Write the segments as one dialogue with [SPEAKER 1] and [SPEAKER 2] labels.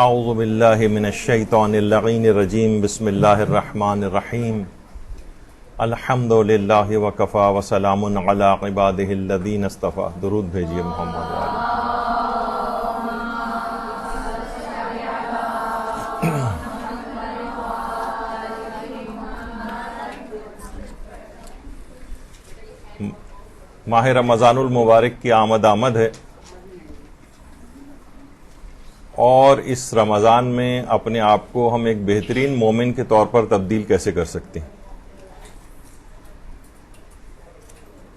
[SPEAKER 1] اعوذ باللہ من الشیطان اللعین الرجیم بسم اللہ الرحمن الرحیم الحمد للہ وکفی وسلام علی عبادہ الذین اصطفی. درود بھیجیے محمد والے. ماہ رمضان المبارک کی آمد ہے، اور اس رمضان میں اپنے آپ کو ہم ایک بہترین مومن کے طور پر تبدیل کیسے کر سکتے ہیں.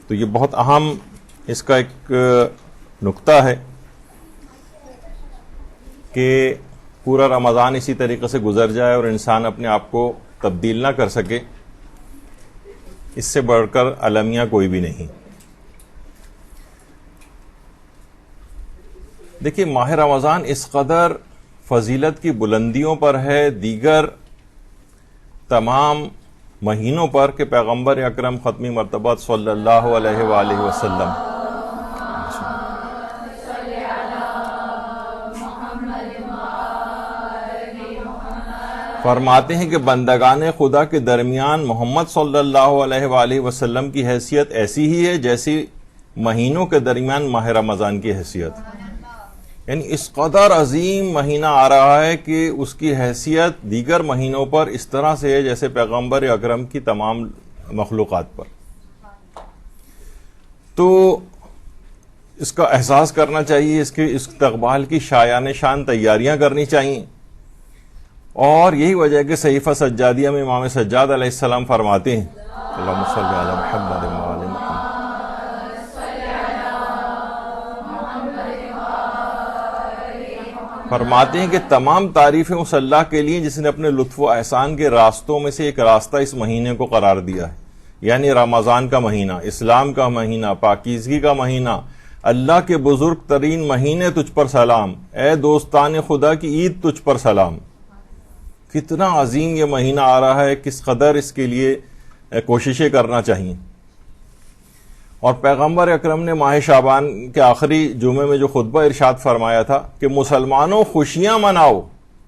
[SPEAKER 1] تو یہ بہت اہم اس کا ایک نقطہ ہے کہ پورا رمضان اسی طریقے سے گزر جائے اور انسان اپنے آپ کو تبدیل نہ کر سکے، اس سے بڑھ کر المیہ کوئی بھی نہیں. دیکھیے، ماہ رمضان اس قدر فضیلت کی بلندیوں پر ہے دیگر تمام مہینوں پر کہ پیغمبر اکرم ختمی مرتبہ صلی اللہ علیہ وآلہ وسلم فرماتے ہیں کہ بندگان خدا کے درمیان محمد صلی اللہ علیہ وآلہ وسلم کی حیثیت ایسی ہی ہے جیسی مہینوں کے درمیان ماہ رمضان کی حیثیت. یعنی اس قدر عظیم مہینہ آ رہا ہے کہ اس کی حیثیت دیگر مہینوں پر اس طرح سے ہے جیسے پیغمبر اکرم کی تمام مخلوقات پر. تو اس کا احساس کرنا چاہیے، اس کے استقبال کی شایان شان تیاریاں کرنی چاہیے. اور یہی وجہ ہے کہ صحیفہ سجادیہ میں امام سجاد علیہ السلام فرماتے ہیں اللہم صلی علی محمد وآل محمد، فرماتے ہیں کہ تمام تعریفیں اس اللہ کے لیے جس نے اپنے لطف و احسان کے راستوں میں سے ایک راستہ اس مہینے کو قرار دیا ہے. یعنی رمضان کا مہینہ، اسلام کا مہینہ، پاکیزگی کا مہینہ، اللہ کے بزرگ ترین مہینے تجھ پر سلام، اے دوستان خدا کی عید تجھ پر سلام. کتنا عظیم یہ مہینہ آ رہا ہے، کس قدر اس کے لیے کوششیں کرنا چاہیے. اور پیغمبر اکرم نے ماہ شعبان کے آخری جمعے میں جو خطبہ ارشاد فرمایا تھا کہ مسلمانوں خوشیاں مناؤ،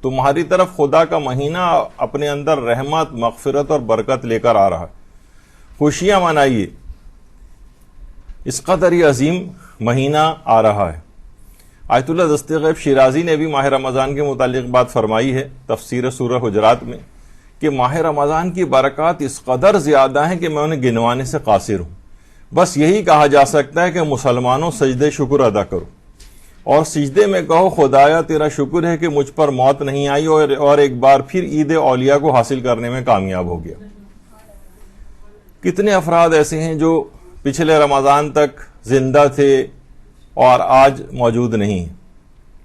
[SPEAKER 1] تمہاری طرف خدا کا مہینہ اپنے اندر رحمت، مغفرت اور برکت لے کر آ رہا ہے، خوشیاں منائیے. اس قدر یہ عظیم مہینہ آ رہا ہے. آیت اللہ دست غیب شیرازی نے بھی ماہ رمضان کے متعلق بات فرمائی ہے تفسیر سورہ حجرات میں کہ ماہ رمضان کی برکات اس قدر زیادہ ہیں کہ میں انہیں گنوانے سے قاصر ہوں. بس یہی کہا جا سکتا ہے کہ مسلمانوں سجدے شکر ادا کرو، اور سجدے میں کہو خدایا تیرا شکر ہے کہ مجھ پر موت نہیں آئی اور ایک بار پھر عید اولیاء کو حاصل کرنے میں کامیاب ہو گیا. کتنے افراد ایسے ہیں جو پچھلے رمضان تک زندہ تھے اور آج موجود نہیں ہیں،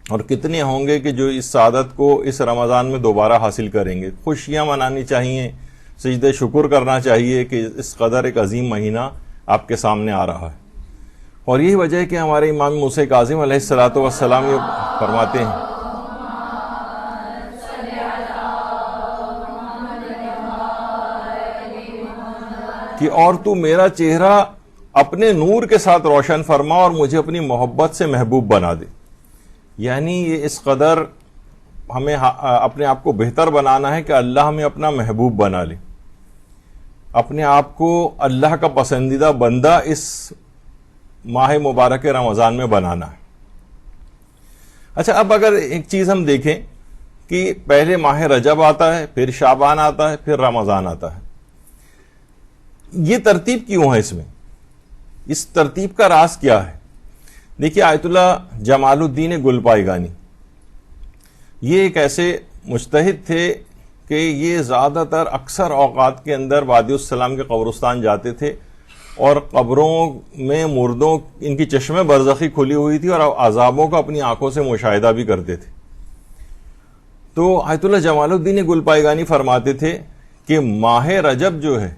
[SPEAKER 1] اور کتنے ہوں گے کہ جو اس سعادت کو اس رمضان میں دوبارہ حاصل کریں گے. خوشیاں منانی چاہیے، سجدے شکر کرنا چاہیے کہ اس قدر ایک عظیم مہینہ آپ کے سامنے آ رہا ہے. اور یہی وجہ ہے کہ ہمارے امام موسیٰ کاظم علیہ الصلوۃ والسلام یہ فرماتے ہیں کہ اور تو میرا چہرہ اپنے نور کے ساتھ روشن فرما اور مجھے اپنی محبت سے محبوب بنا دے. یعنی یہ اس قدر ہمیں اپنے آپ کو بہتر بنانا ہے کہ اللہ ہمیں اپنا محبوب بنا لے، اپنے آپ کو اللہ کا پسندیدہ بندہ اس ماہ مبارک رمضان میں بنانا ہے. اچھا، اب اگر ایک چیز ہم دیکھیں کہ پہلے ماہ رجب آتا ہے، پھر شعبان آتا ہے، پھر رمضان آتا ہے، یہ ترتیب کیوں ہے؟ اس ترتیب کا راز کیا ہے؟ دیکھیے، آیت اللہ جمال الدین گلپائیگانی یہ ایک ایسے مجتہد تھے کہ یہ زیادہ تر اکثر اوقات کے اندر وادی السلام کے قبرستان جاتے تھے، اور قبروں میں مردوں ان کی چشمے برزخی کھلی ہوئی تھی اور عذابوں کا اپنی آنکھوں سے مشاہدہ بھی کرتے تھے. تو آیت اللہ جمال الدین گلپائیگانی فرماتے تھے کہ ماہ رجب جو ہے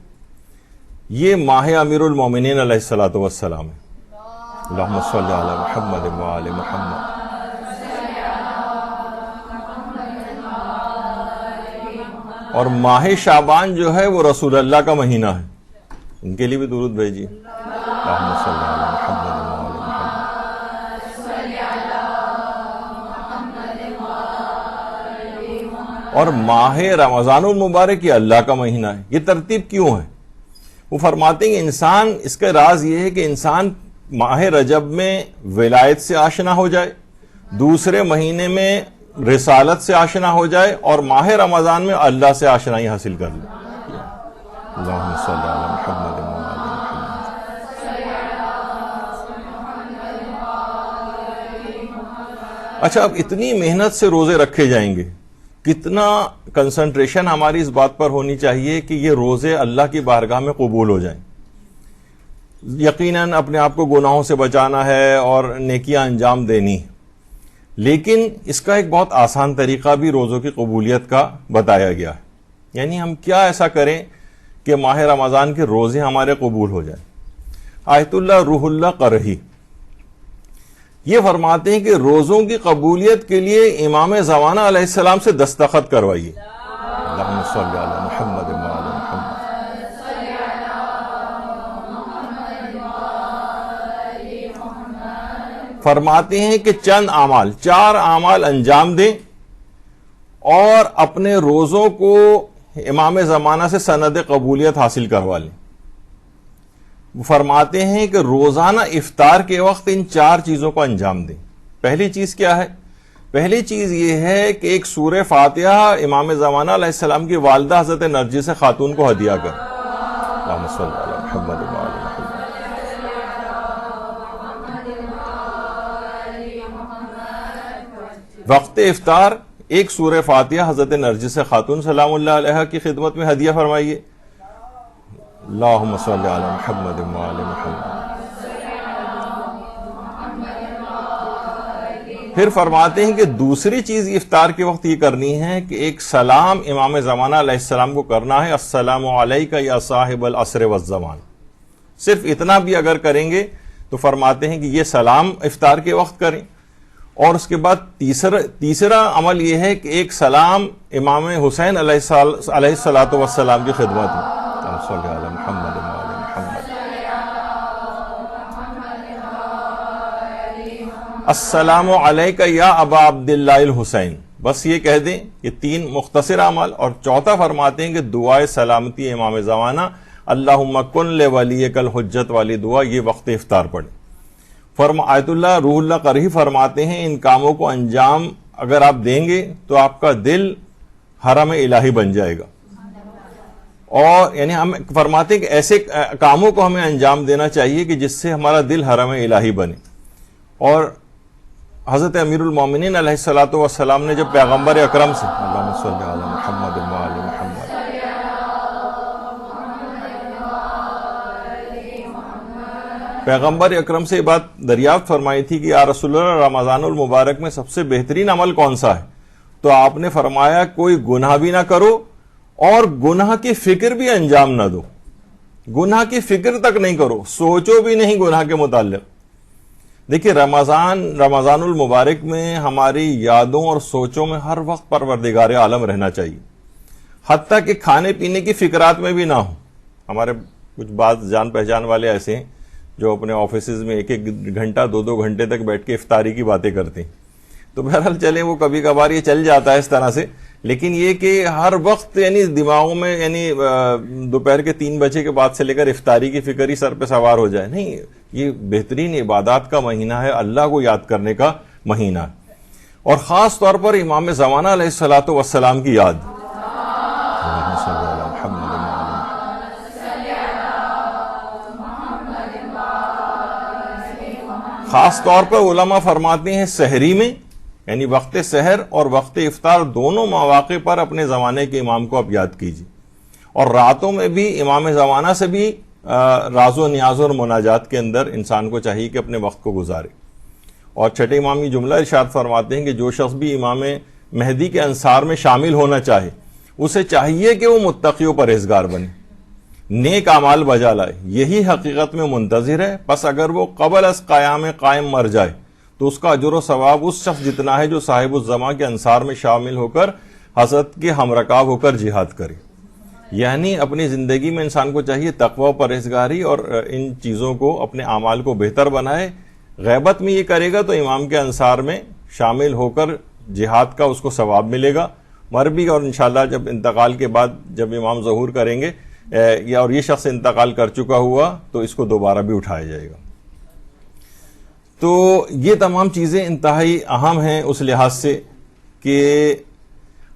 [SPEAKER 1] یہ ماہ امیر المومنین علیہ الصلوۃ والسلام ہے. اللہم صلی علی محمد وآل محمد. اور ماہ شعبان جو ہے وہ رسول اللہ کا مہینہ ہے، ان کے لیے بھی درود بھیجیے. اللہم صلی علی محمد وآل محمد. اور ماہ رمضان المبارک یہ اللہ کا مہینہ ہے. یہ ترتیب کیوں ہے؟ وہ فرماتے ہیں انسان، اس کا راز یہ ہے کہ انسان ماہ رجب میں ولایت سے آشنا ہو جائے، دوسرے مہینے میں رسالت سے آشنا ہو جائے، اور ماہ رمضان میں اللہ سے آشنائی حاصل کر لے. اللہم صلی علی محمد وعلی محمد. اچھا، اب اتنی محنت سے روزے رکھے جائیں گے، کتنا کنسنٹریشن ہماری اس بات پر ہونی چاہیے کہ یہ روزے اللہ کی بارگاہ میں قبول ہو جائیں. یقیناً اپنے آپ کو گناہوں سے بچانا ہے اور نیکیاں انجام دینی، لیکن اس کا ایک بہت آسان طریقہ بھی روزوں کی قبولیت کا بتایا گیا ہے. یعنی ہم کیا ایسا کریں کہ ماہ رمضان کے روزے ہمارے قبول ہو جائیں. آیت اللہ روح اللہ قرہی یہ فرماتے ہیں کہ روزوں کی قبولیت کے لیے امام زمانہ علیہ السلام سے دستخط کروائیے. اللہم صلی علی محمد وعلی محمد. فرماتے ہیں کہ چند اعمال، 4 اعمال انجام دیں اور اپنے روزوں کو امام زمانہ سے سند قبولیت حاصل کروا لیں. وہ فرماتے ہیں کہ روزانہ افطار کے وقت ان 4 چیزوں کو انجام دیں. پہلی چیز کیا ہے؟ پہلی چیز یہ ہے کہ ایک سورہ فاتحہ امام زمانہ علیہ السلام کی والدہ حضرت نرجس خاتون کو ہدیہ کر. اللہم صلی علی محمد وعلی محمد. وقت افطار ایک سورہ فاتحہ حضرت نرجس خاتون سلام اللہ علیہ کی خدمت میں ہدیہ فرمائیے. اللہم صلی علی محمد وعلی محمد. پھر فرماتے ہیں کہ دوسری چیز افطار کے وقت یہ کرنی ہے کہ ایک سلام امام زمانہ علیہ السلام کو کرنا ہے، السلام علیکہ یا صاحب العصر والزمان. صرف اتنا بھی اگر کریں گے تو فرماتے ہیں کہ یہ سلام افطار کے وقت کریں. اور اس کے بعد تیسرا عمل یہ ہے کہ ایک سلام امام حسین علیہ الصلوۃ والسلام کی خدمت میں. صلی علی محمد وعلی محمد. السلام علیکہ یا ابا عبداللہ الحسین. بس یہ کہہ دیں. یہ 3 مختصر اعمال. اور چوتھا فرماتے ہیں کہ دعائے سلامتی امام زمانہ اللہم کن لولیک الحجت والی دعا یہ وقت افطار پڑھیں. آیت اللہ روح اللہ قرہی فرماتے ہیں ان کاموں کو انجام اگر آپ دیں گے تو آپ کا دل حرم الہی بن جائے گا. اور یعنی ہم فرماتے ہیں کہ ایسے کاموں کو ہمیں انجام دینا چاہیے کہ جس سے ہمارا دل حرم الہی بنے. اور حضرت امیر المومنین علیہ الصلوۃ والسلام نے جب پیغمبر اکرم سے اللہم صلی علی محمد وعلی محمد پیغمبر اکرم سے یہ بات دریافت فرمائی تھی کہ یا رسول اللہ رمضان المبارک میں سب سے بہترین عمل کون سا ہے، تو آپ نے فرمایا کوئی گناہ بھی نہ کرو اور گناہ کی فکر بھی انجام نہ دو. گناہ کی فکر تک نہیں کرو، سوچو بھی نہیں گناہ کے متعلق. دیکھیے رمضان المبارک میں ہماری یادوں اور سوچوں میں ہر وقت پروردگار عالم رہنا چاہیے، حتیٰ کہ کھانے پینے کی فکرات میں بھی نہ ہو. ہمارے کچھ بعض جان پہچان والے ایسے ہیں جو اپنے آفیسز میں 1 گھنٹہ 2 گھنٹے تک بیٹھ کے افطاری کی باتیں کرتے ہیں. تو بہرحال چلیں وہ کبھی کبھار یہ چل جاتا ہے اس طرح سے، لیکن یہ کہ ہر وقت یعنی دماغوں میں یعنی دوپہر کے 3 بجے کے بعد سے لے کر افطاری کی فکر ہی سر پہ سوار ہو جائے، نہیں. یہ بہترین عبادات کا مہینہ ہے، اللہ کو یاد کرنے ka مہینہ، اور خاص طور پر امام زمانہ علیہ الصلوۃ والسلام کی یاد. خاص طور پر علماء فرماتے ہیں سحری میں یعنی وقت سحر اور وقت افطار دونوں مواقع پر اپنے زمانے کے امام کو آپ یاد کیجیے. اور راتوں میں بھی امام زمانہ سے بھی راز و نیاز اور مناجات کے اندر انسان کو چاہیے کہ اپنے وقت کو گزارے. اور چھٹے امام یہ جملہ ارشاد فرماتے ہیں کہ جو شخص بھی امام مہدی کے انصار میں شامل ہونا چاہے اسے چاہیے کہ وہ متقی و پرہیزگار بنے، نیک اعمال بجا لائے، یہی حقیقت میں منتظر ہے. پس اگر وہ قبل از قائم مر جائے تو اس کا اجر و ثواب اس شخص جتنا ہے جو صاحب الزماں کے انصار میں شامل ہو کر حضرت کے ہمرکاب ہو کر جہاد کرے. یعنی اپنی زندگی میں انسان کو چاہیے تقوی و پرہیزگاری اور ان چیزوں کو اپنے اعمال کو بہتر بنائے. غیبت میں یہ کرے گا تو امام کے انصار میں شامل ہو کر جہاد کا اس کو ثواب ملے گا، مر بھی اور انشاءاللہ جب انتقال کے بعد جب امام ظہور کریں گے اور یہ شخص انتقال کر چکا ہوا تو اس کو دوبارہ بھی اٹھایا جائے گا. تو یہ تمام چیزیں انتہائی اہم ہیں اس لحاظ سے کہ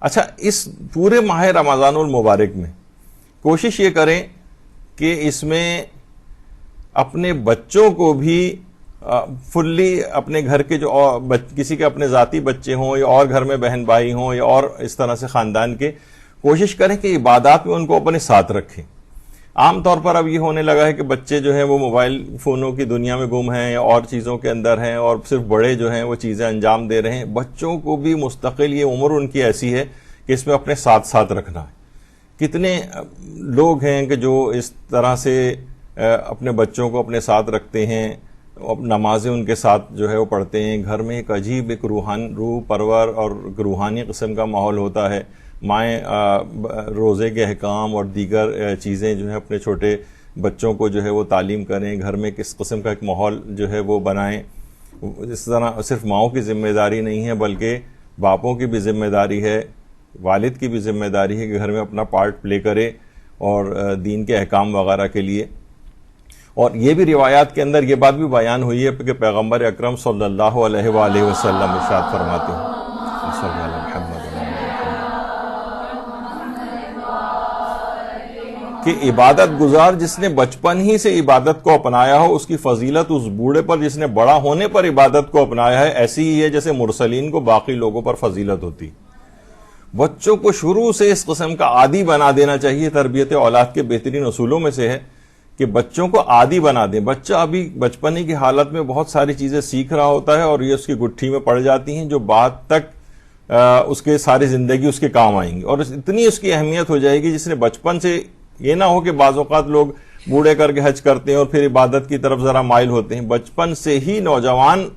[SPEAKER 1] اچھا اس پورے ماہ رمضان المبارک میں کوشش یہ کریں کہ اس میں اپنے بچوں کو بھی فلی اپنے گھر کے جو کسی کے اپنے ذاتی بچے ہوں یا اور گھر میں بہن بھائی ہوں یا اور اس طرح سے خاندان کے، کوشش کریں کہ عبادات میں ان کو اپنے ساتھ رکھیں. عام طور پر اب یہ ہونے لگا ہے کہ بچے جو ہیں وہ موبائل فونوں کی دنیا میں گم ہیں یا اور چیزوں کے اندر ہیں، اور صرف بڑے جو ہیں وہ چیزیں انجام دے رہے ہیں. بچوں کو بھی مستقل یہ عمر ان کی ایسی ہے کہ اس میں اپنے ساتھ ساتھ رکھنا ہے. کتنے لوگ ہیں کہ جو اس طرح سے اپنے بچوں کو اپنے ساتھ رکھتے ہیں، نمازیں ان کے ساتھ جو ہے وہ پڑھتے ہیں. گھر میں ایک عجیب ایک روح پرور اور روحانی قسم کا ماحول ہوتا ہے. مائیں روزے کے احکام اور دیگر چیزیں جو ہیں اپنے چھوٹے بچوں کو جو ہے وہ تعلیم کریں، گھر میں کس قسم کا ایک ماحول جو ہے وہ بنائیں. اس طرح صرف ماؤں کی ذمہ داری نہیں ہے بلکہ باپوں کی بھی ذمہ داری ہے، والد کی بھی ذمہ داری ہے کہ گھر میں اپنا پارٹ پلے کرے اور دین کے احکام وغیرہ کے لیے. اور یہ بھی روایات کے اندر یہ بات بھی بیان ہوئی ہے کہ پیغمبر اکرم صلی اللہ علیہ وآلہ وسلم ارشاد فرماتے ہیں کہ عبادت گزار جس نے بچپن ہی سے عبادت کو اپنایا ہو، اس کی فضیلت اس بوڑھے پر جس نے بڑا ہونے پر عبادت کو اپنایا ہے ایسی ہی ہے جیسے مرسلین کو باقی لوگوں پر فضیلت ہوتی. بچوں کو شروع سے اس قسم کا عادی بنا دینا چاہیے. تربیت اولاد کے بہترین اصولوں میں سے ہے کہ بچوں کو عادی بنا دیں. بچہ ابھی بچپنے کی حالت میں بہت ساری چیزیں سیکھ رہا ہوتا ہے اور یہ اس کی گٹھی میں پڑ جاتی ہیں جو بعد تک اس کے ساری زندگی اس کے کام آئیں گی، اور اتنی اس کی اہمیت ہو جائے گی. جس نے بچپن سے یہ نہ ہو کہ بعض اوقات لوگ بوڑھے کر کے حج کرتے ہیں اور پھر عبادت کی طرف ذرا مائل ہوتے ہیں. بچپن سے ہی نوجوان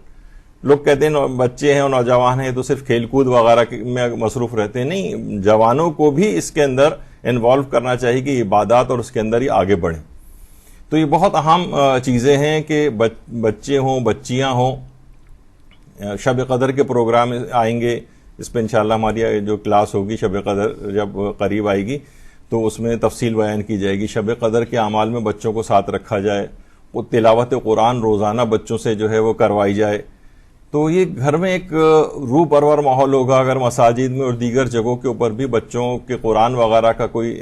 [SPEAKER 1] لوگ کہتے ہیں بچے ہیں اور نوجوان ہیں تو صرف کھیل کود وغیرہ میں مصروف رہتے ہیں. نہیں، جوانوں کو بھی اس کے اندر انوالو کرنا چاہیے کہ عبادات اور اس کے اندر ہی آگے بڑھیں. تو یہ بہت اہم چیزیں ہیں کہ بچے ہوں، بچیاں ہوں. شب قدر کے پروگرام آئیں گے، اس پہ انشاءاللہ ہماری جو کلاس ہوگی شب قدر جب قریب آئے گی تو اس میں تفصیل بیان کی جائے گی. شب قدر کے اعمال میں بچوں کو ساتھ رکھا جائے، وہ تلاوت قرآن روزانہ بچوں سے جو ہے وہ کروائی جائے. تو یہ گھر میں ایک روح پرور ماحول ہوگا. اگر مساجد میں اور دیگر جگہوں کے اوپر بھی بچوں کے قرآن وغیرہ کا کوئی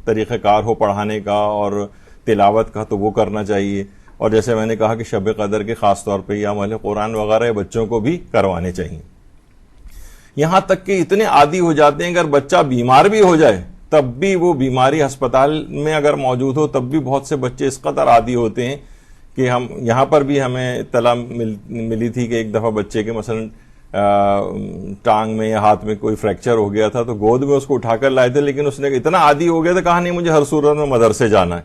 [SPEAKER 1] طریقہ کار ہو پڑھانے کا اور تلاوت کا تو وہ کرنا چاہیے. اور جیسے میں نے کہا کہ شب قدر کے خاص طور پہ یہ عمل قرآن وغیرہ بچوں کو بھی کروانے چاہیے. یہاں تک کہ اتنے عادی ہو جاتے ہیں اگر بچہ بیمار بھی ہو جائے تب بھی وہ بیماری ہسپتال میں اگر موجود ہو تب بھی بہت سے بچے اس قدر عادی ہوتے ہیں کہ ہم یہاں پر بھی ہمیں اطلاع ملی تھی کہ ایک دفعہ بچے کے مثلا ٹانگ میں یا ہاتھ میں کوئی فریکچر ہو گیا تھا تو گود میں اس کو اٹھا کر لائے تھے، لیکن اس نے اتنا عادی ہو گیا تھا کہا نہیں مجھے ہر صورت میں مدرسے جانا ہے.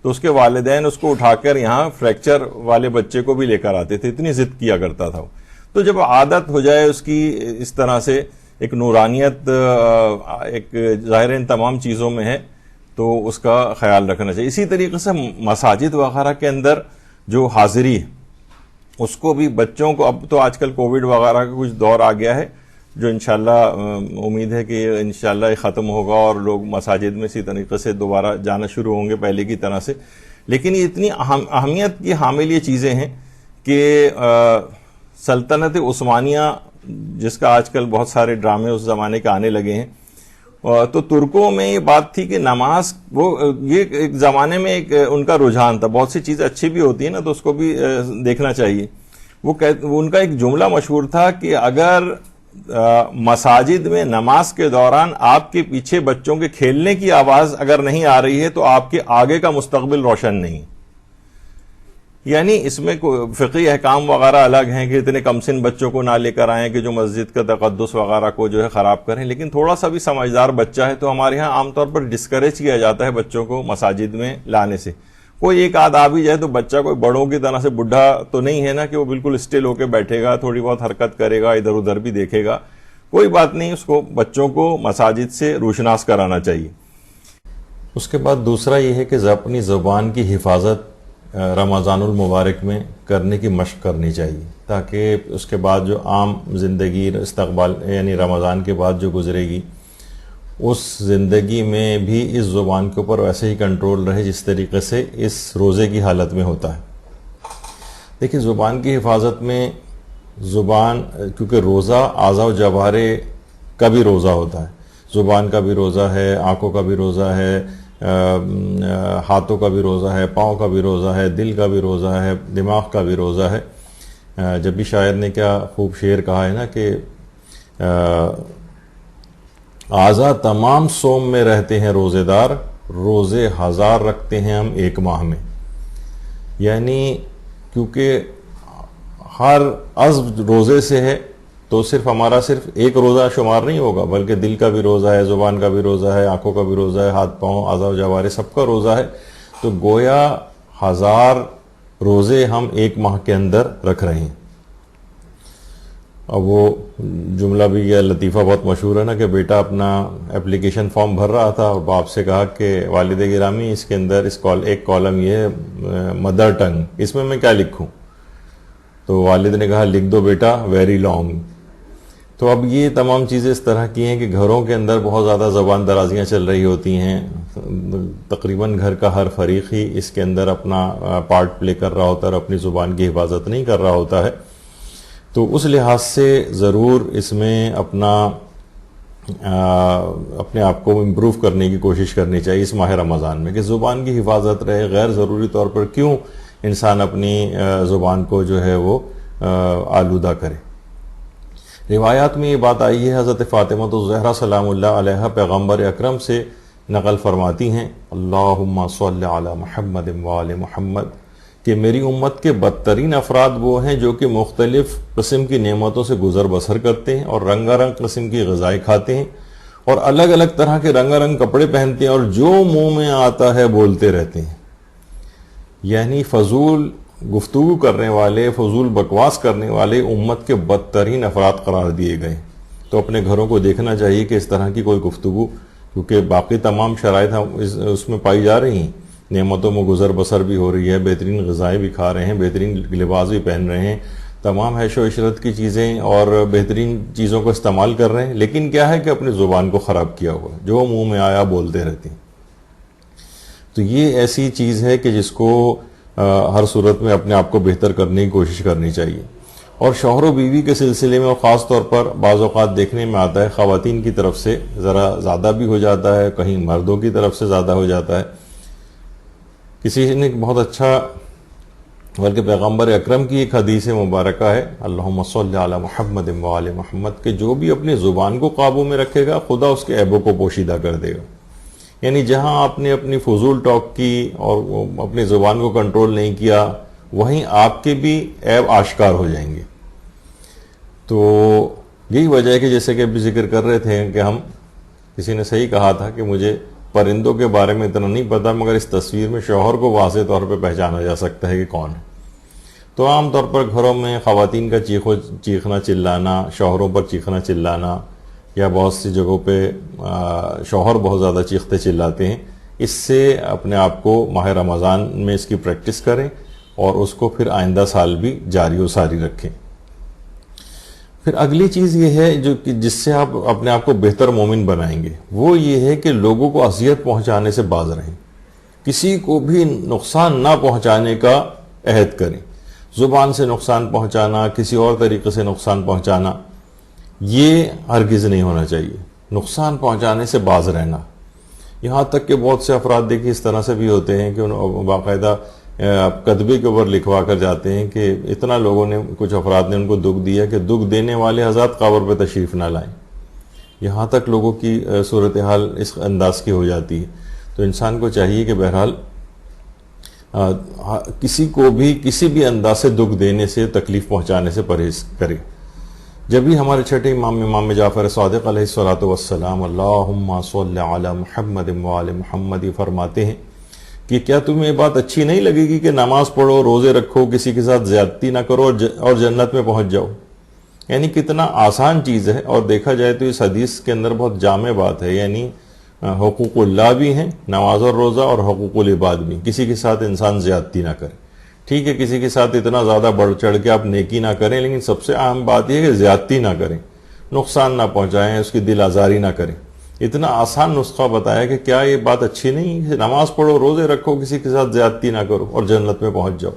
[SPEAKER 1] تو اس کے والدین اس کو اٹھا کر یہاں فریکچر والے بچے کو بھی لے کر آتے تھے، اتنی ضد کیا کرتا تھا. تو جب عادت ہو جائے اس کی اس طرح سے ایک نورانیت ایک ظاہر ان تمام چیزوں میں ہے تو اس کا خیال رکھنا چاہیے. اسی طریقے سے مساجد وغیرہ کے اندر جو حاضری ہے اس کو بھی بچوں کو، اب تو آج کل کووڈ وغیرہ کا کچھ دور آ گیا ہے جو انشاءاللہ امید ہے کہ انشاءاللہ یہ ختم ہوگا اور لوگ مساجد میں اسی طریقے سے دوبارہ جانا شروع ہوں گے پہلے کی طرح سے. لیکن یہ اتنی اہمیت کی حامل یہ چیزیں ہیں کہ سلطنت عثمانیہ جس کا آج کل بہت سارے ڈرامے اس زمانے کے آنے لگے ہیں، تو ترکوں میں یہ بات تھی کہ نماز وہ یہ ایک زمانے میں ایک ان کا رجحان تھا. بہت سی چیزیں اچھی بھی ہوتی ہیں نا تو اس کو بھی دیکھنا چاہیے. وہ ان کا ایک جملہ مشہور تھا کہ اگر مساجد میں نماز کے دوران آپ کے پیچھے بچوں کے کھیلنے کی آواز اگر نہیں آ رہی ہے تو آپ کے آگے کا مستقبل روشن نہیں. یعنی اس میں فقہی احکام وغیرہ الگ ہیں کہ اتنے کم سن بچوں کو نہ لے کر آئیں کہ جو مسجد کا تقدس وغیرہ کو جو ہے خراب کریں، لیکن تھوڑا سا بھی سمجھدار بچہ ہے تو ہمارے ہاں عام طور پر ڈسکریج کیا جاتا ہے بچوں کو مساجد میں لانے سے. کوئی ایک آدھ آ بھی جائے تو بچہ کوئی بڑوں کی طرح سے بڈھا تو نہیں ہے نا کہ وہ بالکل اسٹل ہو کے بیٹھے گا، تھوڑی بہت حرکت کرے گا، ادھر ادھر بھی دیکھے گا، کوئی بات نہیں. اس کو بچوں کو مساجد سے روشناس کرانا چاہیے. اس کے بعد دوسرا یہ ہے کہ اپنی زبان کی حفاظت رمضان المبارک میں کرنے کی مشق کرنی چاہیے، تاکہ اس کے بعد جو عام زندگی استقبال یعنی رمضان کے بعد جو گزرے گی اس زندگی میں بھی اس زبان کے اوپر ویسے ہی کنٹرول رہے جس طریقے سے اس روزے کی حالت میں ہوتا ہے۔ دیکھیں زبان کی حفاظت میں زبان، کیونکہ روزہ اعضاء و جوارے کا بھی روزہ ہوتا ہے، زبان کا بھی روزہ ہے، آنکھوں کا بھی روزہ ہے، ہاتھوں کا بھی روزہ ہے، پاؤں کا بھی روزہ ہے، دل کا بھی روزہ ہے، دماغ کا بھی روزہ ہے۔ جب بھی شاعر نے کیا خوب شعر کہا ہے نا کہ اعضاء تمام صوم میں رہتے ہیں روزے دار، روزے ہزار رکھتے ہیں ہم ایک ماہ میں۔ یعنی کیونکہ ہر عضو روزے سے ہے تو ہمارا صرف ایک روزہ شمار نہیں ہوگا، بلکہ دل کا بھی روزہ ہے، زبان کا بھی روزہ ہے، آنکھوں کا بھی روزہ ہے، ہاتھ پاؤں اعضاء و جوارے سب کا روزہ ہے، تو گویا 1000 روزے ہم ایک ماہ کے اندر رکھ رہے ہیں۔ اب وہ جملہ بھی یہ لطیفہ بہت مشہور ہے نا کہ بیٹا اپنا اپلیکیشن فارم بھر رہا تھا اور باپ سے کہا کہ والد گرامی اس کے اندر ایک کالم یہ ہے مدر ٹنگ، اس میں کیا لکھوں؟ تو والد نے کہا لکھ دو بیٹا ویری لانگ۔ تو اب یہ تمام چیزیں اس طرح کی ہیں کہ گھروں کے اندر بہت زیادہ زبان درازیاں چل رہی ہوتی ہیں، تقریباً گھر کا ہر فریق ہی اس کے اندر اپنا پارٹ پلے کر رہا ہوتا ہے اور اپنی زبان کی حفاظت نہیں کر رہا ہوتا ہے۔ تو اس لحاظ سے ضرور اس میں اپنے آپ کو امپروو کرنے کی کوشش کرنی چاہیے اس ماہ رمضان میں، کہ زبان کی حفاظت رہے۔ غیر ضروری طور پر کیوں انسان اپنی زبان کو جو ہے وہ آلودہ کرے۔ روایات میں یہ بات آئی ہے، حضرت فاطمہ الزہرا سلام اللہ علیہا پیغمبر اکرم سے نقل فرماتی ہیں اللہم صلی علی محمد وآل محمد، کہ میری امت کے بدترین افراد وہ ہیں جو کہ مختلف قسم کی نعمتوں سے گزر بسر کرتے ہیں اور رنگا رنگ قسم کی غذائیں کھاتے ہیں اور الگ الگ طرح کے رنگا رنگ کپڑے پہنتے ہیں اور جو منہ میں آتا ہے بولتے رہتے ہیں۔ یعنی فضول گفتگو کرنے والے، فضول بکواس کرنے والے امت کے بدترین افراد قرار دیے گئے۔ تو اپنے گھروں کو دیکھنا چاہیے کہ اس طرح کی کوئی گفتگو، کیونکہ باقی تمام شرائط اس میں پائی جا رہی ہیں، نعمتوں میں گزر بسر بھی ہو رہی ہے، بہترین غذائیں بھی کھا رہے ہیں، بہترین لباس بھی پہن رہے ہیں، تمام عیش و عشرت کی چیزیں اور بہترین چیزوں کو استعمال کر رہے ہیں، لیکن کیا ہے کہ اپنی زبان کو خراب کیا ہوا ہے، جو منہ میں آیا بولتے رہتے ہیں۔ تو یہ ایسی چیز ہے کہ جس کو ہر صورت میں اپنے آپ کو بہتر کرنے کی کوشش کرنی چاہیے۔ اور شوہر و بیوی کے سلسلے میں اور خاص طور پر بعض اوقات دیکھنے میں آتا ہے خواتین کی طرف سے ذرا زیادہ بھی ہو جاتا ہے، کہیں مردوں کی طرف سے زیادہ ہو جاتا ہے۔ کسی نے بہت اچھا، بلکہ پیغمبر اکرم کی ایک حدیث مبارکہ ہے اللہم صلی علی محمد وآل محمد، کہ جو بھی اپنی زبان کو قابو میں رکھے گا خدا اس کے عیبوں کو پوشیدہ کر دے گا۔ یعنی جہاں آپ نے اپنی فضول ٹاک کی اور اپنی زبان کو کنٹرول نہیں کیا، وہیں آپ کے بھی عیب آشکار ہو جائیں گے۔ تو یہی وجہ ہے کہ جیسے کہ ابھی ذکر کر رہے تھے کہ ہم، کسی نے صحیح کہا تھا کہ مجھے پرندوں کے بارے میں اتنا نہیں پتا، مگر اس تصویر میں شوہر کو واضح طور پہ پہچانا جا سکتا ہے کہ کون ہے۔ تو عام طور پر گھروں میں خواتین کا چیخنا چلانا، شوہروں پر چیخنا چلانا، یا بہت سی جگہوں پہ شوہر بہت زیادہ چیختے چلاتے ہیں، اس سے اپنے آپ کو ماہ رمضان میں اس کی پریکٹس کریں اور اس کو پھر آئندہ سال بھی جاری و ساری رکھیں۔ پھر اگلی چیز یہ ہے جو کہ جس سے آپ اپنے آپ کو بہتر مومن بنائیں گے، وہ یہ ہے کہ لوگوں کو اذیت پہنچانے سے باز رہیں، کسی کو بھی نقصان نہ پہنچانے کا عہد کریں۔ زبان سے نقصان پہنچانا، کسی اور طریقے سے نقصان پہنچانا، یہ ہرگز نہیں ہونا چاہیے۔ نقصان پہنچانے سے باز رہنا، یہاں تک کہ بہت سے افراد دیکھیں اس طرح سے بھی ہوتے ہیں کہ باقاعدہ کتبے کے اوپر لکھوا کر جاتے ہیں کہ اتنا لوگوں نے، کچھ افراد نے ان کو دکھ دیا کہ دکھ دینے والے حضرات قبر پہ تشریف نہ لائیں۔ یہاں تک لوگوں کی صورتحال اس انداز کی ہو جاتی ہے۔ تو انسان کو چاہیے کہ بہرحال کسی کو بھی کسی بھی انداز سے دکھ دینے سے، تکلیف پہنچانے سے پرہیز کرے۔ جب بھی ہمارے چھٹے امام جعفر صادق علیہ الصلوۃ والسلام اللہم صلی علی محمد وآل محمد فرماتے ہیں کہ کیا تمہیں یہ بات اچھی نہیں لگے گی کہ نماز پڑھو، روزے رکھو، کسی کے ساتھ زیادتی نہ کرو اور جنت میں پہنچ جاؤ؟ یعنی کتنا آسان چیز ہے، اور دیکھا جائے تو اس حدیث کے اندر بہت جامع بات ہے۔ یعنی حقوق اللہ بھی ہیں، نماز اور روزہ، اور حقوق العباد بھی. کسی کے ساتھ انسان زیادتی نہ کرے. ٹھیک ہے، کسی کے ساتھ اتنا زیادہ بڑھ چڑھ کے آپ نیکی نہ کریں، لیکن سب سے اہم بات یہ ہے کہ زیادتی نہ کریں، نقصان نہ پہنچائیں، اس کی دل آزاری نہ کریں. اتنا آسان نسخہ بتایا کہ کیا یہ بات اچھی نہیں ہے؟ نماز پڑھو، روزے رکھو، کسی کے ساتھ زیادتی نہ کرو اور جنت میں پہنچ جاؤ.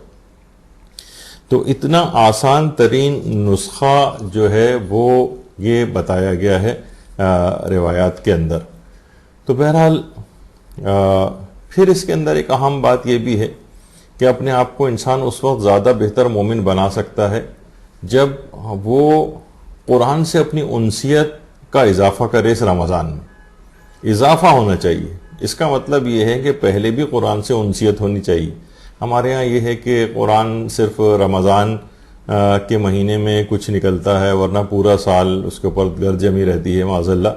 [SPEAKER 1] تو اتنا آسان ترین نسخہ جو ہے وہ یہ بتایا گیا ہے روایات کے اندر. تو بہرحال پھر اس کے اندر ایک اہم بات یہ بھی ہے کہ اپنے آپ کو انسان اس وقت زیادہ بہتر مومن بنا سکتا ہے جب وہ قرآن سے اپنی انسیت کا اضافہ کرے. اس رمضان میں اضافہ ہونا چاہیے. اس کا مطلب یہ ہے کہ پہلے بھی قرآن سے انسیت ہونی چاہیے. ہمارے ہاں یہ ہے کہ قرآن صرف رمضان کے مہینے میں کچھ نکلتا ہے، ورنہ پورا سال اس کے اوپر گرد جمی رہتی ہے معاذ اللہ.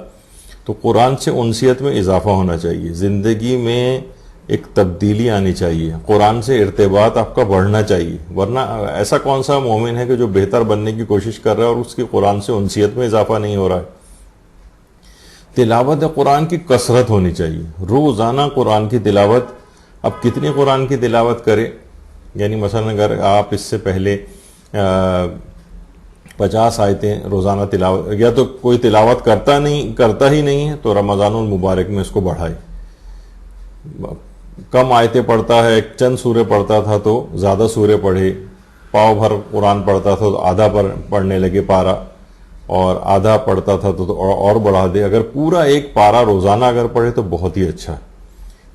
[SPEAKER 1] تو قرآن سے انسیت میں اضافہ ہونا چاہیے. زندگی میں ایک تبدیلی آنی چاہیے، قرآن سے ارتباط آپ کا بڑھنا چاہیے. ورنہ ایسا کون سا مومن ہے کہ جو بہتر بننے کی کوشش کر رہا ہے اور اس کی قرآن سے انسیت میں اضافہ نہیں ہو رہا ہے. تلاوت قرآن کی کثرت ہونی چاہیے، روزانہ قرآن کی تلاوت. اب کتنی قرآن کی تلاوت کرے؟ یعنی مثلا اگر آپ اس سے پہلے 50 آیتیں روزانہ تلاوت، یا تو کوئی تلاوت کرتا ہی نہیں ہے، تو رمضان المبارک میں اس کو بڑھائے. کم آیتیں پڑھتا ہے، چند سورے پڑھتا تھا تو زیادہ سورے پڑھے. پاؤ بھر قرآن پڑھتا تھا تو آدھا پر پڑھنے لگے پارا، اور آدھا پڑھتا تھا تو اور بڑھا دے. اگر پورا ایک پارا روزانہ اگر پڑھے تو بہت ہی اچھا ہے،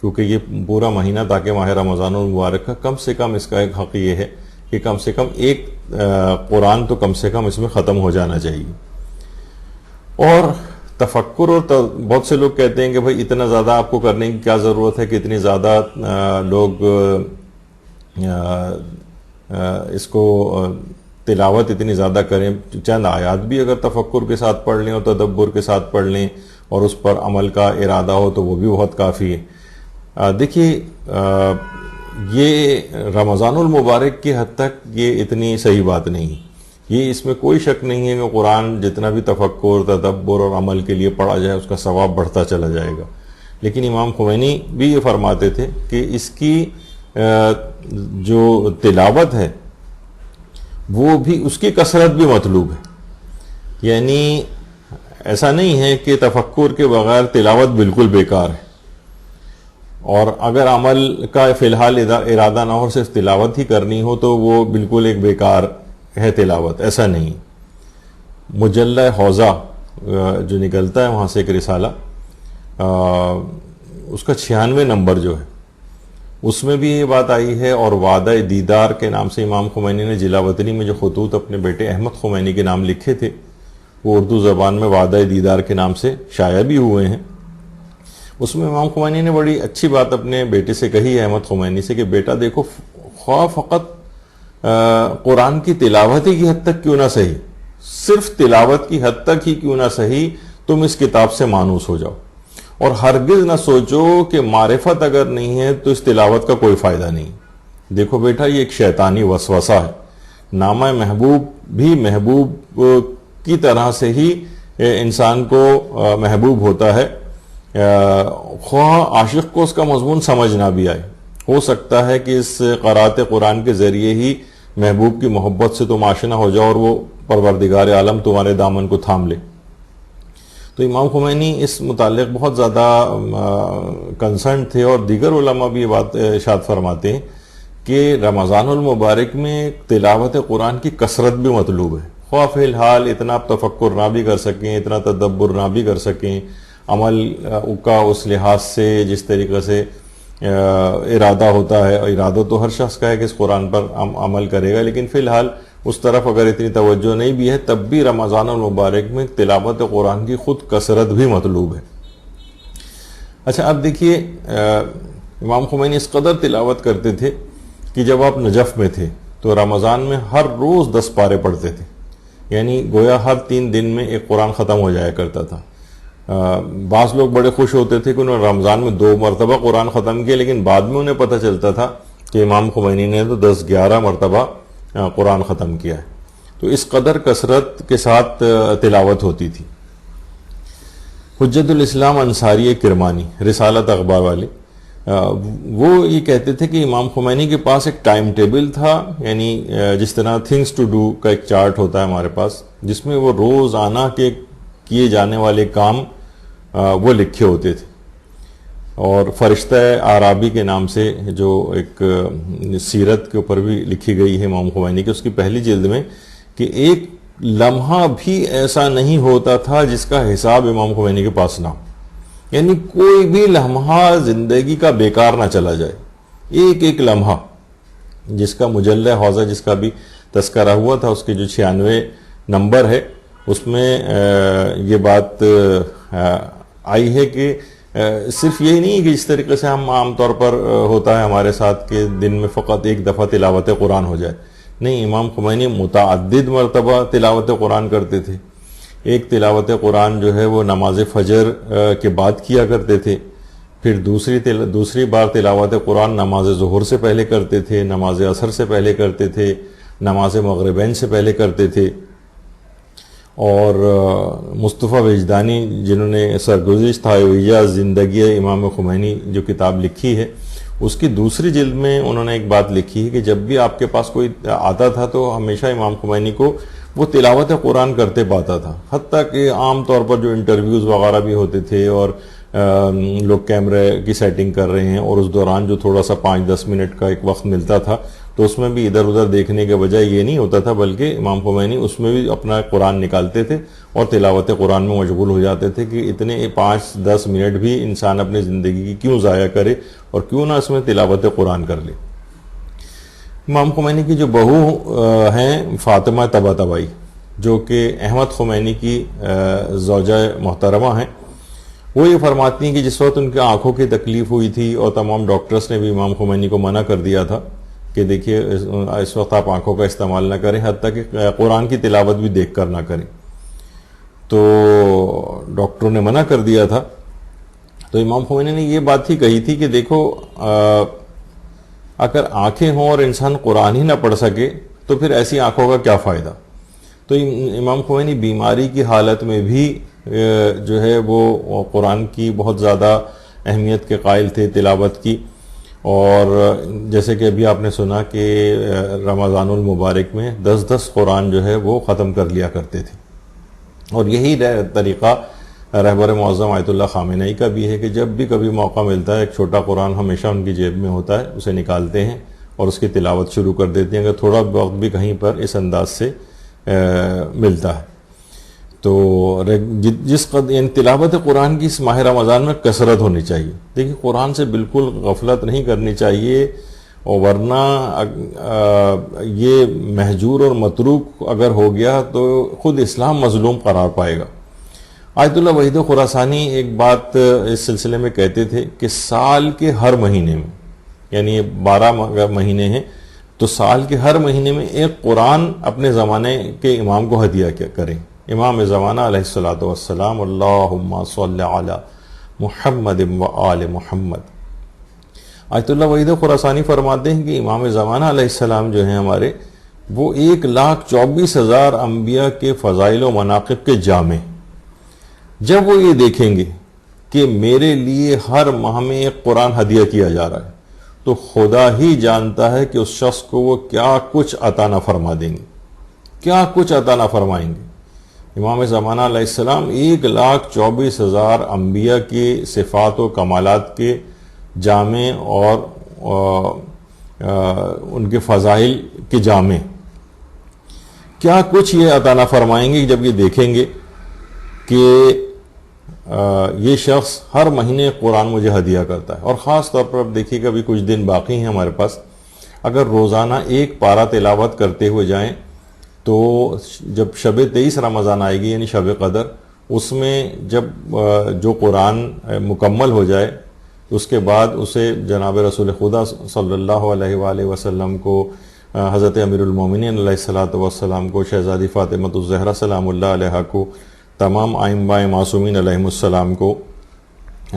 [SPEAKER 1] کیونکہ یہ پورا مہینہ تاکہ ماہ رمضان المبارک کا کم سے کم اس کا ایک حق یہ ہے کہ کم سے کم ایک قرآن تو کم سے کم اس میں ختم ہو جانا چاہیے. اور تفکر، اور بہت سے لوگ کہتے ہیں کہ بھائی اتنا زیادہ آپ کو کرنے کی کیا ضرورت ہے کہ اتنی زیادہ لوگ اس کو تلاوت اتنی زیادہ کریں. چند آیات بھی اگر تفکر کے ساتھ پڑھ لیں اور تدبر کے ساتھ پڑھ لیں اور اس پر عمل کا ارادہ ہو تو وہ بھی بہت کافی ہے. دیکھیے یہ رمضان المبارک کی حد تک یہ اتنی صحیح بات نہیں. یہ اس میں کوئی شک نہیں ہے کہ قرآن جتنا بھی تفکر، تدبر اور عمل کے لیے پڑھا جائے اس کا ثواب بڑھتا چلا جائے گا. لیکن امام خمینی بھی یہ فرماتے تھے کہ اس کی جو تلاوت ہے وہ بھی، اس کی کثرت بھی مطلوب ہے. یعنی ایسا نہیں ہے کہ تفکر کے بغیر تلاوت بالکل بیکار ہے، اور اگر عمل کا فی الحال ارادہ نہ ہو، صرف تلاوت ہی کرنی ہو تو وہ بالکل ایک بیکار ہے تلاوت. ایسا نہیں. مجلہ حوضہ جو نکلتا ہے وہاں سے ایک رسالہ، اس کا 96 نمبر جو ہے اس میں بھی یہ بات آئی ہے. اور وعدہ دیدار کے نام سے امام خمینی نے جلا وطنی میں جو خطوط اپنے بیٹے احمد خمینی کے نام لکھے تھے وہ اردو زبان میں وعدہ دیدار کے نام سے شائع بھی ہوئے ہیں. اس میں امام خمینی نے بڑی اچھی بات اپنے بیٹے سے کہی ہے، احمد خمینی سے، کہ بیٹا دیکھو، خواہ فقط قرآن کی تلاوت ہی کی حد تک کیوں نہ صحیح، صرف تلاوت کی حد تک ہی کیوں نہ صحیح، تم اس کتاب سے مانوس ہو جاؤ. اور ہرگز نہ سوچو کہ معرفت اگر نہیں ہے تو اس تلاوت کا کوئی فائدہ نہیں. دیکھو بیٹا، یہ ایک شیطانی وسوسہ ہے. نامہ محبوب بھی محبوب کی طرح سے ہی انسان کو محبوب ہوتا ہے، خواہ عاشق کو اس کا مضمون سمجھ نہ بھی آئے. ہو سکتا ہے کہ اس قرات قرآن کے ذریعے ہی محبوب کی محبت سے تم آشنا ہو جاؤ اور وہ پروردگار عالم تمہارے دامن کو تھام لے. تو امام خمینی اس متعلق بہت زیادہ کنسرن تھے، اور دیگر علماء بھی یہ بات ارشاد فرماتے ہیں کہ رمضان المبارک میں تلاوت قرآن کی کثرت بھی مطلوب ہے. خواہ فی الحال اتنا آپ تفکر نہ بھی کر سکیں، اتنا تدبر نہ بھی کر سکیں، عمل کا اس لحاظ سے جس طریقے سے ارادہ ہوتا ہے، ارادہ تو ہر شخص کا ہے کہ اس قرآن پر عمل کرے گا، لیکن فی الحال اس طرف اگر اتنی توجہ نہیں بھی ہے تب بھی رمضان المبارک میں تلاوت قرآن کی خود کثرت بھی مطلوب ہے. اچھا، اب دیکھیے امام خمینی اس قدر تلاوت کرتے تھے کہ جب آپ نجف میں تھے تو رمضان میں ہر روز 10 پارے پڑھتے تھے. یعنی گویا ہر 3 دن میں ایک قرآن ختم ہو جایا کرتا تھا. بعض لوگ بڑے خوش ہوتے تھے کہ انہوں نے رمضان میں 2 مرتبہ قرآن ختم کیا، لیکن بعد میں انہیں پتہ چلتا تھا کہ امام خمینی نے تو 10-11 مرتبہ قرآن ختم کیا ہے. تو اس قدر کثرت کے ساتھ تلاوت ہوتی تھی. حجت الاسلام انصاری کرمانی رسالت اخبار والے، وہ یہ کہتے تھے کہ امام خمینی کے پاس ایک ٹائم ٹیبل تھا، یعنی جس طرح تھنگس ٹو ڈو کا ایک چارٹ ہوتا ہے ہمارے پاس، جس میں وہ روزانہ کے کیے جانے والے کام وہ لکھے ہوتے تھے. اور فرشتہ عرابی کے نام سے جو ایک سیرت کے اوپر بھی لکھی گئی ہے امام خمینی کی، اس کی پہلی جلد میں، کہ ایک لمحہ بھی ایسا نہیں ہوتا تھا جس کا حساب امام خمینی کے پاس نہ ہو. یعنی کوئی بھی لمحہ زندگی کا بیکار نہ چلا جائے، ایک ایک لمحہ. جس کا مجلہ حوضہ جس کا بھی تذکرہ ہوا تھا، اس کے جو 96 نمبر ہے، اس میں یہ بات آئی ہے کہ صرف یہی نہیں کہ جس طریقے سے ہم عام طور پر ہوتا ہے ہمارے ساتھ کہ دن میں فقط ایک دفعہ تلاوت قرآن ہو جائے. نہیں، امام خمینی متعدد مرتبہ تلاوت قرآن کرتے تھے. ایک تلاوت قرآن جو ہے وہ نماز فجر کے بعد کیا کرتے تھے، پھر دوسری بار تلاوت قرآن نماز ظہر سے پہلے کرتے تھے، نماز عصر سے پہلے کرتے تھے، نماز مغربین سے پہلے کرتے تھے. اور مصطفیٰ وجدانی جنہوں نے سرگزشت حیویہ زندگی امام خمینی جو کتاب لکھی ہے، اس کی دوسری جلد میں انہوں نے ایک بات لکھی ہے کہ جب بھی آپ کے پاس کوئی آتا تھا تو ہمیشہ امام خمینی کو وہ تلاوت قرآن کرتے پاتا تھا. حتیٰ کہ عام طور پر جو انٹرویوز وغیرہ بھی ہوتے تھے اور لوگ کیمرے کی سیٹنگ کر رہے ہیں، اور اس دوران جو تھوڑا سا 5-10 منٹ کا ایک وقت ملتا تھا، تو اس میں بھی ادھر ادھر دیکھنے کے بجائے یہ نہیں ہوتا تھا، بلکہ امام خمینی اس میں بھی اپنا قرآن نکالتے تھے اور تلاوت قرآن میں مشغول ہو جاتے تھے کہ اتنے 5-10 منٹ بھی انسان اپنی زندگی کی کیوں ضائع کرے اور کیوں نہ اس میں تلاوت قرآن کر لے. امام خمینی کی جو بہو ہیں فاطمہ طباطبائی، جو کہ احمد خمینی کی زوجہ محترمہ ہیں، وہ یہ فرماتی ہیں کہ جس وقت ان کی آنکھوں کی تکلیف ہوئی تھی اور تمام ڈاکٹرز نے بھی امام خمینی کو منع کر دیا تھا کہ دیکھیے اس وقت آپ آنکھوں کا استعمال نہ کریں، حتیٰ کہ قرآن کی تلاوت بھی دیکھ کر نہ کریں، تو ڈاکٹروں نے منع کر دیا تھا. تو امام خمینی نے یہ بات ہی کہی تھی کہ دیکھو اگر آنکھیں ہوں اور انسان قرآن ہی نہ پڑھ سکے تو پھر ایسی آنکھوں کا کیا فائدہ. تو امام خمینی بیماری کی حالت میں بھی جو ہے وہ قرآن کی بہت زیادہ اہمیت کے قائل تھے، تلاوت کی. اور جیسے کہ ابھی آپ نے سنا کہ رمضان المبارک میں 10 قرآن جو ہے وہ ختم کر لیا کرتے تھے. اور یہی طریقہ رہبر معظم آیت اللہ خامنہئی کا بھی ہے کہ جب بھی کبھی موقع ملتا ہے ایک چھوٹا قرآن ہمیشہ ان کی جیب میں ہوتا ہے، اسے نکالتے ہیں اور اس کی تلاوت شروع کر دیتے ہیں اگر تھوڑا وقت بھی کہیں پر اس انداز سے ملتا ہے. تو یعنی تلاوت قرآن کی اس ماہ رمضان میں کثرت ہونی چاہیے. دیکھیے قرآن سے بالکل غفلت نہیں کرنی چاہیے، اور ورنہ یہ مہجور اور متروک اگر ہو گیا تو خود اسلام مظلوم قرار پائے گا. آیت اللہ وحید خراسانی ایک بات اس سلسلے میں کہتے تھے کہ سال کے ہر مہینے میں، یعنی 12 مہینے ہیں، تو سال کے ہر مہینے میں ایک قرآن اپنے زمانے کے امام کو ہدیہ کریں. امام زمانہ علیہ الصلوۃ والسلام، اللہم صلی علی محمد و آل محمد. آیت اللہ وحید خراسانی فرماتے ہیں کہ امام زمانہ علیہ السلام جو ہیں ہمارے، وہ 1,24,000 انبیاء کے فضائل و مناقب کے جامع. جب وہ یہ دیکھیں گے کہ میرے لیے ہر ماہ میں ایک قرآن ہدیہ کیا جا رہا ہے تو خدا ہی جانتا ہے کہ اس شخص کو وہ کیا کچھ عطا نہ فرما دیں گے، کیا کچھ عطا نہ فرمائیں گے. امام زمانہ علیہ السلام 1,24,000 انبیاء کے صفات و کمالات کے جامع اور ان کے فضائل کے جامع، کیا کچھ یہ عطا نہ فرمائیں گے جب یہ دیکھیں گے کہ یہ شخص ہر مہینے قرآن مجھے ہدیہ کرتا ہے. اور خاص طور پر اب دیکھیے کہ ابھی کچھ دن باقی ہیں ہمارے پاس، اگر روزانہ ایک پارہ تلاوت کرتے ہوئے جائیں تو جب شب 23 رمضان آئے گی، یعنی شب قدر، اس میں جب جو قرآن مکمل ہو جائے اس کے بعد اسے جناب رسول خدا صلی اللہ علیہ وآلہ وسلم کو، حضرت امیر المومنین علیہ الصلوۃ والسلام کو، شہزادی فاطمۃ الزہرا سلام اللہ علیہا کو، تمام ائمہ معصومین علیہم السلام کو،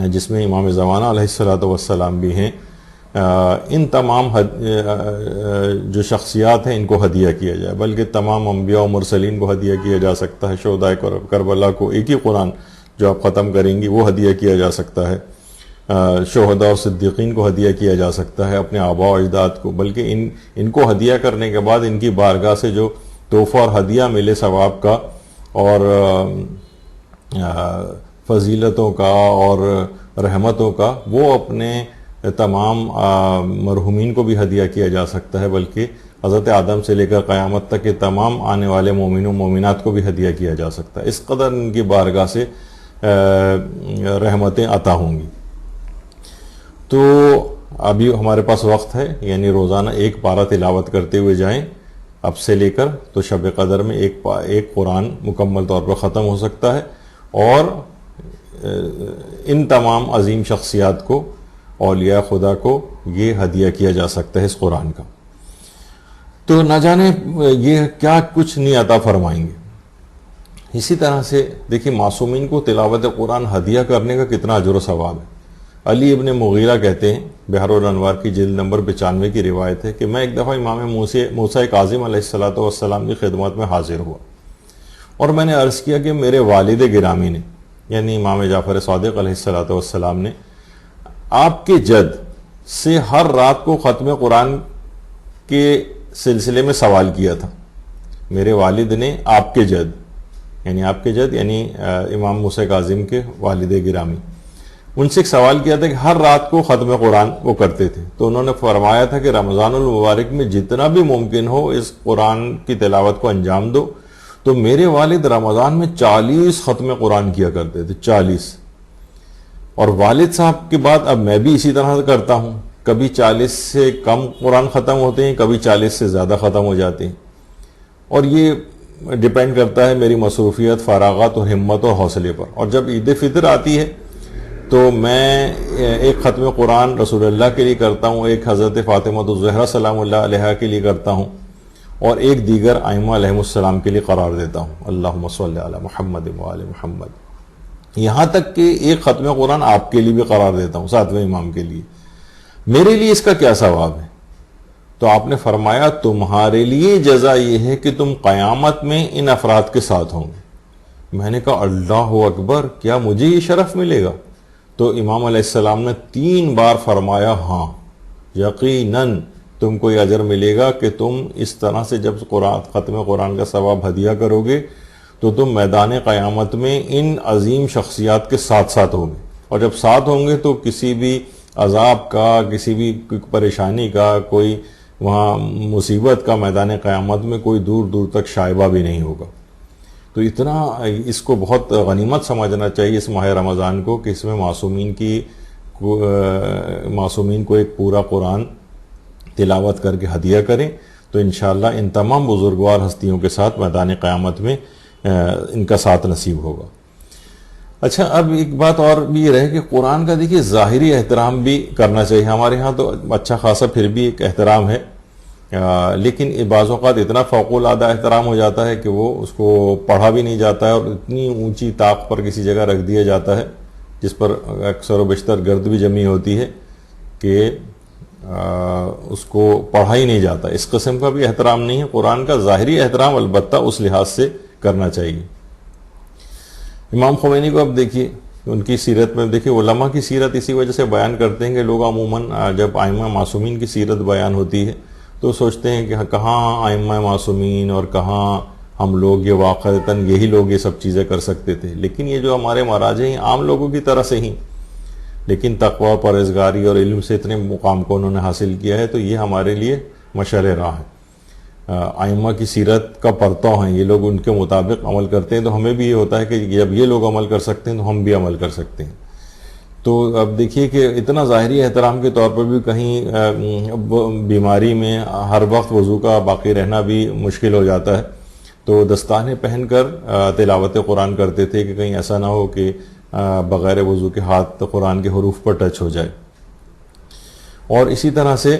[SPEAKER 1] جس میں امام زمانہ علیہ الصلوۃ والسلام بھی ہیں، ان تمام جو شخصیات ہیں ان کو ہدیہ کیا جائے. بلکہ تمام انبیاء و مرسلین کو ہدیہ کیا جا سکتا ہے. شہدائے کربلا کو ایک ہی قرآن جو آپ ختم کریں گی وہ ہدیہ کیا جا سکتا ہے، شہداء اور صدیقین کو ہدیہ کیا جا سکتا ہے، اپنے آباء و اجداد کو، بلکہ ان کو ہدیہ کرنے کے بعد ان کی بارگاہ سے جو تحفہ اور ہدیہ ملے ثواب کا اور فضیلتوں کا اور رحمتوں کا، وہ اپنے تمام مرحومین کو بھی ہدیہ کیا جا سکتا ہے، بلکہ حضرت آدم سے لے کر قیامت تک کے تمام آنے والے مومنوں مومنات کو بھی ہدیہ کیا جا سکتا ہے۔ اس قدر ان کی بارگاہ سے رحمتیں عطا ہوں گی۔ تو ابھی ہمارے پاس وقت ہے، یعنی روزانہ ایک پارہ تلاوت کرتے ہوئے جائیں اب سے لے کر، تو شب قدر میں ایک قرآن مکمل طور پر ختم ہو سکتا ہے، اور ان تمام عظیم شخصیات کو، اولیاء خدا کو یہ ہدیہ کیا جا سکتا ہے اس قرآن کا۔ تو نہ جانے یہ کیا کچھ نہیں عطا فرمائیں گے۔ اسی طرح سے دیکھیں معصومین کو تلاوت قرآن ہدیہ کرنے کا کتنا اجر و ثواب ہے۔ علی ابن مغیرہ کہتے ہیں، بحر الانوار کی جلد نمبر 95 کی روایت ہے کہ میں ایک دفعہ امام موسیٰ کاظم علیہ السلام کی خدمت میں حاضر ہوا، اور میں نے عرض کیا کہ میرے والد گرامی نے، یعنی امام جعفر صادق علیہ السلام نے آپ کے جد سے ہر رات کو ختم قرآن کے سلسلے میں سوال کیا تھا۔ میرے والد نے آپ کے جد یعنی امام موسیٰ کاظم کے والد گرامی، ان سے ایک سوال کیا تھا کہ ہر رات کو ختم قرآن وہ کرتے تھے، تو انہوں نے فرمایا تھا کہ رمضان المبارک میں جتنا بھی ممکن ہو اس قرآن کی تلاوت کو انجام دو۔ تو میرے والد رمضان میں 40 ختم قرآن کیا کرتے تھے، 40۔ اور والد صاحب کے بعد اب میں بھی اسی طرح کرتا ہوں، کبھی 40 سے کم قرآن ختم ہوتے ہیں، کبھی 40 سے زیادہ ختم ہو جاتے ہیں، اور یہ ڈیپینڈ کرتا ہے میری مصروفیت، فراغت اور ہمت اور حوصلے پر۔ اور جب عید فطر آتی ہے تو میں ایک ختم قرآن رسول اللہ کے لیے کرتا ہوں، ایک حضرت فاطمہ الزہرا سلام اللہ علیہا کے لیے کرتا ہوں، اور ایک دیگر ائمہ علیہم السلام کے لیے قرار دیتا ہوں، اللہم صلی علی محمد وآل محمد، یہاں تک کہ ایک ختم قرآن آپ کے لیے بھی قرار دیتا ہوں، 7ویں امام کے لیے۔ میرے لیے اس کا کیا ثواب ہے؟ تو آپ نے فرمایا تمہارے لیے جزا یہ ہے کہ تم قیامت میں ان افراد کے ساتھ ہوں گے۔ میں نے کہا اللہ اکبر، کیا مجھے یہ شرف ملے گا؟ تو امام علیہ السلام نے 3 بار فرمایا ہاں یقیناً تم کو یہ اجر ملے گا کہ تم اس طرح سے جب ختم قرآن کا ثواب ہدیہ کرو گے تو تم میدان قیامت میں ان عظیم شخصیات کے ساتھ ساتھ ہوں گے، اور جب ساتھ ہوں گے تو کسی بھی عذاب کا، کسی بھی پریشانی کا، کوئی وہاں مصیبت کا میدان قیامت میں کوئی دور دور تک شائبہ بھی نہیں ہوگا۔ تو اتنا اس کو بہت غنیمت سمجھنا چاہیے اس ماہ رمضان کو، کہ اس میں معصومین کو ایک پورا قرآن تلاوت کر کے ہدیہ کریں، تو انشاءاللہ ان تمام بزرگوار ہستیوں کے ساتھ میدان قیامت میں ان کا ساتھ نصیب ہوگا۔ اچھا، اب ایک بات اور بھی یہ رہے کہ قرآن کا دیکھیے ظاہری احترام بھی کرنا چاہیے۔ ہمارے ہاں تو اچھا خاصا پھر بھی ایک احترام ہے، لیکن بعض اوقات اتنا فوق العادہ احترام ہو جاتا ہے کہ وہ اس کو پڑھا بھی نہیں جاتا ہے، اور اتنی اونچی طاق پر کسی جگہ رکھ دیا جاتا ہے جس پر اکثر و بیشتر گرد بھی جمی ہوتی ہے کہ اس کو پڑھا ہی نہیں جاتا۔ اس قسم کا بھی احترام نہیں ہے۔ قرآن کا ظاہری احترام البتہ اس لحاظ سے کرنا چاہیے۔ امام خمینی کو اب دیکھیے، ان کی سیرت میں دیکھیے، علماء کی سیرت اسی وجہ سے بیان کرتے ہیں کہ لوگ عموماً جب ائمہ معصومین کی سیرت بیان ہوتی ہے تو سوچتے ہیں کہ کہاں ائمہ معصومین اور کہاں ہم لوگ، یہ واقعتاً یہی لوگ یہ سب چیزیں کر سکتے تھے، لیکن یہ جو ہمارے مراجع ہیں عام لوگوں کی طرح سے ہی، لیکن تقوی، پرہیزگاری اور علم سے اتنے مقام کو انہوں نے حاصل کیا ہے، تو یہ ہمارے لیے مشعل راہ ہے۔ ائمہ کی سیرت کا پرتو ہیں، یہ لوگ ان کے مطابق عمل کرتے ہیں، تو ہمیں بھی یہ ہوتا ہے کہ جب یہ لوگ عمل کر سکتے ہیں تو ہم بھی عمل کر سکتے ہیں۔ تو اب دیکھیے کہ اتنا ظاہری احترام کے طور پر بھی کہیں بیماری میں ہر وقت وضو کا باقی رہنا بھی مشکل ہو جاتا ہے، تو دستانے پہن کر تلاوت قرآن کرتے تھے کہ کہیں ایسا نہ ہو کہ بغیر وضو کے ہاتھ قرآن کے حروف پر ٹچ ہو جائے۔ اور اسی طرح سے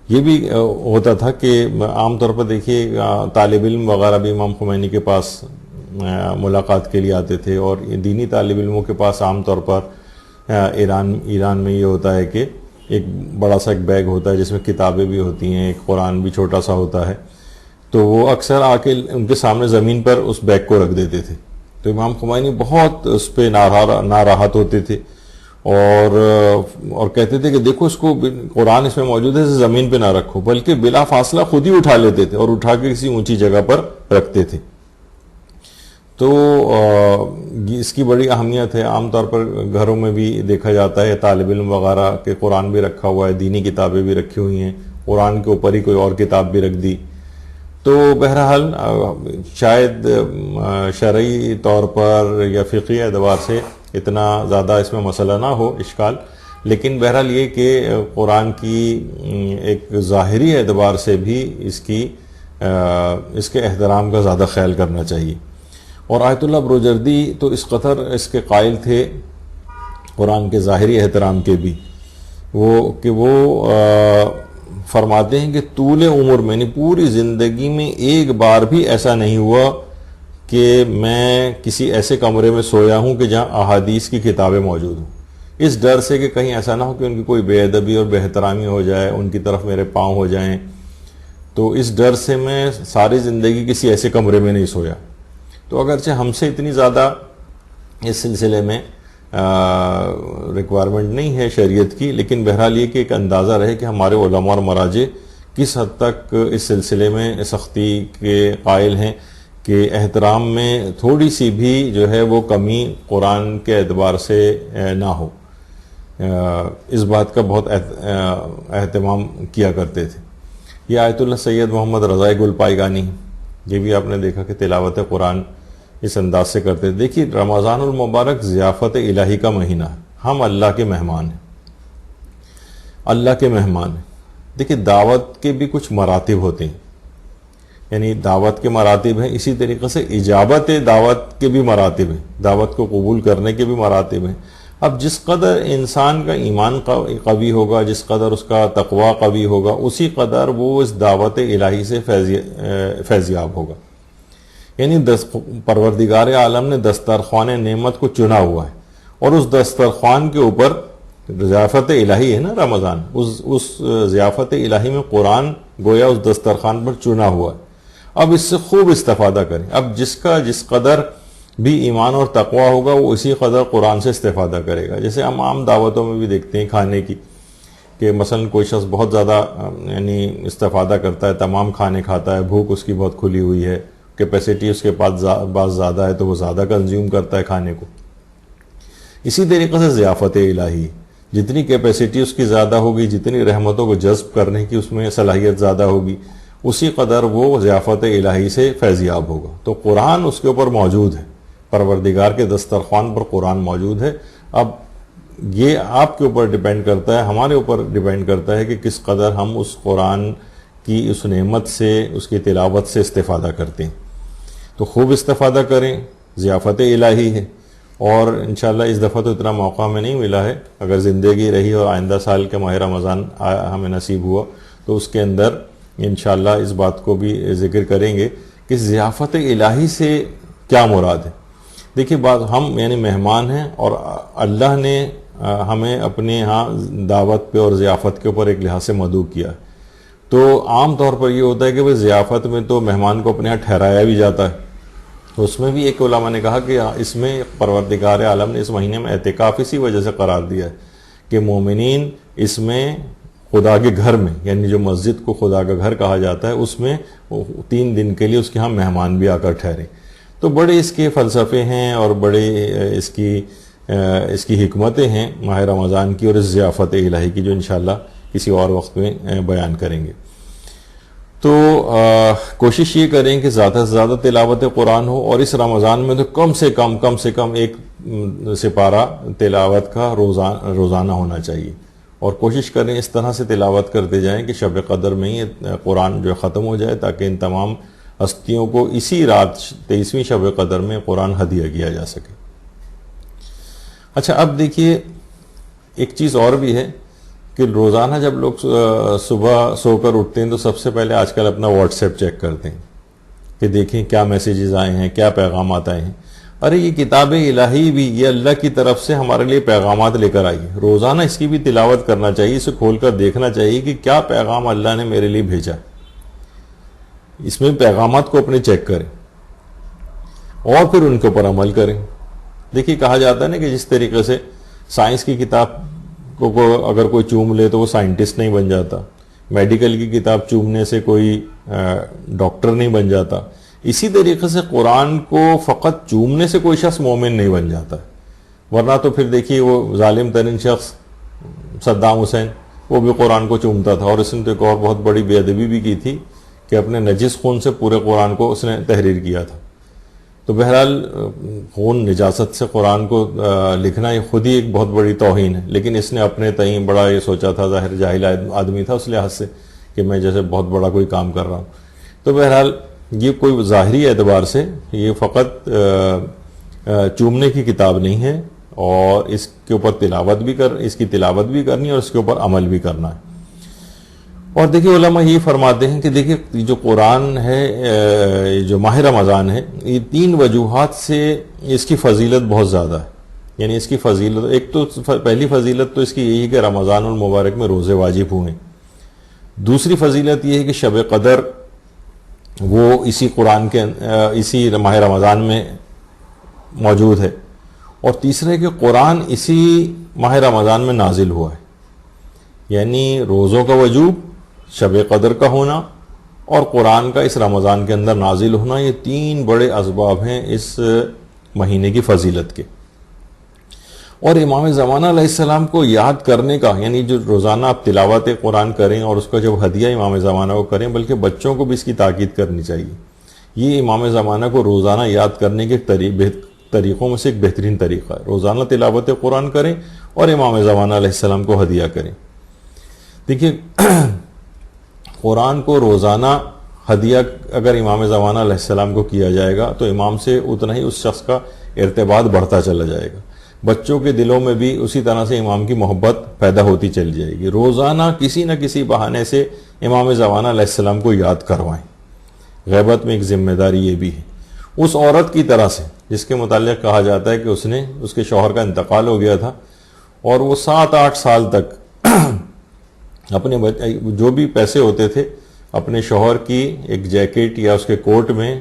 [SPEAKER 1] یہ بھی ہوتا تھا کہ عام طور پر دیکھیے طالب علم وغیرہ بھی امام خمینی کے پاس ملاقات کے لیے آتے تھے، اور دینی طالب علموں کے پاس عام طور پر ایران میں یہ ہوتا ہے کہ ایک بڑا سا ایک بیگ ہوتا ہے جس میں کتابیں بھی ہوتی ہیں، ایک قرآن بھی چھوٹا سا ہوتا ہے، تو تو وہ اکثر آ کے ان کے سامنے زمین پر اس بیگ کو رکھ دیتے تھے. تو امام خمینی بہت اس پہ ناراحت ہوتے تھے اور کہتے تھے کہ دیکھو اس کو قرآن اس میں موجود ہے، زمین پہ نہ رکھو، بلکہ بلا فاصلہ خود ہی اٹھا لیتے تھے اور اٹھا کے کسی اونچی جگہ پر رکھتے تھے. تو اس کی بڑی اہمیت ہے. عام طور پر گھروں میں بھی دیکھا جاتا ہے طالب علم وغیرہ کہ قرآن بھی رکھا ہوا ہے، دینی کتابیں بھی رکھی ہوئی ہیں، قرآن کے اوپر ہی کوئی اور کتاب بھی رکھ دی. تو بہرحال شاید شرعی طور پر یا فقہی اعتبار سے اتنا زیادہ اس میں مسئلہ نہ ہو اشکال، لیکن بہرحال یہ کہ قرآن کی ایک ظاہری اعتبار سے بھی اس کے احترام کا زیادہ خیال کرنا چاہیے. اور آیت اللہ بروجردی تو اس قدر اس کے قائل تھے قرآن کے ظاہری احترام کے بھی، وہ فرماتے ہیں کہ طول عمر میں، پوری زندگی میں ایک بار بھی ایسا نہیں ہوا کہ میں کسی ایسے کمرے میں سویا ہوں کہ جہاں احادیث کی کتابیں موجود ہوں، اس ڈر سے کہ کہیں ایسا نہ ہو کہ ان کی کوئی بے ادبی اور بے احترامی ہو جائے، ان کی طرف میرے پاؤں ہو جائیں. تو اس ڈر سے میں ساری زندگی کسی ایسے کمرے میں نہیں سویا. تو اگرچہ ہم سے اتنی زیادہ اس سلسلے میں ریکوائرمنٹ نہیں ہے شریعت کی، لیکن بہرحال یہ کہ ایک اندازہ رہے کہ ہمارے علماء اور مراجع کس حد تک اس سلسلے میں سختی کے قائل ہیں کہ احترام میں تھوڑی سی بھی جو ہے وہ کمی قرآن کے اعتبار سے نہ ہو. اس بات کا بہت اہتمام کیا کرتے تھے. یہ آیت اللہ سید محمد رضا گل پائیگانی، یہ بھی آپ نے دیکھا کہ تلاوت قرآن اس انداز سے کرتے تھے. دیکھیے رمضان المبارک ضیافت الہی کا مہینہ ہے، ہم اللہ کے مہمان ہیں، اللہ کے مہمان ہیں. دیکھیے دعوت کے بھی کچھ مراتب ہوتے ہیں، یعنی دعوت کے مراتب ہیں، اسی طریقے سے اجابت دعوت کے بھی مراتب ہیں، دعوت کو قبول کرنے کے بھی مراتب ہیں. اب جس قدر انسان کا ایمان قوی ہوگا، جس قدر اس کا تقوی قوی ہوگا، اسی قدر وہ اس دعوت الہی سے فیضیاب ہوگا. یعنی پروردگار عالم نے دسترخوان نعمت کو چنا ہوا ہے، اور اس دسترخوان کے اوپر ضیافت الہی ہے نا رمضان، اس ضیافت الہی میں قرآن گویا اس دسترخوان پر چنا ہوا ہے. اب اس سے خوب استفادہ کریں. اب جس قدر بھی ایمان اور تقوی ہوگا وہ اسی قدر قرآن سے استفادہ کرے گا. جیسے ہم عام دعوتوں میں بھی دیکھتے ہیں کھانے کی کہ مثلا کوئی شخص بہت زیادہ یعنی استفادہ کرتا ہے، تمام کھانے کھاتا ہے، بھوک اس کی بہت کھلی ہوئی ہے، کیپیسٹی اس کے پاس بعض زیادہ ہے تو وہ زیادہ کنزیوم کرتا ہے کھانے کو. اسی طریقے سے ضیافت الہی، جتنی کیپیسٹی اس کی زیادہ ہوگی، جتنی رحمتوں کو جذب کرنے کی اس میں صلاحیت زیادہ ہوگی، اسی قدر وہ ضیافت الہی سے فیضیاب ہوگا. تو قرآن اس کے اوپر موجود ہے، پروردگار کے دسترخوان پر قرآن موجود ہے. اب یہ آپ کے اوپر ڈیپینڈ کرتا ہے، ہمارے اوپر ڈیپینڈ کرتا ہے کہ کس قدر ہم اس قرآن کی اس نعمت سے، اس کی تلاوت سے استفادہ کرتے ہیں. تو خوب استفادہ کریں، ضیافت الہی ہے. اور انشاءاللہ اس دفعہ تو اتنا موقع ہمیں نہیں ملا ہے، اگر زندگی رہی اور آئندہ سال کے ماہ رمضان ہمیں نصیب ہوا تو اس کے اندر انشاءاللہ اس بات کو بھی ذکر کریں گے کہ ضیافت الہی سے کیا مراد ہے. دیکھیے بات ہم یعنی مہمان ہیں، اور اللہ نے ہمیں اپنے ہاں دعوت پہ اور ضیافت کے اوپر ایک لحاظ سے مدعو کیا. تو عام طور پر یہ ہوتا ہے کہ وہ ضیافت میں تو مہمان کو اپنے ہاں ٹھہرایا بھی جاتا ہے. اس میں بھی ایک علماء نے کہا کہ اس میں پروردگار عالم نے اس مہینے میں اعتکاف اسی وجہ سے قرار دیا ہے کہ مومنین اس میں خدا کے گھر میں، یعنی جو مسجد کو خدا کا گھر کہا جاتا ہے، اس میں 3 دن کے لیے اس کے ہاں مہمان بھی آ کر ٹھہرے. تو بڑے اس کے فلسفے ہیں اور بڑے اس کی حکمتیں ہیں ماہ رمضان کی اور اس ضیافت الہی کی، جو انشاءاللہ کسی اور وقت میں بیان کریں گے. تو کوشش یہ کریں کہ زیادہ سے زیادہ تلاوت قرآن ہو، اور اس رمضان میں تو کم سے کم ایک سپارہ تلاوت کا روزانہ ہونا چاہیے. اور کوشش کریں اس طرح سے تلاوت کرتے جائیں کہ شب قدر میں ہی قرآن جو ختم ہو جائے، تاکہ ان تمام ہستیوں کو اسی رات 23ویں شب قدر میں قرآن ہدیہ کیا جا سکے. اچھا اب دیکھیے ایک چیز اور بھی ہے کہ روزانہ جب لوگ صبح سو کر اٹھتے ہیں تو سب سے پہلے آج کل اپنا واٹس ایپ چیک کرتے ہیں کہ دیکھیں کیا میسیجز آئے ہیں، کیا پیغامات آئے ہیں. ارے یہ کتاب الہی بھی یہ اللہ کی طرف سے ہمارے لیے پیغامات لے کر آئی ہے. روزانہ اس کی بھی تلاوت کرنا چاہیے، اسے کھول کر دیکھنا چاہیے کہ کیا پیغام اللہ نے میرے لیے بھیجا. اس میں پیغامات کو اپنے چیک کریں اور پھر ان کے اوپر عمل کریں. دیکھیے کہا جاتا ہے نا کہ جس طریقے سے سائنس کی کتاب کو اگر کوئی چوم لے تو وہ سائنٹسٹ نہیں بن جاتا, میڈیکل کی کتاب چومنے سے کوئی ڈاکٹر نہیں بن جاتا, اسی طریقے سے قرآن کو فقط چومنے سے کوئی شخص مومن نہیں بن جاتا. ورنہ تو پھر دیکھیے وہ ظالم ترین شخص صدام حسین, وہ بھی قرآن کو چومتا تھا, اور اس نے تو ایک اور بہت بڑی بے ادبی بھی کی تھی کہ اپنے نجس خون سے پورے قرآن کو اس نے تحریر کیا تھا. تو بہرحال خون نجاست سے قرآن کو لکھنا یہ خود ہی ایک بہت بڑی توہین ہے, لیکن اس نے اپنے تئیں بڑا یہ سوچا تھا, ظاہر جاہل آدمی تھا اس لحاظ سے کہ میں جیسے بہت بڑا کوئی کام کر رہا ہوں. تو بہرحال یہ کوئی ظاہری اعتبار سے یہ فقط چومنے کی کتاب نہیں ہے, اور اس کے اوپر اس کی تلاوت بھی کرنی ہے اور اس کے اوپر عمل بھی کرنا ہے. اور دیکھیے علماء یہ فرماتے ہیں کہ دیکھیے جو قرآن ہے, جو ماہ رمضان ہے, یہ 3 وجوہات سے اس کی فضیلت بہت زیادہ ہے. یعنی اس کی فضیلت, ایک تو پہلی فضیلت تو اس کی یہی ہے کہ رمضان المبارک میں روزے واجب ہوئے. دوسری فضیلت یہ ہے کہ شب قدر وہ اسی ماہ رمضان میں موجود ہے. اور تیسرا ہے کہ قرآن اسی ماہ رمضان میں نازل ہوا ہے. یعنی روزوں کا وجوب, شب قدر کا ہونا اور قرآن کا اس رمضان کے اندر نازل ہونا, یہ 3 بڑے اسباب ہیں اس مہینے کی فضیلت کے. اور امام زمانہ علیہ السلام کو یاد کرنے کا, یعنی جو روزانہ آپ تلاوت قرآن کریں اور اس کا جب ہدیہ امام زمانہ کو کریں, بلکہ بچوں کو بھی اس کی تاکید کرنی چاہیے. یہ امام زمانہ کو روزانہ یاد کرنے کے طریقوں میں سے ایک بہترین طریقہ ہے. روزانہ تلاوت قرآن کریں اور امام زمانہ علیہ السلام کو ہدیہ کریں. دیکھیے قرآن کو روزانہ ہدیہ اگر امام زمانہ علیہ السلام کو کیا جائے گا تو امام سے اتنا ہی اس شخص کا ارتباط بڑھتا چلا جائے گا. بچوں کے دلوں میں بھی اسی طرح سے امام کی محبت پیدا ہوتی چلی جائے گی. روزانہ کسی نہ کسی بہانے سے امام زمانہ علیہ السلام کو یاد کروائیں. غیبت میں ایک ذمہ داری یہ بھی ہے. اس عورت کی طرح سے جس کے متعلق کہا جاتا ہے کہ اس کے شوہر کا انتقال ہو گیا تھا اور وہ 7-8 سال تک اپنے جو بھی پیسے ہوتے تھے اپنے شوہر کی ایک جیکٹ یا اس کے کوٹ میں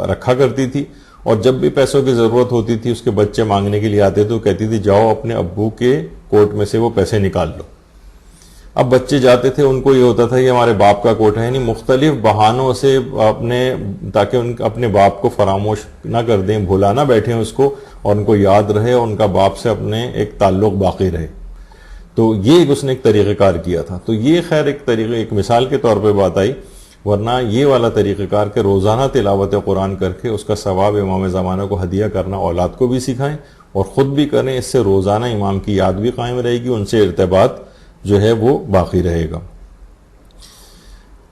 [SPEAKER 1] رکھا کرتی تھی, اور جب بھی پیسوں کی ضرورت ہوتی تھی اس کے بچے مانگنے کے لیے آتے تو کہتی تھی جاؤ اپنے ابو کے کوٹ میں سے وہ پیسے نکال لو. اب بچے جاتے تھے, ان کو یہ ہوتا تھا کہ ہمارے باپ کا کوٹ ہے, یعنی مختلف بہانوں سے تاکہ اپنے باپ کو فراموش نہ کر دیں, بھلا نہ بیٹھیں اس کو, اور ان کو یاد رہے اور ان کا باپ سے اپنے ایک تعلق باقی رہے. تو یہ اس نے ایک طریقہ کار کیا تھا. تو یہ خیر ایک مثال کے طور پہ بات آئی, ورنہ یہ والا طریقہ کار کہ روزانہ تلاوت قرآن کر کے اس کا ثواب امام زمانہ کو ہدیہ کرنا, اولاد کو بھی سکھائیں اور خود بھی کریں. اس سے روزانہ امام کی یاد بھی قائم رہے گی, ان سے ارتباط جو ہے وہ باقی رہے گا.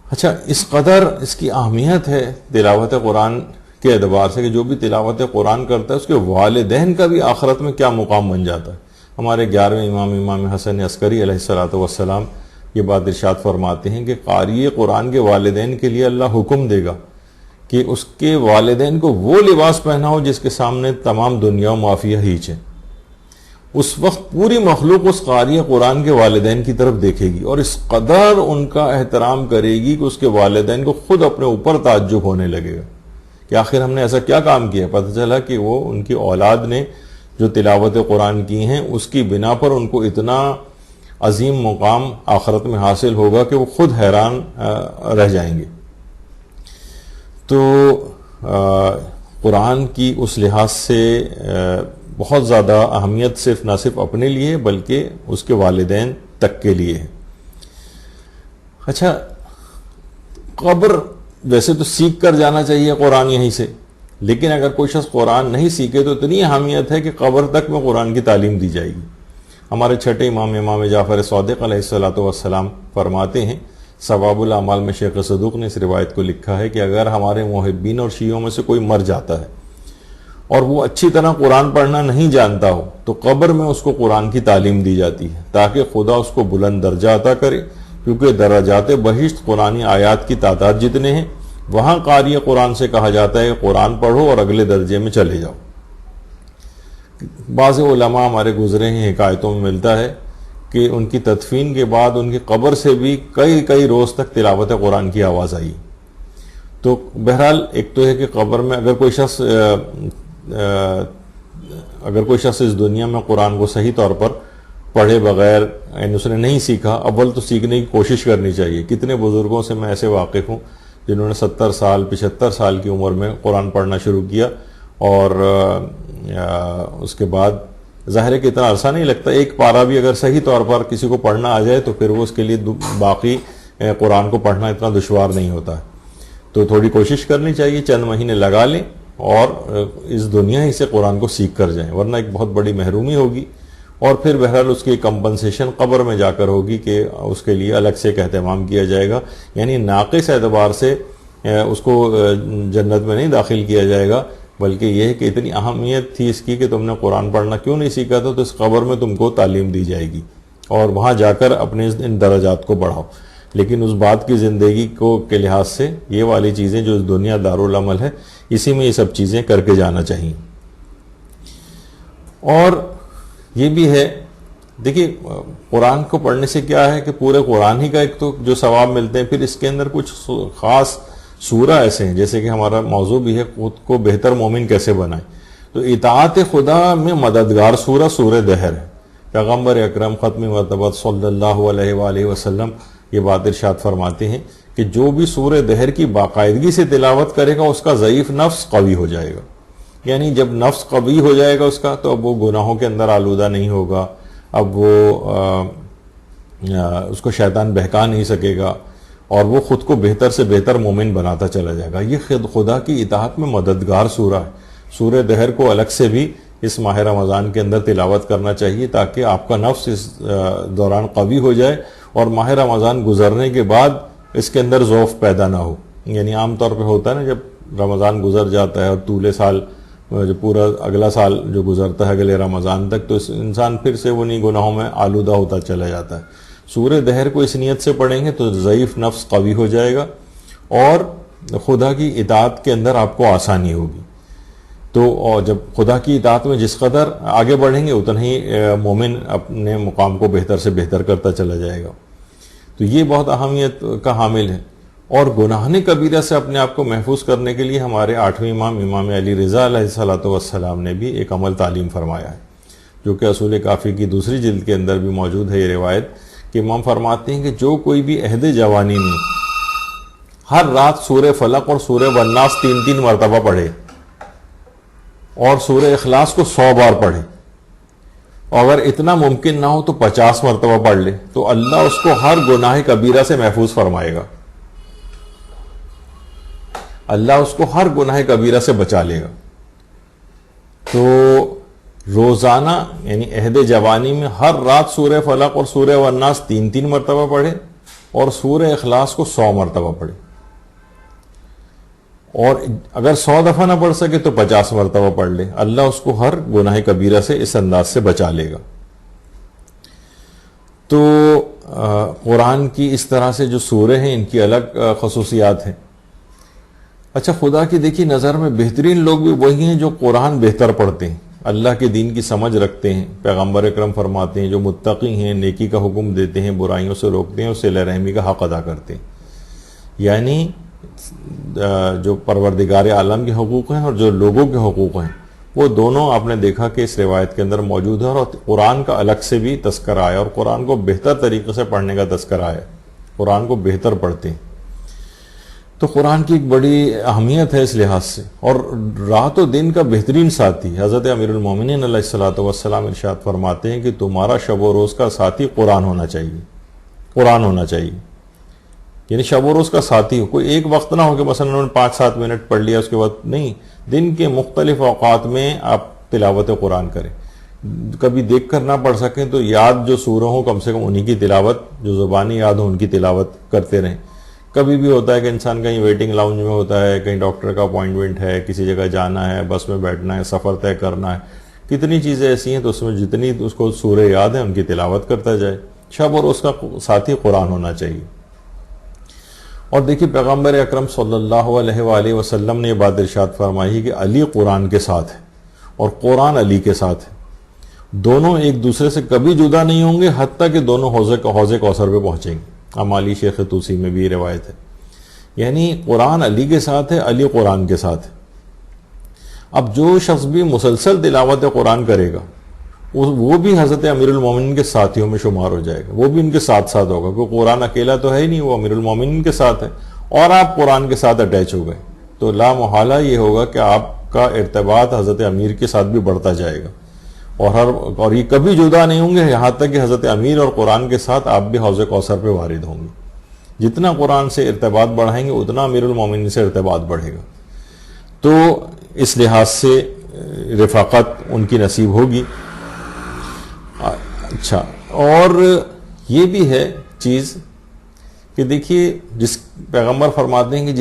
[SPEAKER 1] اچھا, اس قدر اس کی اہمیت ہے تلاوت قرآن کے اعتبار سے کہ جو بھی تلاوت قرآن کرتا ہے اس کے والدین کا بھی آخرت میں کیا مقام بن جاتا ہے. ہمارے 11ویں امام حسن عسکری علیہ السلام یہ بات ارشاد فرماتے ہیں کہ قاری قرآن کے والدین کے لیے اللہ حکم دے گا کہ اس کے والدین کو وہ لباس پہناؤ جس کے سامنے تمام دنیا و معافیہ ہیچ ہے. اس وقت پوری مخلوق اس قاری قرآن کے والدین کی طرف دیکھے گی اور اس قدر ان کا احترام کرے گی کہ اس کے والدین کو خود اپنے اوپر تعجب ہونے لگے گا کہ آخر ہم نے ایسا کیا کام کیا. پتہ چلا کہ وہ ان کی اولاد نے جو تلاوت قرآن کی ہیں اس کی بنا پر ان کو اتنا عظیم مقام آخرت میں حاصل ہوگا کہ وہ خود حیران رہ جائیں گے. تو قرآن کی اس لحاظ سے بہت زیادہ اہمیت نہ صرف اپنے لیے بلکہ اس کے والدین تک کے لیے ہے. اچھا, قبر ویسے تو سیکھ کر جانا چاہیے قرآن یہیں سے, لیکن اگر کوئی شخص قرآن نہیں سیکھے تو اتنی اہمیت ہے کہ قبر تک میں قرآن کی تعلیم دی جائے گی. ہمارے چھٹے امام جعفر صادق علیہ السلام فرماتے ہیں, ثواب الاعمال میں شیخ صدوق نے اس روایت کو لکھا ہے کہ اگر ہمارے محبین اور شیعوں میں سے کوئی مر جاتا ہے اور وہ اچھی طرح قرآن پڑھنا نہیں جانتا ہو تو قبر میں اس کو قرآن کی تعلیم دی جاتی ہے تاکہ خدا اس کو بلند درجہ عطا کرے, کیونکہ درجات بہشت قرآنی آیات کی تعداد جتنے ہیں وہاں قاری قرآن سے کہا جاتا ہے قرآن پڑھو اور اگلے درجے میں چلے جاؤ. بعض علماء ہمارے گزرے ہیں حکایتوں میں ملتا ہے کہ ان کی تدفین کے بعد ان کی قبر سے بھی کئی روز تک تلاوت قرآن کی آواز آئی. تو بہرحال ایک تو ہے کہ قبر میں اگر کوئی شخص اس دنیا میں قرآن کو صحیح طور پر پڑھے بغیر، یعنی اس نے نہیں سیکھا، اول تو سیکھنے کی کوشش کرنی چاہیے. کتنے بزرگوں سے میں ایسے واقف ہوں جنہوں نے 70 سال 75 سال کی عمر میں قرآن پڑھنا شروع کیا، اور اس کے بعد ظاہر ہے کہ اتنا عرصہ نہیں لگتا، ایک پارہ بھی اگر صحیح طور پر کسی کو پڑھنا آ جائے تو پھر وہ اس کے لیے باقی قرآن کو پڑھنا اتنا دشوار نہیں ہوتا. تو تھوڑی کوشش کرنی چاہیے، چند مہینے لگا لیں اور اس دنیا ہی سے قرآن کو سیکھ کر جائیں، ورنہ ایک بہت بڑی محرومی ہوگی. اور پھر بہرحال اس کی کمپنسیشن قبر میں جا کر ہوگی کہ اس کے لیے الگ سے ایک اہتمام کیا جائے گا. یعنی ناقص اعتبار سے اس کو جنت میں نہیں داخل کیا جائے گا، بلکہ یہ ہے کہ اتنی اہمیت تھی اس کی کہ تم نے قرآن پڑھنا کیوں نہیں سیکھا تھا، تو اس قبر میں تم کو تعلیم دی جائے گی اور وہاں جا کر اپنے ان درجات کو بڑھاؤ. لیکن اس بات کی زندگی کے لحاظ سے یہ والی چیزیں جو اس دنیا دارالعمل ہے، اسی میں یہ سب چیزیں کر کے جانا چاہیے. اور یہ بھی ہے، دیکھیے قرآن کو پڑھنے سے کیا ہے کہ پورے قرآن ہی کا ایک تو جو ثواب ملتے ہیں، پھر اس کے اندر کچھ خاص سورہ ایسے ہیں، جیسے کہ ہمارا موضوع بھی ہے خود کو بہتر مومن کیسے بنائیں. تو اطاعت خدا میں مددگار سورہ دہر ہے. پیغمبر اکرم ختم مرتبہ صلی اللہ علیہ وآلہ وسلم یہ بات ارشاد فرماتے ہیں کہ جو بھی سورہ دہر کی باقاعدگی سے تلاوت کرے گا اس کا ضعیف نفس قوی ہو جائے گا. یعنی جب نفس قوی ہو جائے گا اس کا، تو اب وہ گناہوں کے اندر آلودہ نہیں ہوگا، اب وہ اس کو شیطان بہکا نہیں سکے گا، اور وہ خود کو بہتر سے بہتر مومن بناتا چلا جائے گا. یہ خدا کی اطاعت میں مددگار سورہ ہے. سورہ دہر کو الگ سے بھی اس ماہ رمضان کے اندر تلاوت کرنا چاہیے تاکہ آپ کا نفس اس دوران قوی ہو جائے اور ماہ رمضان گزرنے کے بعد اس کے اندر ضعف پیدا نہ ہو. یعنی عام طور پہ ہوتا ہے نا، جب رمضان گزر جاتا ہے اور طول سال جو پورا اگلا سال جو گزرتا ہے اگلے رمضان تک، تو انسان پھر سے انہی گناہوں میں آلودہ ہوتا چلا جاتا ہے. سورہ دہر کو اس نیت سے پڑھیں گے تو ضعیف نفس قوی ہو جائے گا اور خدا کی اطاعت کے اندر آپ کو آسانی ہوگی. تو جب خدا کی اطاعت میں جس قدر آگے بڑھیں گے اتنا ہی مومن اپنے مقام کو بہتر سے بہتر کرتا چلا جائے گا. تو یہ بہت اہمیت کا حامل ہے. اور گناہ کبیرہ سے اپنے آپ کو محفوظ کرنے کے لیے ہمارے 8ویں امام علی رضا علیہ الصلوۃ والسلام نے بھی ایک عمل تعلیم فرمایا ہے، جو کہ اصول کافی کی 2 جلد کے اندر بھی موجود ہے. یہ روایت کہ امام فرماتے ہیں کہ جو کوئی بھی عہد جوانی میں ہر رات سورہ فلق اور سورہ والناس 3 مرتبہ پڑھے اور سورہ اخلاص کو 100 بار پڑھے، اور اگر اتنا ممکن نہ ہو تو 50 مرتبہ پڑھ لے، تو اللہ اس کو ہر گناہ کبیرہ سے محفوظ فرمائے گا. اللہ اس کو ہر گناہ کبیرہ سے بچا لے گا. تو روزانہ یعنی عہد جوانی میں ہر رات سورہ فلق اور سورہ والناس 3 مرتبہ پڑھے اور سورہ اخلاص کو 100 مرتبہ پڑھے، اور اگر 100 دفعہ نہ پڑھ سکے تو 50 مرتبہ پڑھ لے. اللہ اس کو ہر گناہ کبیرہ سے اس انداز سے بچا لے گا. تو قرآن کی اس طرح سے جو سورے ہیں ان کی الگ خصوصیات ہیں. اچھا، خدا کی دیکھی نظر میں بہترین لوگ بھی وہی ہیں جو قرآن بہتر پڑھتے ہیں، اللہ کے دین کی سمجھ رکھتے ہیں. پیغمبر اکرم فرماتے ہیں جو متقی ہیں، نیکی کا حکم دیتے ہیں، برائیوں سے روکتے ہیں اور صلہ رحمی کا حق ادا کرتے ہیں. یعنی جو پروردگار عالم کے حقوق ہیں اور جو لوگوں کے حقوق ہیں، وہ دونوں آپ نے دیکھا کہ اس روایت کے اندر موجود ہے. اور قرآن کا الگ سے بھی تذکرہ آیا اور قرآن کو بہتر طریقے سے پڑھنے کا تذکرہ آیا. قرآن کو بہتر پڑھتے ہیں. تو قرآن کی ایک بڑی اہمیت ہے اس لحاظ سے. اور رات و دن کا بہترین ساتھی حضرت امیر المومنین علیہ الصلوۃ والسلام ارشاد فرماتے ہیں کہ تمہارا شب و روز کا ساتھی قرآن ہونا چاہیے. قرآن ہونا چاہیے، یعنی شب و روز کا ساتھی ہو. کوئی ایک وقت نہ ہو کہ مثلا انہوں نے 5-7 منٹ پڑھ لیا اس کے بعد نہیں. دن کے مختلف اوقات میں آپ تلاوت قرآن کریں. کبھی دیکھ کر نہ پڑھ سکیں تو یاد جو سورہ ہوں کم سے کم انہی کی تلاوت، جو زبانی یاد ہو ان کی تلاوت کرتے رہیں. کبھی بھی ہوتا ہے کہ انسان کہیں ویٹنگ لاؤنج میں ہوتا ہے، کہیں ڈاکٹر کا اپوائنٹمنٹ ہے، کسی جگہ جانا ہے، بس میں بیٹھنا ہے، سفر طے کرنا ہے، کتنی چیزیں ایسی ہیں، تو اس میں جتنی اس کو سورہ یاد ہیں ان کی تلاوت کرتا جائے. شب اور اس کا ساتھی قرآن ہونا چاہیے. اور دیکھیے پیغمبر اکرم صلی اللہ علیہ وآلہ وسلم نے یہ بات ارشاد فرمائی کہ علی قرآن کے ساتھ ہے اور قرآن علی کے ساتھ ہے. دونوں ایک دوسرے سے کبھی جدا نہیں ہوں گے حتیٰ کہ دونوں حوض کوثر پہ پہنچیں گے. علی شیخ توسی میں بھی یہ روایت ہے. یعنی قرآن علی کے ساتھ ہے، علی قرآن کے ساتھ ہے۔ اب جو شخص بھی مسلسل تلاوت قرآن کرے گا وہ بھی حضرت امیر المومنین کے ساتھیوں میں شمار ہو جائے گا، وہ بھی ان کے ساتھ ساتھ ہوگا، کیونکہ قرآن اکیلا تو ہے ہی نہیں، وہ امیر المومنین کے ساتھ ہے، اور آپ قرآن کے ساتھ اٹیچ ہو گئے تو لا محالہ یہ ہوگا کہ آپ کا ارتباط حضرت امیر کے ساتھ بھی بڑھتا جائے گا، اور یہ کبھی جدا نہیں ہوں گے یہاں تک کہ حضرت امیر اور قرآن کے ساتھ آپ بھی حوض کوثر پہ وارد ہوں گے۔ جتنا قرآن سے ارتباط بڑھائیں گے اتنا امیر المومنین سے ارتباط بڑھے گا، تو اس لحاظ سے رفاقت ان کی نصیب ہوگی۔ اچھا، اور یہ بھی ہے چیز کہ دیکھیے، جس پیغمبر فرماتے ہیں کہ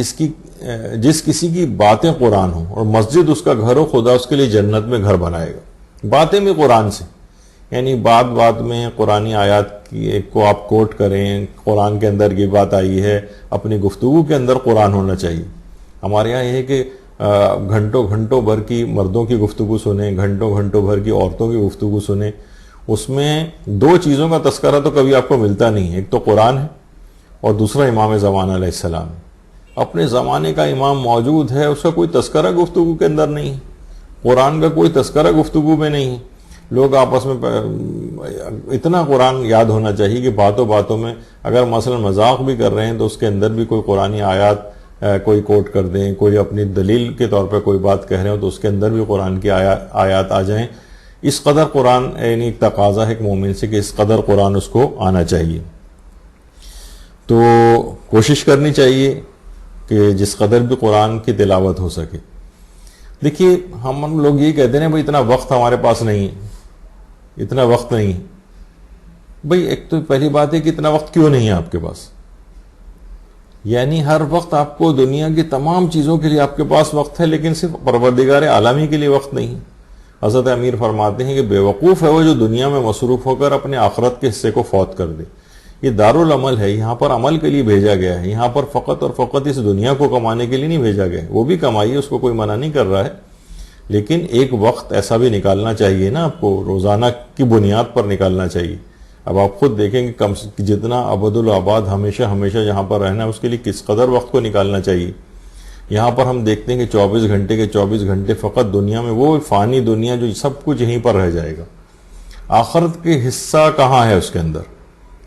[SPEAKER 1] جس کسی کی باتیں قرآن ہوں اور مسجد اس کا گھر ہو، خدا اس کے لیے جنت میں گھر بنائے گا۔ باتیں بھی قرآن سے، یعنی بات میں قرآنی آیات کو آپ کوٹ کریں، قرآن کے اندر یہ بات آئی ہے، اپنی گفتگو کے اندر قرآن ہونا چاہیے۔ ہمارے یہاں یہ ہے کہ گھنٹوں بھر کی مردوں کی گفتگو سنیں، گھنٹوں بھر کی عورتوں کی گفتگو سنیں، اس میں دو چیزوں کا تذکرہ تو کبھی آپ کو ملتا نہیں ہے، ایک تو قرآن ہے اور دوسرا امام زمانہ علیہ السلام۔ اپنے زمانے کا امام موجود ہے، اس کا کوئی تذکرہ گفتگو کے اندر نہیں، قرآن کا کوئی تذکرہ گفتگو میں نہیں۔ لوگ آپس میں اتنا قرآن یاد ہونا چاہیے کہ باتوں میں اگر مثلا مذاق بھی کر رہے ہیں تو اس کے اندر بھی کوئی قرآنی آیات کوئی کوٹ کر دیں، کوئی اپنی دلیل کے طور پہ کوئی بات کہہ رہے ہوں تو اس کے اندر بھی قرآن کی آیات آ جائیں۔ اس قدر قرآن، یعنی ایک تقاضا ہے ایک مومن سے کہ اس قدر قرآن اس کو آنا چاہیے، تو کوشش کرنی چاہیے کہ جس قدر بھی قرآن کی تلاوت ہو سکے۔ دیکھیے، ہم لوگ یہ کہتے ہیں بھائی اتنا وقت ہمارے پاس نہیں ہے، اتنا وقت نہیں ہے۔ بھائی ایک تو پہلی بات ہے کہ اتنا وقت کیوں نہیں ہے آپ کے پاس؟ یعنی ہر وقت آپ کو دنیا کی تمام چیزوں کے لیے آپ کے پاس وقت ہے، لیکن صرف پروردگار عالمی کے لیے وقت نہیں ہے۔ حضرت امیر فرماتے ہیں کہ بے وقوف ہے وہ جو دنیا میں مصروف ہو کر اپنے آخرت کے حصے کو فوت کر دے۔ یہ دارالعمل ہے، یہاں پر عمل کے لیے بھیجا گیا ہے، یہاں پر فقط اور فقط اس دنیا کو کمانے کے لیے نہیں بھیجا گیا ہے۔ وہ بھی کمائیے، اس کو کوئی منع نہیں کر رہا ہے، لیکن ایک وقت ایسا بھی نکالنا چاہیے نا، آپ کو روزانہ کی بنیاد پر نکالنا چاہیے۔ اب آپ خود دیکھیں کہ جتنا ابد الآباد ہمیشہ جہاں پر رہنا ہے اس کے لیے کس قدر وقت کو نکالنا چاہیے۔ یہاں پر ہم دیکھتے ہیں کہ 24 گھنٹے کے 24 گھنٹے فقط دنیا میں، وہ فانی دنیا جو سب کچھ یہیں پر رہ جائے گا، آخرت کے حصہ کہاں ہے اس کے اندر؟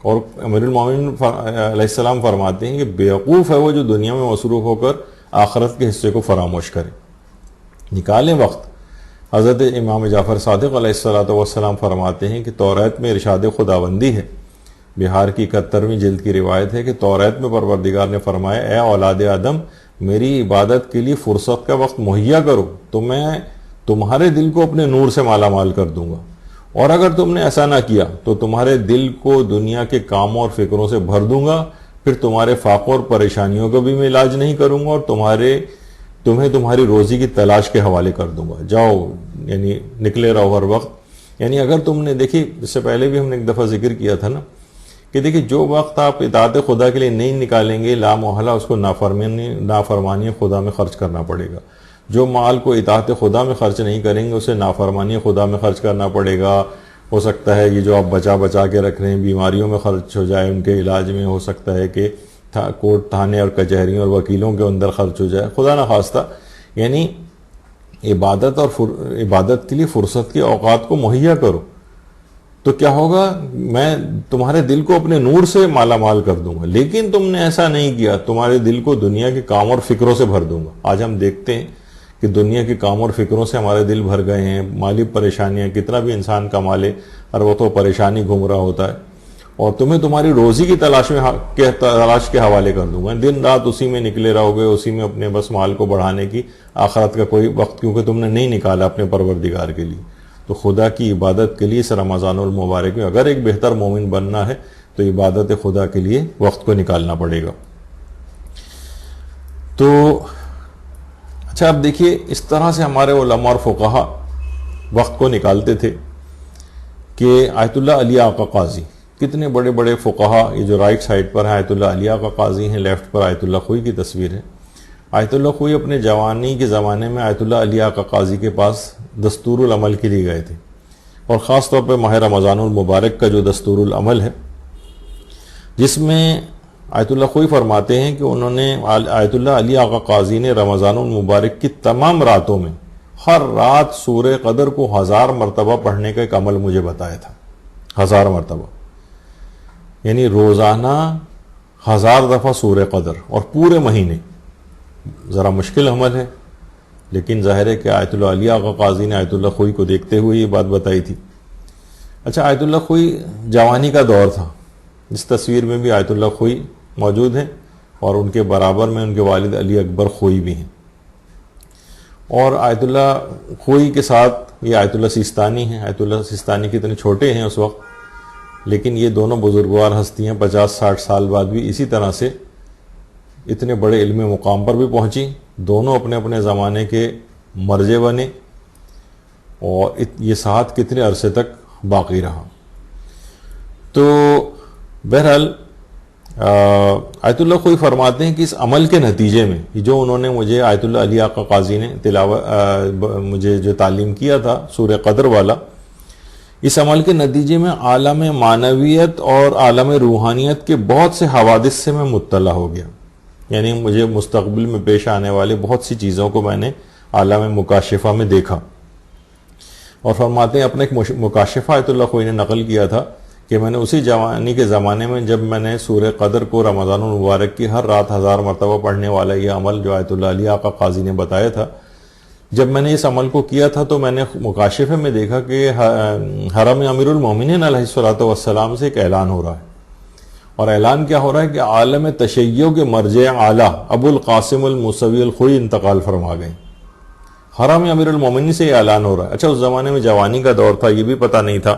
[SPEAKER 1] اور امیر المومنین علیہ السلام فرماتے ہیں کہ بیوقوف ہے وہ جو دنیا میں مصروف ہو کر آخرت کے حصے کو فراموش کرے۔ نکالیں وقت۔ حضرت امام جعفر صادق علیہ السلام فرماتے ہیں کہ توریت میں ارشاد خداوندی ہے، بہار کی 71ویں جلد کی روایت ہے کہ توریت میں پروردگار نے فرمایا، اے اولاد آدم، میری عبادت کے لیے فرصت کا وقت مہیا کرو تو میں تمہارے دل کو اپنے نور سے مالا مال کر دوں گا، اور اگر تم نے ایسا نہ کیا تو تمہارے دل کو دنیا کے کاموں اور فکروں سے بھر دوں گا، پھر تمہارے فاقوں اور پریشانیوں کا بھی میں علاج نہیں کروں گا، اور تمہیں تمہاری روزی کی تلاش کے حوالے کر دوں گا۔ جاؤ، یعنی نکلے رہو ہر وقت۔ یعنی اگر تم نے دیکھی، اس سے پہلے بھی ہم نے ایک دفعہ ذکر کیا تھا نا کہ دیکھیے، جو وقت آپ اطاعت خدا کے لیے نہیں نکالیں گے، لا محالہ اس کو نافرمانی خدا میں خرچ کرنا پڑے گا۔ جو مال کو اطاعت خدا میں خرچ نہیں کریں گے اسے نافرمانی خدا میں خرچ کرنا پڑے گا۔ ہو سکتا ہے یہ جو آپ بچا کے رکھ رہے ہیں بیماریوں میں خرچ ہو جائے، ان کے علاج میں، ہو سکتا ہے کہ کورٹ تھانے اور کچہریوں اور وکیلوں کے اندر خرچ ہو جائے، خدا نخواستہ۔ یعنی عبادت کے لیے فرصت کے اوقات کو مہیا کرو، تو کیا ہوگا؟ میں تمہارے دل کو اپنے نور سے مالا مال کر دوں گا۔ لیکن تم نے ایسا نہیں کیا، تمہارے دل کو دنیا کے کام اور فکروں سے بھر دوں گا۔ آج ہم دیکھتے ہیں کہ دنیا کے کام اور فکروں سے ہمارے دل بھر گئے ہیں، مالی پریشانیاں، کتنا بھی انسان کما لے ہر وقت وہ پریشانی گھوم رہا ہوتا ہے، اور تمہیں تمہاری روزی کی تلاش کے حوالے کر دوں گا۔ دن رات اسی میں نکلے رہو گے، اسی میں اپنے بس مال کو بڑھانے کی، آخرت کا کوئی وقت کیونکہ تم نے نہیں نکالا اپنے پروردگار کے لیے۔ تو خدا کی عبادت کے لیے اس رمضان المبارک میں اگر ایک بہتر مومن بننا ہے تو عبادت خدا کے لیے وقت کو نکالنا پڑے گا۔ تو اچھا، اب دیکھیے، اس طرح سے ہمارے علماء اور فقہا وقت کو نکالتے تھے کہ آیت اللہ علی آقا قاضی، کتنے بڑے بڑے فقہا، یہ جو رائٹ سائڈ پر ہے آیت اللہ علی آقا قاضی ہیں، لیفٹ پر آیت اللہ خوئی کی تصویر ہے۔ آیت اللہ خوئی اپنے جوانی کے زمانے میں آیت اللہ علی آقا قاضی کے پاس دستور العمل کے لیے گئے تھے، اور خاص طور پہ ماہ رمضان المبارک کا جو دستور العمل ہے، جس میں آیت اللہ خوئی فرماتے ہیں کہ انہوں نے آیت اللہ علی آقا قاضی نے رمضان المبارک کی تمام راتوں میں ہر رات سورہ قدر کو 1000 مرتبہ پڑھنے کا ایک عمل مجھے بتایا تھا. 1000 مرتبہ یعنی روزانہ 1000 دفعہ سورہ قدر اور پورے مہینے. ذرا مشکل عمل ہے لیکن ظاہر ہے کہ آیت اللہ علی آقا قاضی نے آیت اللہ خوئی کو دیکھتے ہوئے یہ بات بتائی تھی. اچھا، آیت اللہ خوئی جوانی کا دور تھا. اس تصویر میں بھی آیت اللہ خوئی موجود ہیں اور ان کے برابر میں ان کے والد علی اکبر خوئی بھی ہیں. اور آیت اللہ خوئی کے ساتھ یہ آیت اللہ سیستانی ہیں. آیت اللہ سیستانی کتنے چھوٹے ہیں اس وقت، لیکن یہ دونوں بزرگوار ہستیاں 50-60 سال بعد بھی اسی طرح سے اتنے بڑے علم مقام پر بھی پہنچی. دونوں اپنے اپنے زمانے کے مرجع بنے اور یہ ساتھ کتنے عرصے تک باقی رہا. تو بہرحال آیت اللہ خوئی فرماتے ہیں کہ اس عمل کے نتیجے میں جو انہوں نے مجھے آیت اللہ علی آقا قاضی نے مجھے جو تعلیم کیا تھا سورہ قدر والا، اس عمل کے نتیجے میں عالم معنویت اور عالم روحانیت کے بہت سے حوادث سے میں مطلع ہو گیا. یعنی مجھے مستقبل میں پیش آنے والے بہت سی چیزوں کو میں نے عالم مکاشفہ میں دیکھا. اور فرماتے ہیں اپنے ایک مکاشفہ آیت اللہ خوئی نے نقل کیا تھا کہ میں نے اسی جوانی کے زمانے میں جب میں نے سورہ قدر کو رمضان المبارک کی ہر رات 1000 مرتبہ پڑھنے والا یہ عمل جو آیت اللہ علی آقا قاضی نے بتایا تھا، جب میں نے اس عمل کو کیا تھا تو میں نے مکاشفے میں دیکھا کہ حرم امیر المومنین علیہ الصلوۃ والسلام سے ایک اعلان ہو رہا ہے. اور اعلان کیا ہو رہا ہے کہ عالم تشیع کے مرجع اعلیٰ ابو القاسم الموسوی الخوئی انتقال فرما گئے. حرم امیر المومنین سے یہ اعلان ہو رہا ہے. اچھا، اس زمانے میں جوانی کا دور تھا، یہ بھی پتہ نہیں تھا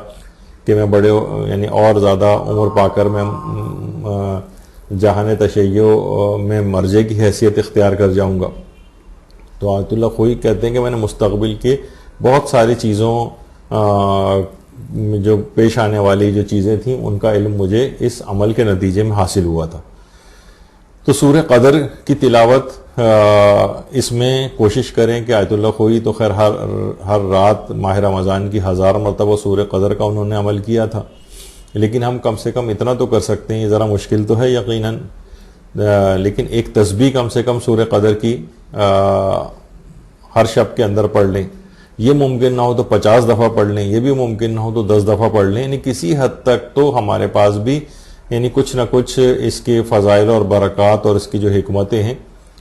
[SPEAKER 1] کہ میں بڑے یعنی اور زیادہ عمر پا کر میں جہان تشیع میں مرجع کی حیثیت اختیار کر جاؤں گا. تو آیت اللہ خوئی کہتے ہیں کہ میں نے مستقبل کے بہت ساری چیزوں جو پیش آنے والی جو چیزیں تھیں ان کا علم مجھے اس عمل کے نتیجے میں حاصل ہوا تھا. تو سورہ قدر کی تلاوت اس میں کوشش کریں کہ آیت اللہ خوئی تو خیر ہر رات ماہ رمضان کی 1000 مرتبہ سورہ قدر کا انہوں نے عمل کیا تھا، لیکن ہم کم سے کم اتنا تو کر سکتے ہیں. یہ ذرا مشکل تو ہے یقیناً، لیکن ایک تسبیح کم سے کم سورہ قدر کی ہر شب کے اندر پڑھ لیں. یہ ممکن نہ ہو تو 50 دفعہ پڑھ لیں، یہ بھی ممکن نہ ہو تو 10 دفعہ پڑھ لیں. یعنی کسی حد تک تو ہمارے پاس بھی یعنی کچھ نہ کچھ اس کے فضائل اور برکات اور اس کی جو حکمتیں ہیں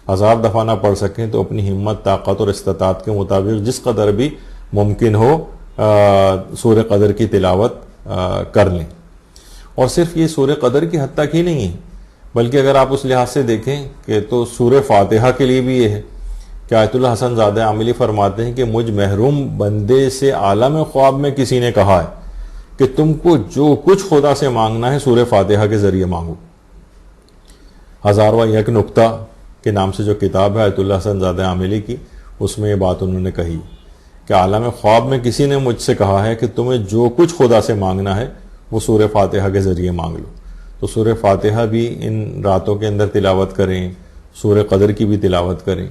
[SPEAKER 1] 1000 دفعہ نہ پڑھ سکیں تو اپنی ہمت، طاقت اور استطاعت کے مطابق جس قدر بھی ممکن ہو سورہ قدر کی تلاوت کر لیں. اور صرف یہ سورہ قدر کی حد تک ہی نہیں ہے، بلکہ اگر آپ اس لحاظ سے دیکھیں کہ تو سورہ فاتحہ کے لیے بھی یہ ہے کہ آیت اللہ حسن زادہ عاملی فرماتے ہیں کہ مجھ محروم بندے سے عالم خواب میں کسی نے کہا ہے کہ تم کو جو کچھ خدا سے مانگنا ہے سورہ فاتحہ کے ذریعے مانگو. 1001 نکتہ کے نام سے جو کتاب ہے آیت اللہ حسن زادہ عاملی کی، اس میں یہ بات انہوں نے کہی کہ عالم خواب میں کسی نے مجھ سے کہا ہے کہ تمہیں جو کچھ خدا سے مانگنا ہے وہ سورہ فاتحہ کے ذریعے مانگ لو. تو سورہ فاتحہ بھی ان راتوں کے اندر تلاوت کریں، سورہ قدر کی بھی تلاوت کریں.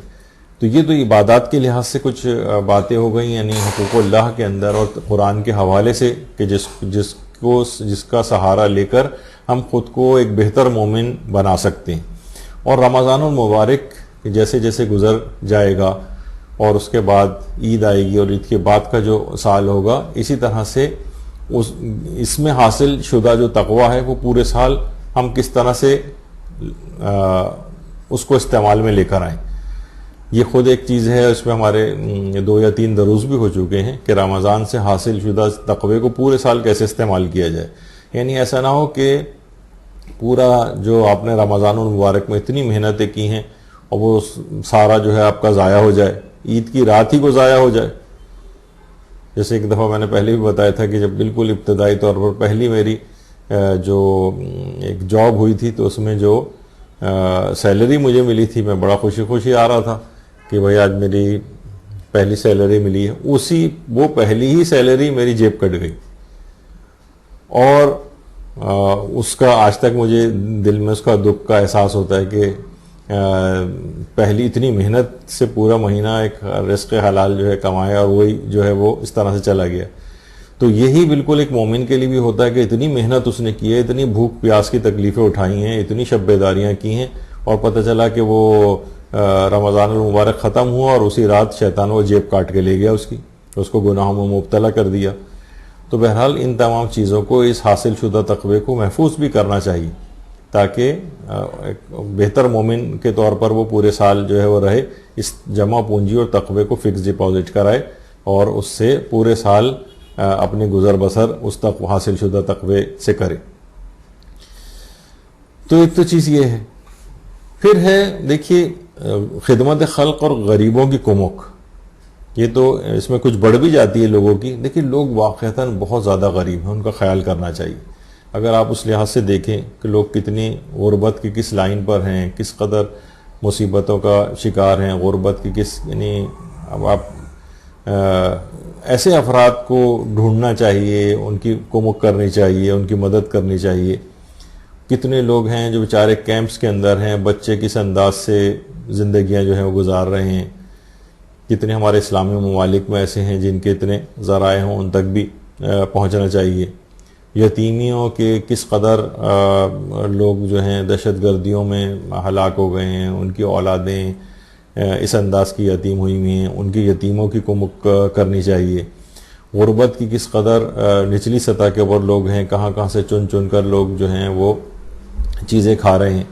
[SPEAKER 1] تو یہ تو عبادات کے لحاظ سے کچھ باتیں ہو گئیں، یعنی حقوق اللہ کے اندر اور قرآن کے حوالے سے کہ جس کا سہارا لے کر ہم خود کو ایک بہتر مومن بنا سکتے ہیں. اور رمضان المبارک جیسے جیسے گزر جائے گا اور اس کے بعد عید آئے گی اور عید کے بعد کا جو سال ہوگا، اسی طرح سے اس میں حاصل شدہ جو تقویٰ ہے وہ پورے سال ہم کس طرح سے اس کو استعمال میں لے کر آئیں. یہ خود ایک چیز ہے. اس میں ہمارے 2 یا 3 دروس بھی ہو چکے ہیں کہ رمضان سے حاصل شدہ تقوی کو پورے سال کیسے استعمال کیا جائے. یعنی ایسا نہ ہو کہ پورا جو آپ نے رمضان المبارک میں اتنی محنتیں کی ہیں اور وہ سارا جو ہے آپ کا ضائع ہو جائے، عید کی رات ہی کو ضائع ہو جائے. جیسے ایک دفعہ میں نے پہلے بھی بتایا تھا کہ جب بالکل ابتدائی طور پر پہلی میری جو ایک جاب ہوئی تھی تو اس میں جو سیلری مجھے ملی تھی، میں بڑا خوشی آ رہا تھا کہ بھائی آج میری پہلی سیلری ملی ہے. وہ پہلی ہی سیلری میری جیب کٹ گئی اور اس کا آج تک مجھے دل میں اس کا دکھ کا احساس ہوتا ہے کہ پہلی اتنی محنت سے پورا مہینہ ایک رزق حلال جو ہے کمایا اور وہی جو ہے وہ اس طرح سے چلا گیا. تو تو یہی بالکل ایک مومن کے لیے بھی ہوتا ہے کہ اتنی محنت اس نے کی ہے، اتنی بھوک پیاس کی تکلیفیں اٹھائی ہیں، اتنی شب بیداریاں کی ہیں، اور پتہ چلا کہ وہ رمضان المبارک ختم ہوا اور اسی رات شیطان وہ جیب کاٹ کے لے گیا اس کو گناہوں میں مبتلا کر دیا. تو بہرحال ان تمام چیزوں کو، اس حاصل شدہ تقوی کو محفوظ بھی کرنا چاہیے تاکہ ایک بہتر مومن کے طور پر وہ پورے سال جو ہے وہ رہے، اس جمع پونجی اور تقوی کو فکس ڈپازٹ کرائے اور اس سے پورے سال اپنی گزر بسر اس تک حاصل شدہ تقوی سے کرے. تو ایک تو چیز یہ ہے. پھر ہے دیکھیے خدمت خلق اور غریبوں کی کمک. یہ تو اس میں کچھ بڑھ بھی جاتی ہے لوگوں کی. دیکھیے لوگ واقعتاً بہت زیادہ غریب ہیں، ان کا خیال کرنا چاہیے. اگر آپ اس لحاظ سے دیکھیں کہ لوگ کتنی غربت کی کس لائن پر ہیں، کس قدر مصیبتوں کا شکار ہیں، غربت کی کس، یعنی اب آپ ایسے افراد کو ڈھونڈنا چاہیے، ان کی کمک کرنی چاہیے، ان کی مدد کرنی چاہیے. کتنے لوگ ہیں جو بیچارے کیمپس کے اندر ہیں، بچے کس انداز سے زندگیاں جو ہیں وہ گزار رہے ہیں. کتنے ہمارے اسلامی ممالک میں ایسے ہیں جن کے اتنے ذرائع ہوں، ان تک بھی پہنچنا چاہیے. یتیمیوں کے کس قدر لوگ جو ہیں دہشت گردیوں میں ہلاک ہو گئے ہیں، ان کی اولادیں اس انداز کی یتیم ہوئی ہوئی ہیں، ان کی یتیموں کی کمک کرنی چاہیے. غربت کی کس قدر نچلی سطح کے اوپر لوگ ہیں، کہاں کہاں سے چن چن کر لوگ جو ہیں وہ چیزیں کھا رہے ہیں.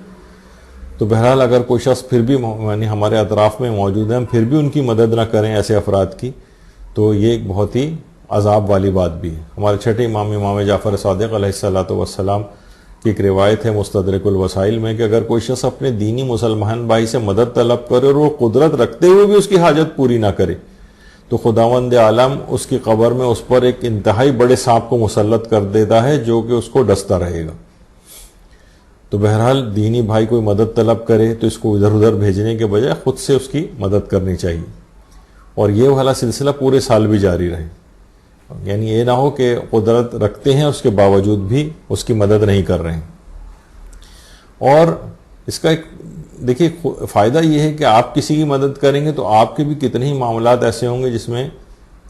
[SPEAKER 1] تو بہرحال اگر کوئی شخص پھر بھی یعنی ہمارے اطراف میں موجود ہیں، ہم پھر بھی ان کی مدد نہ کریں ایسے افراد کی، تو یہ ایک بہت ہی عذاب والی بات بھی ہے. ہمارے چھٹے امام جعفر صادق علیہ الصلوۃ والسلام کی ایک روایت ہے مستدرک الوسائل میں کہ اگر کوئی شخص اپنے دینی مسلمان بھائی سے مدد طلب کرے اور وہ قدرت رکھتے ہوئے بھی اس کی حاجت پوری نہ کرے تو خداوند عالم اس کی قبر میں اس پر ایک انتہائی بڑے سانپ کو مسلط کر دیتا ہے جو کہ اس کو ڈستا رہے گا. تو بہرحال دینی بھائی کوئی مدد طلب کرے تو اس کو ادھر ادھر بھیجنے کے بجائے خود سے اس کی مدد کرنی چاہیے، اور یہ والا سلسلہ پورے سال بھی جاری رہے. یعنی یہ نہ ہو کہ قدرت رکھتے ہیں اس کے باوجود بھی اس کی مدد نہیں کر رہے ہیں. اور اس کا ایک دیکھیے فائدہ یہ ہے کہ آپ کسی کی مدد کریں گے تو آپ کے بھی کتنے ہی معاملات ایسے ہوں گے جس میں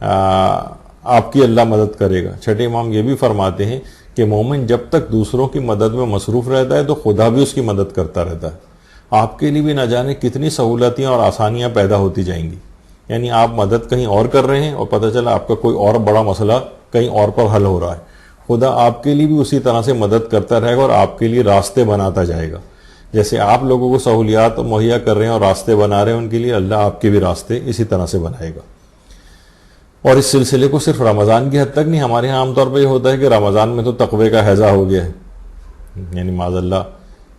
[SPEAKER 1] آپ کی اللہ مدد کرے گا. چھٹے امام یہ بھی فرماتے ہیں کہ مومن جب تک دوسروں کی مدد میں مصروف رہتا ہے تو خدا بھی اس کی مدد کرتا رہتا ہے. آپ کے لیے بھی نہ جانے کتنی سہولتیں اور آسانیاں پیدا ہوتی جائیں گی. یعنی آپ مدد کہیں اور کر رہے ہیں اور پتہ چلا آپ کا کوئی اور بڑا مسئلہ کہیں اور پر حل ہو رہا ہے. خدا آپ کے لیے بھی اسی طرح سے مدد کرتا رہے گا اور آپ کے لیے راستے بناتا جائے گا. جیسے آپ لوگوں کو سہولیات مہیا کر رہے ہیں اور راستے بنا رہے ہیں ان کے لیے، اللہ آپ کے بھی راستے اسی طرح سے بنائے گا. اور اس سلسلے کو صرف رمضان کی حد تک نہیں، ہمارے یہاں عام طور پہ یہ ہوتا ہے کہ رمضان میں تو تقوی کا ہیضہ ہو گیا ہے، یعنی معاذ اللہ،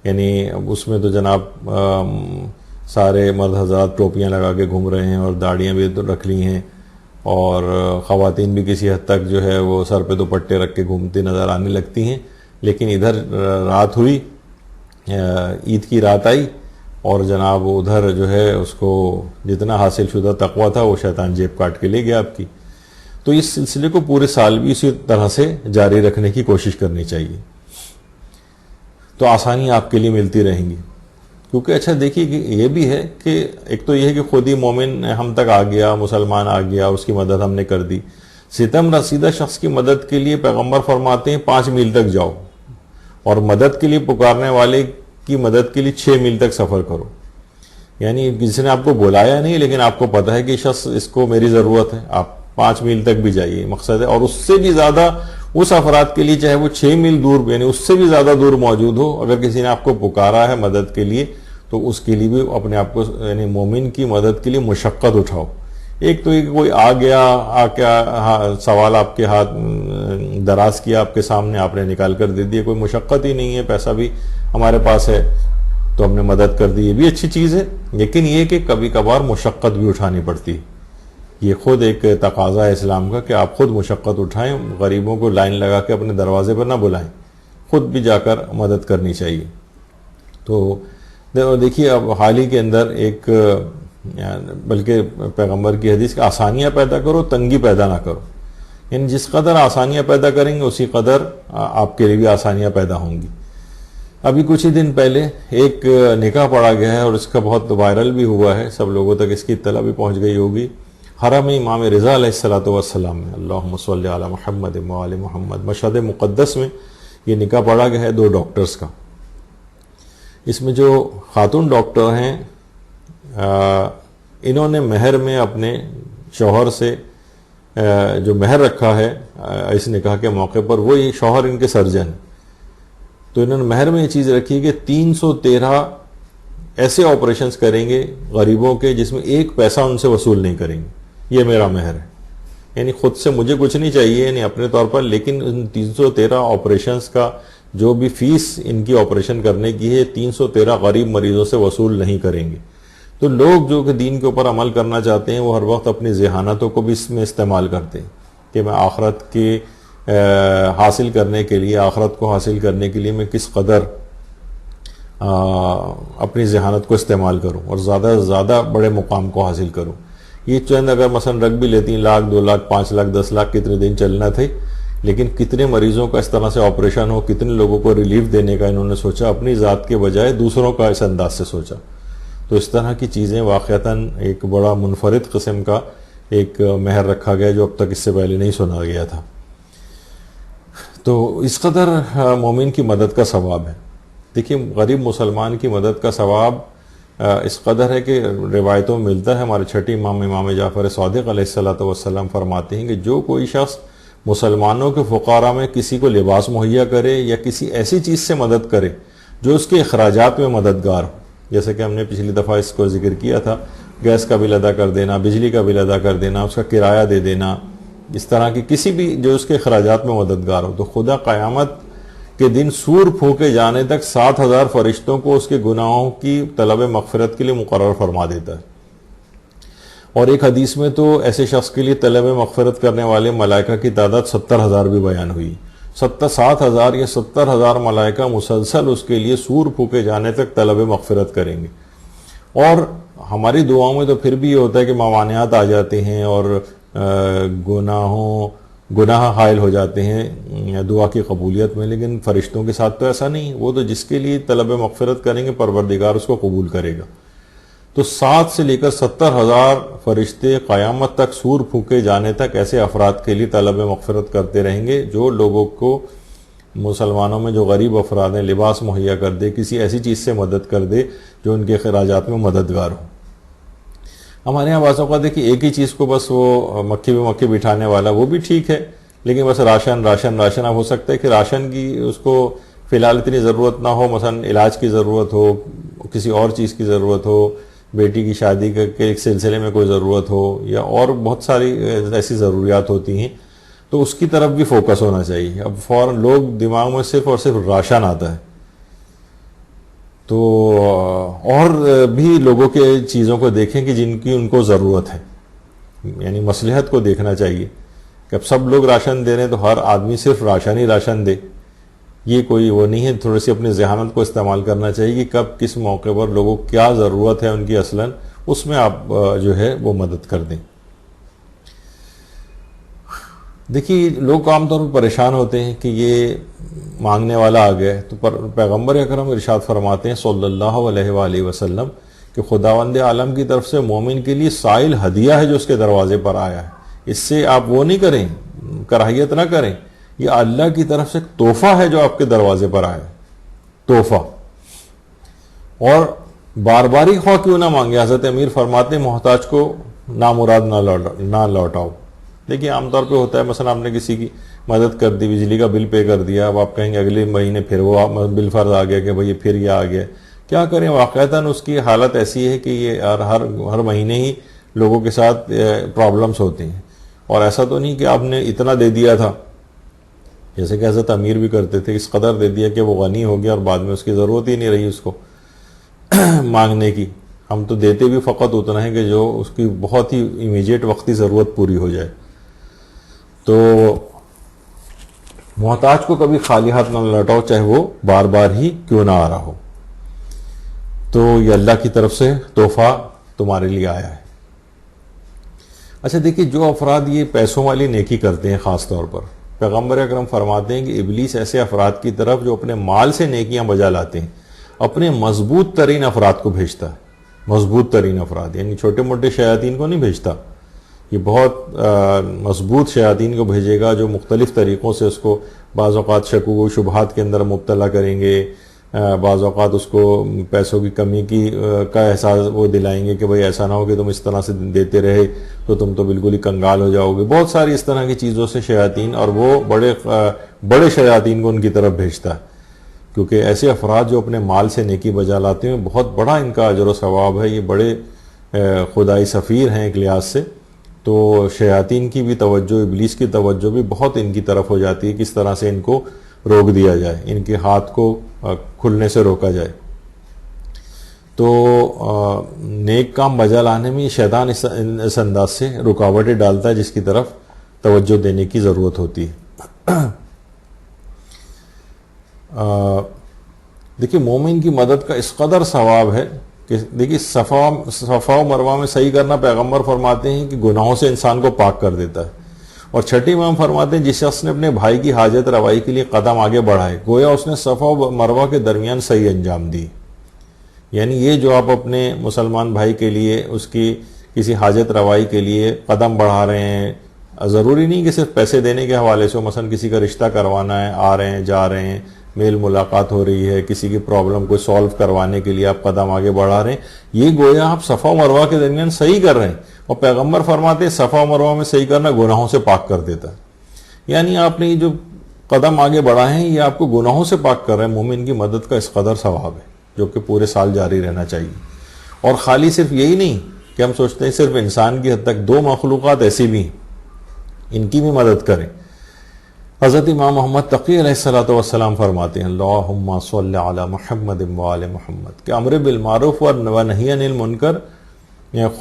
[SPEAKER 1] یعنی اس میں تو جناب سارے مرد حضرات ٹوپیاں لگا کے گھوم رہے ہیں اور داڑیاں بھی رکھ لی ہیں، اور خواتین بھی کسی حد تک جو ہے وہ سر پہ دوپٹے رکھ کے گھومتی نظر آنے لگتی ہیں. لیکن ادھر رات ہوئی، عید کی رات آئی اور جناب ادھر جو ہے اس کو جتنا حاصل شدہ تقویٰ تھا وہ شیطان جیب کاٹ کے لے گیا آپ کی. تو اس سلسلے کو پورے سال بھی اسی طرح سے جاری رکھنے کی کوشش کرنی چاہیے، تو آسانی آپ کے لیے ملتی رہیں گی. کیونکہ اچھا دیکھیے کہ یہ بھی ہے کہ ایک تو یہ ہے کہ خود ہی مومن ہم تک آ گیا، مسلمان آ گیا، اس کی مدد ہم نے کر دی. ستم رسیدہ شخص کی مدد کے لیے پیغمبر فرماتے ہیں 5 میل تک جاؤ، اور مدد کے لیے پکارنے والے کی مدد کے لیے 6 میل تک سفر کرو. یعنی جس نے آپ کو بلایا نہیں لیکن آپ کو پتا ہے کہ شخص اس کو میری ضرورت ہے، آپ 5 میل تک بھی جائیے، مقصد ہے. اور اس سے بھی زیادہ اس افراد کے لیے چاہے وہ 6 میل دور، یعنی اس سے بھی زیادہ دور موجود ہو، اگر کسی نے آپ کو پکارا ہے مدد کے لیے تو اس کے لیے بھی اپنے آپ کو، یعنی مومن کی مدد کے لیے مشقت اٹھاؤ. ایک تو یہ کہ کوئی آ گیا، آ کے سوال آپ کے ہاتھ دراز کیا آپ کے سامنے، آپ نے نکال کر دے دیا، کوئی مشقت ہی نہیں ہے، پیسہ بھی ہمارے پاس ہے تو ہم نے مدد کر دی، یہ بھی اچھی چیز ہے. لیکن یہ کہ کبھی کبھار مشقت بھی اٹھانی پڑتی، یہ خود ایک تقاضا ہے اسلام کا کہ آپ خود مشقت اٹھائیں. غریبوں کو لائن لگا کے اپنے دروازے پر نہ بلائیں، خود بھی جا کر مدد کرنی چاہیے. تو دیکھیے اب حال ہی کے اندر ایک، بلکہ پیغمبر کی حدیث کہ آسانیاں پیدا کرو، تنگی پیدا نہ کرو. یعنی جس قدر آسانیاں پیدا کریں گے اسی قدر آپ کے لیے بھی آسانیاں پیدا ہوں گی. ابھی کچھ ہی دن پہلے ایک نکاح پڑھا گیا ہے اور اس کا بہت وائرل بھی ہوا ہے، سب لوگوں تک اس کی اطلاع بھی پہنچ گئی ہوگی. حرم امام رضا علیہ الصلوۃ والسلام میں، اللہم صلی علی محمد وآل محمد، مشہد مقدس میں یہ نکاح پڑھا گیا ہے 2 ڈاکٹرز کا۔ اس میں جو خاتون ڈاکٹر ہیں انہوں نے مہر میں اپنے شوہر سے جو مہر رکھا ہے اس نکاح کے موقع پر، وہ یہ شوہر ان کے سرجن، تو انہوں نے مہر میں یہ چیز رکھی کہ 313 ایسے آپریشنز کریں گے غریبوں کے جس میں 1 پیسہ ان سے وصول نہیں کریں گے، یہ میرا مہر ہے۔ یعنی خود سے مجھے کچھ نہیں چاہیے یعنی اپنے طور پر، لیکن ان 313 آپریشنز کا جو بھی فیس ان کی آپریشن کرنے کی ہے 313 غریب مریضوں سے وصول نہیں کریں گے۔ تو لوگ جو کہ دین کے اوپر عمل کرنا چاہتے ہیں وہ ہر وقت اپنی ذہانتوں کو بھی اس میں استعمال کرتے ہیں کہ میں آخرت کے حاصل کرنے کے لیے، آخرت کو حاصل کرنے کے لیے میں کس قدر اپنی ذہانت کو استعمال کروں اور زیادہ سے زیادہ بڑے مقام کو حاصل کروں۔ یہ چند اگر مثلا رکھ بھی لیتی 1 لاکھ 2 لاکھ 5 لاکھ 10 لاکھ کتنے دن چلنا تھے، لیکن کتنے مریضوں کا اس طرح سے آپریشن ہو، کتنے لوگوں کو ریلیف دینے کا انہوں نے سوچا، اپنی ذات کے بجائے دوسروں کا اس انداز سے سوچا۔ تو اس طرح کی چیزیں واقعتاً ایک بڑا منفرد قسم کا ایک مہر رکھا گیا جو اب تک اس سے پہلے نہیں سنا گیا تھا۔ تو اس قدر مومن کی مدد کا ثواب ہے۔ دیکھیے غریب مسلمان کی مدد کا ثواب اس قدر ہے کہ روایتوں میں ملتا ہے، ہمارے چھٹے امام جعفر صادق علیہ الصلوۃ والسلام فرماتے ہیں کہ جو کوئی شخص مسلمانوں کے فقراء میں کسی کو لباس مہیا کرے یا کسی ایسی چیز سے مدد کرے جو اس کے اخراجات میں مددگار ہو، جیسے کہ ہم نے پچھلی دفعہ اس کو ذکر کیا تھا، گیس کا بل ادا کر دینا، بجلی کا بل ادا کر دینا، اس کا کرایہ دے دینا، اس طرح کی کسی بھی جو اس کے اخراجات میں مددگار ہو، تو خدا قیامت کے دن سور پھونکے جانے تک 7,000 فرشتوں کو اس کے گناہوں کی طلب مغفرت کے لیے مقرر فرما دیتا ہے۔ اور ایک حدیث میں تو ایسے شخص کے لیے طلب مغفرت کرنے والے ملائکہ کی تعداد 70,000 بھی بیان ہوئی۔ 7,000 یا 70,000 ملائکہ مسلسل اس کے لیے سور پھونکے جانے تک طلب مغفرت کریں گے۔ اور ہماری دعاؤں میں تو پھر بھی یہ ہوتا ہے کہ موانعات آ جاتے ہیں اور گناہ حائل ہو جاتے ہیں دعا کی قبولیت میں، لیکن فرشتوں کے ساتھ تو ایسا نہیں، وہ تو جس کے لیے طلب مغفرت کریں گے پروردگار اس کو قبول کرے گا۔ تو 7 سے لے کر 70,000 فرشتے قیامت تک سور پھونکے جانے تک ایسے افراد کے لیے طلب مغفرت کرتے رہیں گے جو لوگوں کو، مسلمانوں میں جو غریب افراد ہیں، لباس مہیا کر دے، کسی ایسی چیز سے مدد کر دے جو ان کے اخراجات میں مددگار ہو۔ ہمارے یہاں بعض اوقات دیکھیے ایک ہی چیز کو بس وہ مکھی میں مکھی بٹھانے والا، وہ بھی ٹھیک ہے، لیکن بس راشن اب ہو سکتا ہے کہ راشن کی اس کو فی الحال اتنی ضرورت نہ ہو، مثلا علاج کی ضرورت ہو، کسی اور چیز کی ضرورت ہو، بیٹی کی شادی کے ایک سلسلے میں کوئی ضرورت ہو، یا اور بہت ساری ایسی ضروریات ہوتی ہیں، تو اس کی طرف بھی فوکس ہونا چاہیے۔ اب فوراً لوگ دماغ میں صرف اور صرف راشن آتا ہے، تو اور بھی لوگوں کے چیزوں کو دیکھیں کہ جن کی ان کو ضرورت ہے، یعنی مصلحت کو دیکھنا چاہیے کہ اب سب لوگ راشن دے رہے ہیں تو ہر آدمی صرف راشن ہی راشن دے، یہ کوئی وہ نہیں ہے۔ تھوڑی سی اپنی ذہانت کو استعمال کرنا چاہیے کہ کب کس موقع پر لوگوں کو کیا ضرورت ہے ان کی اصلاً، اس میں آپ جو ہے وہ مدد کر دیں۔ دیکھیے لوگ عام طور پر پریشان ہوتے ہیں کہ یہ مانگنے والا آ گیا، تو پیغمبر اکرم ارشاد فرماتے ہیں صلی اللہ علیہ وآلہ وسلم کہ خداوند عالم کی طرف سے مومن کے لیے سائل ہدیہ ہے جو اس کے دروازے پر آیا ہے، اس سے آپ وہ نہیں کریں، کراہیت نہ کریں، یہ اللہ کی طرف سے ایک تحفہ ہے جو آپ کے دروازے پر آیا ہے، تحفہ۔ اور بار بار ہی خواہ کیوں نہ مانگے، حضرت امیر فرماتے ہیں محتاج کو نامراد نہ لوٹاؤ۔ دیکھیے عام طور پہ ہوتا ہے مثلا آپ نے کسی کی مدد کر دی، بجلی کا بل پے کر دیا، اب آپ کہیں گے اگلے مہینے پھر وہ بل فرض آ گیا کہ بھئی پھر یہ آ گیا، کیا کریں؟ واقعتاً اس کی حالت ایسی ہے کہ یہ ہر مہینے ہی لوگوں کے ساتھ پرابلمس ہوتی ہیں، اور ایسا تو نہیں کہ آپ نے اتنا دے دیا تھا، جیسے کہ حضرت امیر بھی کرتے تھے، اس قدر دے دیا کہ وہ غنی ہو گیا اور بعد میں اس کی ضرورت ہی نہیں رہی اس کو مانگنے کی۔ ہم تو دیتے بھی فقط اتنا ہے کہ جو اس کی بہت ہی امیجیٹ وقتی ضرورت پوری ہو جائے۔ تو محتاج کو کبھی خالی ہاتھ نہ لوٹاؤ، چاہے وہ بار بار ہی کیوں نہ آ رہا ہو۔ تو یہ اللہ کی طرف سے تحفہ تمہارے لیے آیا ہے۔ اچھا دیکھیے جو افراد یہ پیسوں والی نیکی کرتے ہیں، خاص طور پر پیغمبر اکرم فرماتے ہیں کہ ابلیس ایسے افراد کی طرف جو اپنے مال سے نیکیاں بجا لاتے ہیں، اپنے مضبوط ترین افراد کو بھیجتا ہے۔ مضبوط ترین افراد یعنی چھوٹے موٹے شیاطین کو نہیں بھیجتا، یہ بہت مضبوط شیاطین کو بھیجے گا جو مختلف طریقوں سے اس کو بعض اوقات شکوک و شبہات کے اندر مبتلا کریں گے، بعض اوقات اس کو پیسوں کی کمی کا احساس وہ دلائیں گے کہ بھئی ایسا نہ ہو کہ تم اس طرح سے دیتے رہے تو تم تو بالکل ہی کنگال ہو جاؤ گے. بہت ساری اس طرح کی چیزوں سے شیاطین، اور وہ بڑے شیاطین کو ان کی طرف بھیجتا ہے، کیونکہ ایسے افراد جو اپنے مال سے نیکی بجا لاتے ہیں بہت بڑا ان کا اجر و ثواب ہے. یہ بڑے خدائی سفیر ہیں ایک لحاظ سے. تو شیاطین کی بھی توجہ، ابلیس کی توجہ بھی بہت ان کی طرف ہو جاتی ہے، کس طرح سے ان کو روک دیا جائے، ان کے ہاتھ کو کھلنے سے روکا جائے. تو نیک کام بجا لانے میں شیطان اس انداز سے رکاوٹیں ڈالتا ہے جس کی طرف توجہ دینے کی ضرورت ہوتی ہے. دیکھیے مومن کی مدد کا اس قدر ثواب ہے کہ دیکھیے صفا و مروہ میں صحیح کرنا، پیغمبر فرماتے ہیں کہ گناہوں سے انسان کو پاک کر دیتا ہے. اور چھٹی امام فرماتے ہیں جس شخص نے اپنے بھائی کی حاجت روائی کے لیے قدم آگے بڑھائے گویا اس نے صفا و مروہ کے درمیان صحیح انجام دی. یعنی یہ جو آپ اپنے مسلمان بھائی کے لیے اس کی کسی حاجت روائی کے لیے قدم بڑھا رہے ہیں، ضروری نہیں کہ صرف پیسے دینے کے حوالے سے، مثلا کسی کا رشتہ کروانا ہے، آ رہے ہیں جا رہے ہیں، میل ملاقات ہو رہی ہے، کسی کی پرابلم کو سولو کروانے کے لیے آپ قدم آگے بڑھا رہے ہیں، یہ گویا آپ صفا و مروہ کے درمیان صحیح کر رہے ہیں. اور پیغمبر فرماتے ہیں صفا و مروہ میں صحیح کرنا گناہوں سے پاک کر دیتا ہے. یعنی آپ نے یہ جو قدم آگے بڑھائے ہیں یہ آپ کو گناہوں سے پاک کر رہے ہیں. مومن کی مدد کا اس قدر ثواب ہے جو کہ پورے سال جاری رہنا چاہیے. اور خالی صرف یہی نہیں کہ ہم سوچتے ہیں صرف انسان کی حد تک، دو مخلوقات ایسی بھی ہیں ان کی بھی مدد کریں. حضرت امام محمد تقی علیہ الصلوۃ والسلام فرماتے ہیں اللہم صلی علی محمد وآل محمد کہ امر بالمعروف و نہی عن المنکر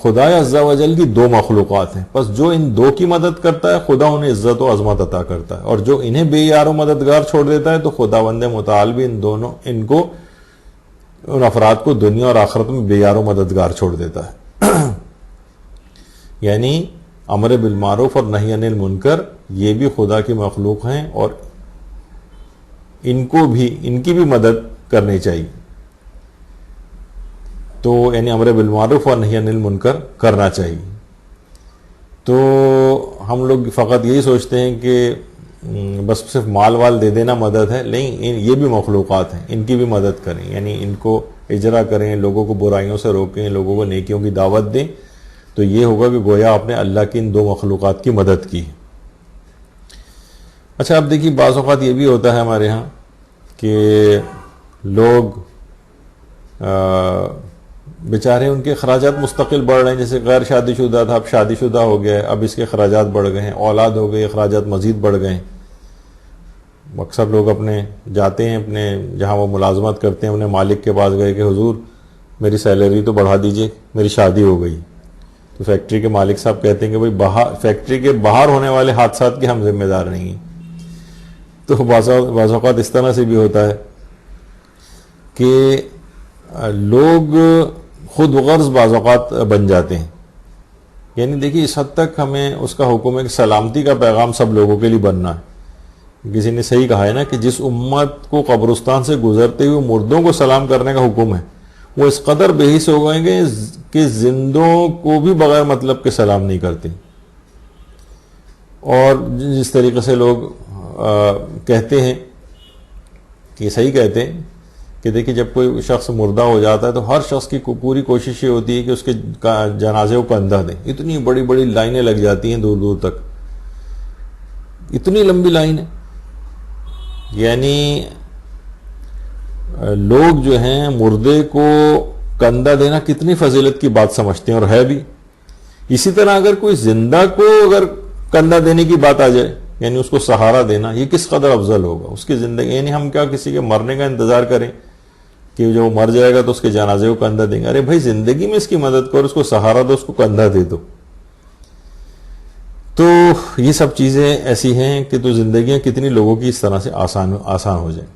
[SPEAKER 1] خدا عز و جل کی دو مخلوقات ہیں، پس جو ان دو کی مدد کرتا ہے خدا انہیں عزت و عظمت عطا کرتا ہے، اور جو انہیں بے یار و مددگار چھوڑ دیتا ہے تو خدا بند متعال بھی ان افراد کو دنیا اور آخرت میں بے یار و مددگار چھوڑ دیتا ہے. یعنی امر بالمعروف اور نہی عن المنکر یہ بھی خدا کی مخلوق ہیں اور ان کی بھی مدد کرنی چاہیے. تو یعنی امر بالمعروف اور نہی عن المنکر کرنا چاہیے. تو ہم لوگ فقط یہی سوچتے ہیں کہ بس صرف مال وال دے دینا مدد ہے، نہیں، یہ بھی مخلوقات ہیں، ان کی بھی مدد کریں. یعنی ان کو اجرا کریں، لوگوں کو برائیوں سے روکیں، لوگوں کو نیکیوں کی دعوت دیں. تو یہ ہوگا کہ گویا آپ نے اللہ کی ان دو مخلوقات کی مدد کی. اچھا اب دیکھیے بعض اوقات یہ بھی ہوتا ہے ہمارے ہاں کہ لوگ بیچارے ان کے اخراجات مستقل بڑھ رہے ہیں. جیسے غیر شادی شدہ تھا، اب شادی شدہ ہو گیا ہے، اب اس کے اخراجات بڑھ گئے ہیں، اولاد ہو گئی، اخراجات مزید بڑھ گئے ہیں. اکثر لوگ جاتے ہیں اپنے جہاں وہ ملازمت کرتے ہیں اپنے مالک کے پاس گئے کہ حضور میری سیلری تو بڑھا دیجئے، میری شادی ہو گئی. تو فیکٹری کے مالک صاحب کہتے ہیں کہ بھئی فیکٹری کے باہر ہونے والے حادثات کے ہم ذمہ دار نہیں ہیں. تو بعض اوقات اس طرح سے بھی ہوتا ہے کہ لوگ خود غرض بعض اوقات بن جاتے ہیں. یعنی دیکھیے اس حد تک ہمیں اس کا حکم ہے کہ سلامتی کا پیغام سب لوگوں کے لیے بننا ہے. کسی نے صحیح کہا ہے نا کہ جس امت کو قبرستان سے گزرتے ہوئے مردوں کو سلام کرنے کا حکم ہے وہ اس قدر بے حس ہو گئے کہ زندوں کو بھی بغیر مطلب کے سلام نہیں کرتے. اور جس طریقے سے لوگ کہتے ہیں کہ صحیح کہتے ہیں کہ دیکھیں جب کوئی شخص مردہ ہو جاتا ہے تو ہر شخص کی پوری کوشش یہ ہوتی ہے کہ اس کے جنازے کو کندھا دیں. اتنی بڑی بڑی لائنیں لگ جاتی ہیں دور دور تک، اتنی لمبی لائن ہے. یعنی لوگ جو ہیں مردے کو کندھا دینا کتنی فضیلت کی بات سمجھتے ہیں، اور ہے بھی. اسی طرح اگر کوئی زندہ کو اگر کندھا دینے کی بات آ جائے، یعنی اس کو سہارا دینا، یہ کس قدر افضل ہوگا اس کی زندگی. یعنی ہم کیا کسی کے مرنے کا انتظار کریں کہ جو مر جائے گا تو اس کے جنازے کو کندھا دیں گے؟ ارے بھائی زندگی میں اس کی مدد کرو، اس کو سہارا دو، اس کو کندھا دے دو. تو یہ سب چیزیں ایسی ہیں کہ تو زندگیاں کتنی لوگوں کی اس طرح سے آسان ہو جائیں.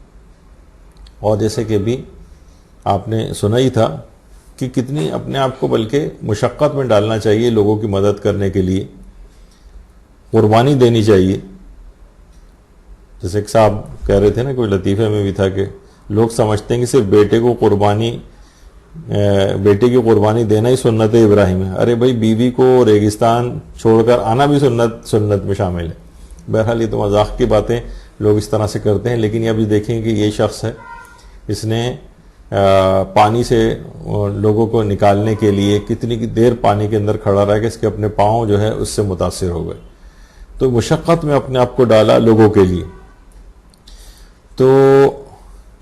[SPEAKER 1] اور جیسے کہ بھی آپ نے سنا ہی تھا کہ کتنی اپنے آپ کو بلکہ مشقت میں ڈالنا چاہیے لوگوں کی مدد کرنے کے لیے، قربانی دینی چاہیے. جیسے کہ صاحب کہہ رہے تھے نا، کوئی لطیفے میں بھی تھا کہ لوگ سمجھتے ہیں کہ صرف بیٹے کو قربانی
[SPEAKER 2] بیٹے کی قربانی دینا ہی سنت ابراہیم ہے. ارے بھائی بیوی کو ریگستان چھوڑ کر آنا بھی سنت میں شامل ہے. بہرحال یہ تو مذاق کی باتیں لوگ اس طرح سے کرتے ہیں. لیکن یہ ابھی دیکھیں کہ یہ شخص ہے, اس نے پانی سے لوگوں کو نکالنے کے لیے کتنی دیر پانی کے اندر کھڑا رہا کہ اس کے اپنے پاؤں جو ہے اس سے متاثر ہو گئے. تو مشقت میں اپنے آپ کو ڈالا لوگوں کے لیے. تو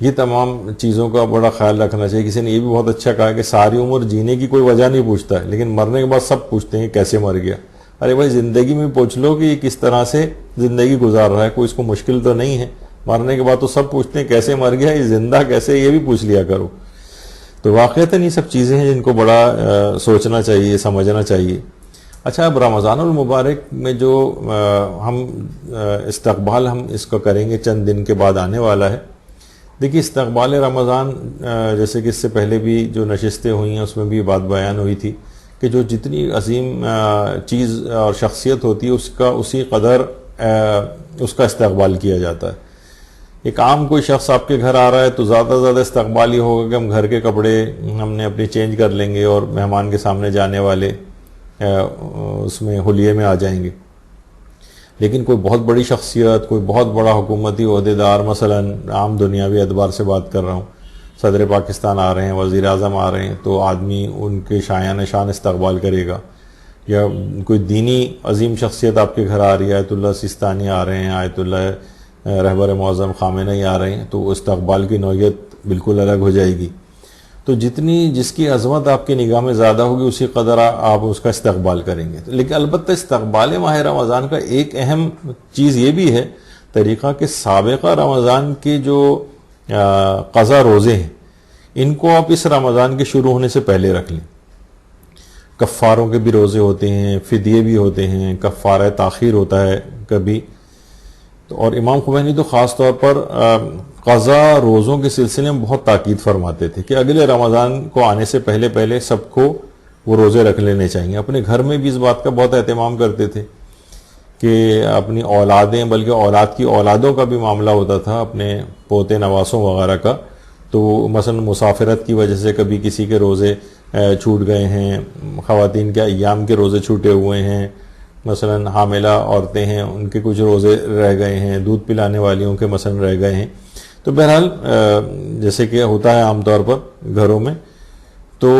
[SPEAKER 2] یہ تمام چیزوں کا بڑا خیال رکھنا چاہیے. کسی نے یہ بھی بہت اچھا کہا کہ ساری عمر جینے کی کوئی وجہ نہیں پوچھتا ہے, لیکن مرنے کے بعد سب پوچھتے ہیں کیسے مر گیا. ارے بھائی زندگی میں پوچھ لو کہ یہ کس طرح سے زندگی گزار رہا ہے, کوئی اس کو مشکل تو نہیں ہے. مرنے کے بعد تو سب پوچھتے ہیں کیسے مر گیا, یہ زندہ کیسے, یہ بھی پوچھ لیا کرو. تو واقعتاً یہ سب چیزیں ہیں جن کو بڑا سوچنا چاہیے, سمجھنا چاہیے. اچھا, اب رمضان المبارک میں جو ہم استقبال ہم اس کو کریں گے, چند دن کے بعد آنے والا ہے. دیکھیے استقبال رمضان, جیسے کہ اس سے پہلے بھی جو نشستیں ہوئی ہیں اس میں بھی بات بیان ہوئی تھی کہ جو جتنی عظیم چیز اور شخصیت ہوتی ہے اس کا اسی قدر اس کا استقبال کیا جاتا ہے. ایک عام کوئی شخص آپ کے گھر آ رہا ہے تو زیادہ زیادہ استقبال یہ ہوگا کہ ہم گھر کے کپڑے ہم نے اپنے چینج کر لیں گے اور مہمان کے سامنے جانے والے اس میں حلیے میں آ جائیں گے. لیکن کوئی بہت بڑی شخصیت, کوئی بہت بڑا حکومتی عہدیدار, مثلا عام دنیاوی اعتبار سے بات کر رہا ہوں, صدر پاکستان آ رہے ہیں, وزیر اعظم آ رہے ہیں, تو آدمی ان کے شایان شان استقبال کرے گا. یا کوئی دینی عظیم شخصیت آپ کے گھر آ رہی ہے, آیت اللہ سیستانی آ رہے ہیں, آیت اللہ رہبر معظم خامنہئی آ رہے ہیں, تو استقبال کی نوعیت بالکل الگ ہو جائے گی. تو جس کی عظمت آپ کی نگاہ میں زیادہ ہوگی اسی قدر آپ اس کا استقبال کریں گے. لیکن البتہ استقبال ماہ رمضان کا ایک اہم چیز یہ بھی ہے طریقہ کہ سابقہ رمضان کے جو قضا روزے ہیں ان کو آپ اس رمضان کے شروع ہونے سے پہلے رکھ لیں. کفاروں کے بھی روزے ہوتے ہیں, فدیے بھی ہوتے ہیں, کفارہ تاخیر ہوتا ہے کبھی. اور امام خمینی تو خاص طور پر قضا روزوں کے سلسلے میں بہت تاکید فرماتے تھے کہ اگلے رمضان کو آنے سے پہلے سب کو وہ روزے رکھ لینے چاہیے. اپنے گھر میں بھی اس بات کا بہت اہتمام کرتے تھے کہ اپنی اولادیں, بلکہ اولاد کی اولادوں کا بھی معاملہ ہوتا تھا, اپنے پوتے نواسوں وغیرہ کا. تو مثلا مسافرت کی وجہ سے کبھی کسی کے روزے چھوٹ گئے ہیں, خواتین کے ایام کے روزے چھوٹے ہوئے ہیں, مثلا حاملہ عورتیں ہیں ان کے کچھ روزے رہ گئے ہیں, دودھ پلانے والیوں کے مثلا رہ گئے ہیں. تو بہرحال جیسے کہ ہوتا ہے عام طور پر گھروں میں, تو